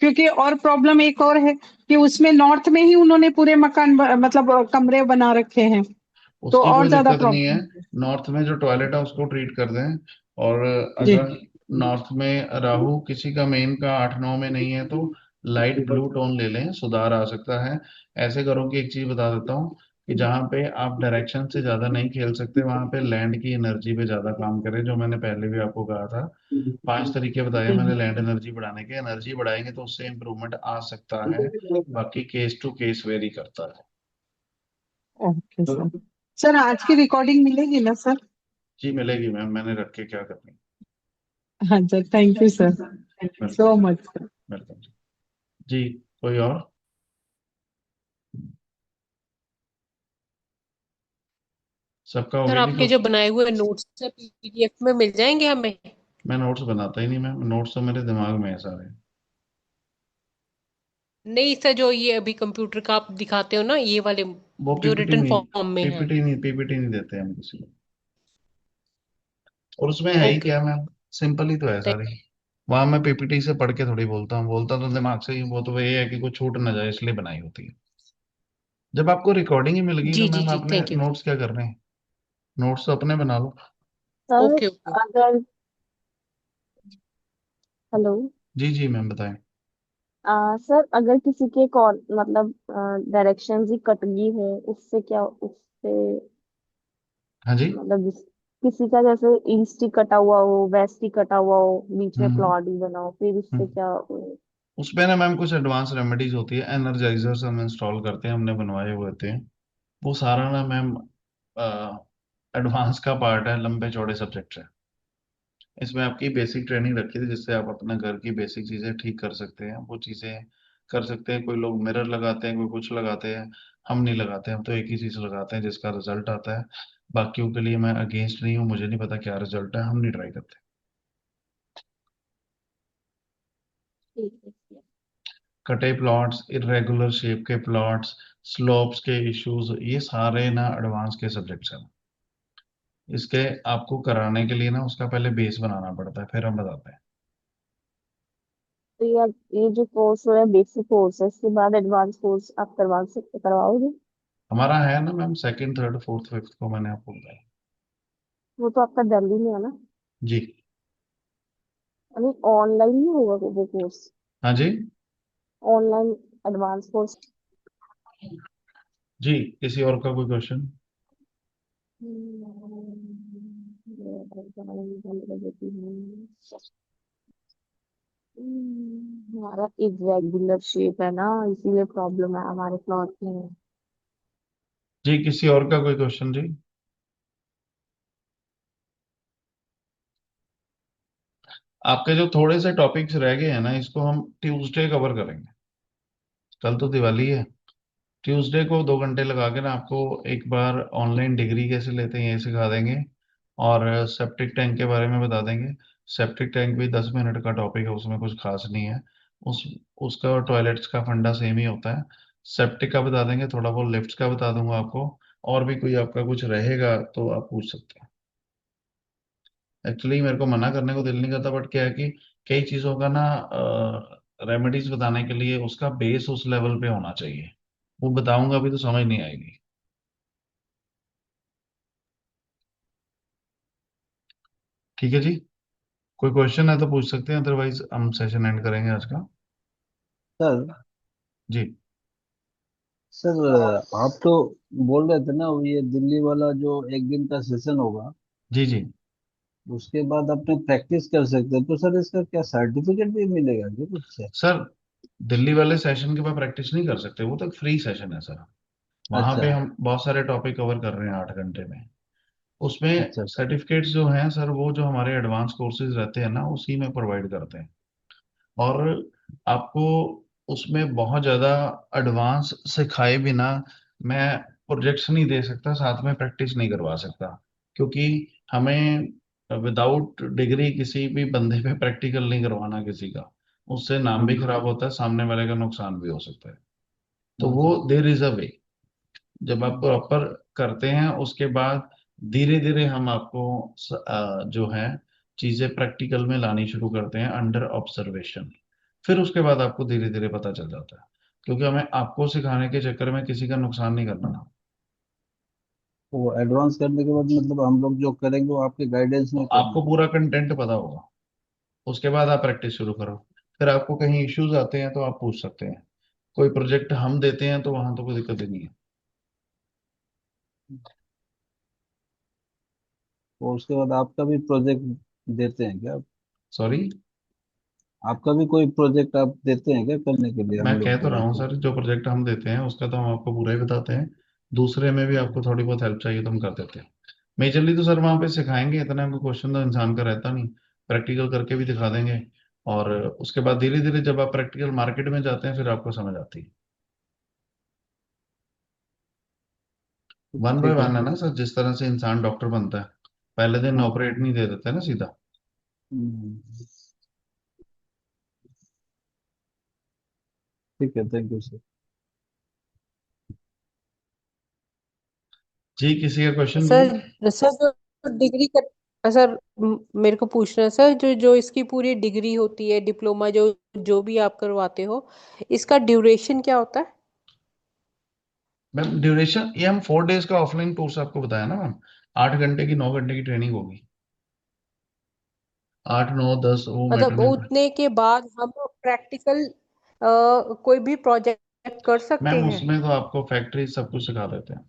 क्योंकि और प्रॉब्लम एक और है कि उसमें नॉर्थ में ही उन्होंने पूरे मकान मतलब कमरे बना रखे हैं, तो उसकी और कोई ज्यादा दिक्कत नहीं है। प्रॉब्लम। नॉर्थ में जो टॉयलेट है उसको ट्रीट कर दें। और जी अगर नॉर्थ में राहु किसी का मेन का 8-9 में नहीं है तो लाइट ब्लू टोन ले लें, सुधार आ सकता है। ऐसे घरों की एक चीज बता देता हूँ, कि जहाँ पे आप डायरेक्शन से ज्यादा नहीं खेल सकते वहां पे लैंड की एनर्जी पे ज्यादा काम करें, जो मैंने पहले भी आपको कहा था। 5 तरीके बताए मैंने लैंड एनर्जी बढ़ाने के। एनर्जी बढ़ाएंगे तो उससे इम्प्रूवमेंट आ सकता है, बाकी केस टू केस वेरी करता है। Okay sir. सर आज की रिकॉर्डिंग मिलेगी ना सर? जी मिलेगी मैम, मैंने रख के क्या करनी। हाँ sir, thank you sir, thank you welcome so much sir. Welcome जी। कोई और? सबका हो सर गई थी आपके जो बनाए हुए नोट्स पीडीएफ में मिल जाएंगे हमें? मैं नोट्स बनाता ही नहीं मैम, नोट्स तो मेरे दिमाग में है सारे। नहीं सर, जो ये अभी कंप्यूटर का आप दिखाते हो ना, ये वाले वो जो पीपीटी रिटन नहीं, फॉर्म में है। पीपीटी नहीं देते हम किसी को। और उसमें है ही ओके। क्या मैम, सिंपल ही तो है सारी। वहां मैं पीपीटी से पढ़ के थोड़ी बोलता हूँ, बोलता तो दिमाग से ही। वो तो ये है कि कुछ छूट ना जाए इसलिए बनाई होती है। जब आपको रिकॉर्डिंग ही मिल गई तो जी जी मैम जी, आपने थैंक यू। नोट्स क्या कर रहे हैं? नोट्स तो अपने बना लो। Sir okay okay. अगर, हेलो, जी जी मैम बताएं। सर अगर किसी के कॉल मतलब डायरेक्शन ही कट गई है, उससे क्या, उससे हाँ जी। मतलब किसी का जैसे ईस्ट ही कटा हुआ हो, वेस्ट ही कटा हुआ हो, बीच में हम्म प्लॉट ही बना हो, फिर उससे हम्म। क्या? उसमें ना मैम कुछ एडवांस रेमेडीज होती है, एनर्जाइजर्स हम इंस्टॉल करते हैं, हमने बनवाए हुए होते हैं। वो सारा ना मैम एडवांस का पार्ट है, लंबे चौड़े सब्जेक्ट है। इसमें आपकी बेसिक ट्रेनिंग रखी थी जिससे आप अपना घर की बेसिक चीजें ठीक कर सकते हैं। वो चीजें कर सकते हैं। कोई लोग मिरर लगाते हैं, कोई कुछ लगाते हैं। हम नहीं लगाते, हम तो एक ही चीज लगाते हैं जिसका रिजल्ट आता है। बाकियों के लिए मैं अगेंस्ट नहीं हूँ, मुझे नहीं पता क्या रिजल्ट है, हम नहीं ट्राई करते। ठीक है। कटे प्लॉट्स, इरेगुलर शेप के प्लॉट्स, स्लोप्स के इश्यूज, ये सारे ना एडवांस के सब्जेक्ट्स हैं। इसके आपको कराने के लिए ना उसका पहले बेस बनाना पड़ता है, फिर हम बताते हैं। तो ये जो कोर्स है बेसिक कोर्स है, इसके बाद एडवांस कोर्स आप करवाओगे? हमारा है ना ma'am, second third fourth fifth को मैंने आपको बताया। वो तो आपका दिल्ली में है ना? जी। यानी ऑनलाइन नहीं होगा वो कोर्स? हाँ जी। Online advance course? जी, किसी और का कोई क्वेश्चन? हमारा इरेगुलर शेप है ना, इसीलिए प्रॉब्लम है हमारे प्लॉट में। जी, किसी और का कोई क्वेश्चन जी? आपके जो थोड़े से टॉपिक्स रह गए हैं ना, इसको हम ट्यूसडे कवर करेंगे। कल तो दिवाली है। ट्यूसडे को 2 घंटे लगा के ना आपको एक बार ऑनलाइन डिग्री कैसे लेते हैं ये सिखा देंगे, और सेप्टिक टैंक के बारे में बता देंगे। सेप्टिक टैंक भी 10 मिनट का टॉपिक है, उसमें कुछ खास नहीं है। उस उसका और टॉयलेट्स का फंडा सेम ही होता है। सेप्टिक का बता देंगे, थोड़ा बहुत लिफ्ट्स का बता दूंगा आपको। और भी कोई आपका कुछ रहेगा तो आप पूछ सकते हैं। एक्चुअली मेरे को मना करने को दिल नहीं करता, बट क्या है कि कई चीज़ों का ना रेमेडीज बताने के लिए उसका बेस उस लेवल पे होना चाहिए। वो बताऊंगा भी तो समझ नहीं आएगी। ठीक है जी। कोई क्वेश्चन है तो पूछ सकते हैं, अदरवाइज हम सेशन एंड करेंगे आज का। सर जी सर आप तो बोल रहे थे ना, वो ये दिल्ली वाला जो एक दिन का सेशन होगा, जी जी। उसके बाद अपने प्रैक्टिस कर सकते हैं, तो सर इसका क्या सर्टिफिकेट भी मिलेगा क्या कुछ से? सर, दिल्ली वाले सेशन के बाद प्रैक्टिस नहीं कर सकते, वो तो एक फ्री सेशन है सर। वहां अच्छा पे हम बहुत सारे टॉपिक कवर कर रहे हैं 8 घंटे में। उसमें अच्छा। सर्टिफिकेट्स जो हैं सर, वो जो हमारे एडवांस कोर्सेज रहते हैं ना उसी में प्रोवाइड करते हैं। और आपको उसमें बहुत ज़्यादा एडवांस सिखाए बिना मैं प्रोजेक्ट्स नहीं दे सकता, साथ में प्रैक्टिस नहीं करवा सकता। क्योंकि हमें विदाउट डिग्री किसी भी बंदे पे प्रैक्टिकल नहीं करवाना किसी का। उससे नाम भी खराब होता है, सामने वाले का नुकसान भी हो सकता है। तो हाँ वो सर। देयर इज अ वे। जब आप प्रॉपर करते हैं उसके बाद धीरे धीरे हम आपको जो है चीजें प्रैक्टिकल में लानी शुरू करते हैं अंडर ऑब्जर्वेशन। फिर उसके बाद आपको धीरे धीरे पता चल जाता है, क्योंकि हमें आपको सिखाने के चक्कर में किसी का नुकसान नहीं करना। वो एडवांस करने के बाद मतलब हम लोग जो करेंगे वो आपके गाइडेंस तो में करना आपको है? पूरा कंटेंट पता होगा, उसके बाद आप प्रैक्टिस शुरू करो। फिर आपको कहीं इश्यूज आते हैं तो आप पूछ सकते हैं। कोई प्रोजेक्ट हम देते हैं तो वहां तो कोई दिक्कत ही नहीं है। और उसके बाद आपका भी प्रोजेक्ट देते हैं क्या? सॉरी, आपका भी कोई प्रोजेक्ट आप देते हैं क्या करने के लिए मैं हम लोग कह तो को रहा हूँ जैसे? सर, जो प्रोजेक्ट हम देते हैं उसका तो हम आपको पूरा ही बताते हैं। दूसरे में भी आपको थोड़ी बहुत हेल्प चाहिए तो हम कर देते हैं। मेजरली तो सर वहाँ पे सिखाएंगे, इतना कोई क्वेश्चन तो इंसान का रहता नहीं, प्रैक्टिकल करके भी दिखा देंगे। और उसके बाद धीरे धीरे जब आप प्रैक्टिकल मार्केट में जाते हैं फिर आपको समझ आती है। वन बाय ठीक है वन है सर। ना सर, जिस तरह से इंसान डॉक्टर बनता है, पहले दिन हाँ। ऑपरेट नहीं दे देते ना सीधा। हम्म, ठीक है, थैंक यू सर। जी, किसी का क्वेश्चन जी? सर सर जो डिग्री कर सर मेरे को पूछना है सर, जो जो इसकी पूरी डिग्री होती है, डिप्लोमा जो जो भी आप करवाते हो, इसका ड्यूरेशन क्या होता है? मैम ड्यूरेशन, ये हम 4 डेज का ऑफलाइन कोर्स आपको बताया ना मैम। 8 घंटे की 9 घंटे की ट्रेनिंग होगी। 8 9 10 वो मैटर मतलब नहीं करता। उतने के बाद हम प्रैक्टिकल कोई भी प्रोजेक्ट कर सकते मैम हैं? उसमें तो आपको फैक्ट्री सब कुछ सिखा देते हैं।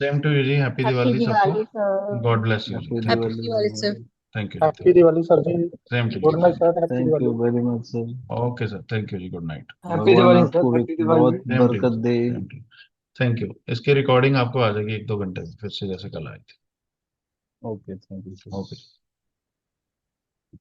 सेम टू यू जी, हैप्पी हैप्पी दिवाली सबको। Diwali sir. God bless you जी, happy thank you. Happy Diwali Diwali sir. Ma'am. Thank you जी, हैप्पी दिवाली सर जी। Same to good you. Night sir, happy thank you Diwali. Very much sir. Okay sir, thank you जी, good night. Happy भगवान Diwali sir, आपको भी happy Diwali. बहुत same to you, बरकत दे। Same to you. Thank you. इसकी recording आपको आ जाएगी 1 2 घंटे में फिर से, जैसे कल आई थी। Okay, thank you sir. Okay.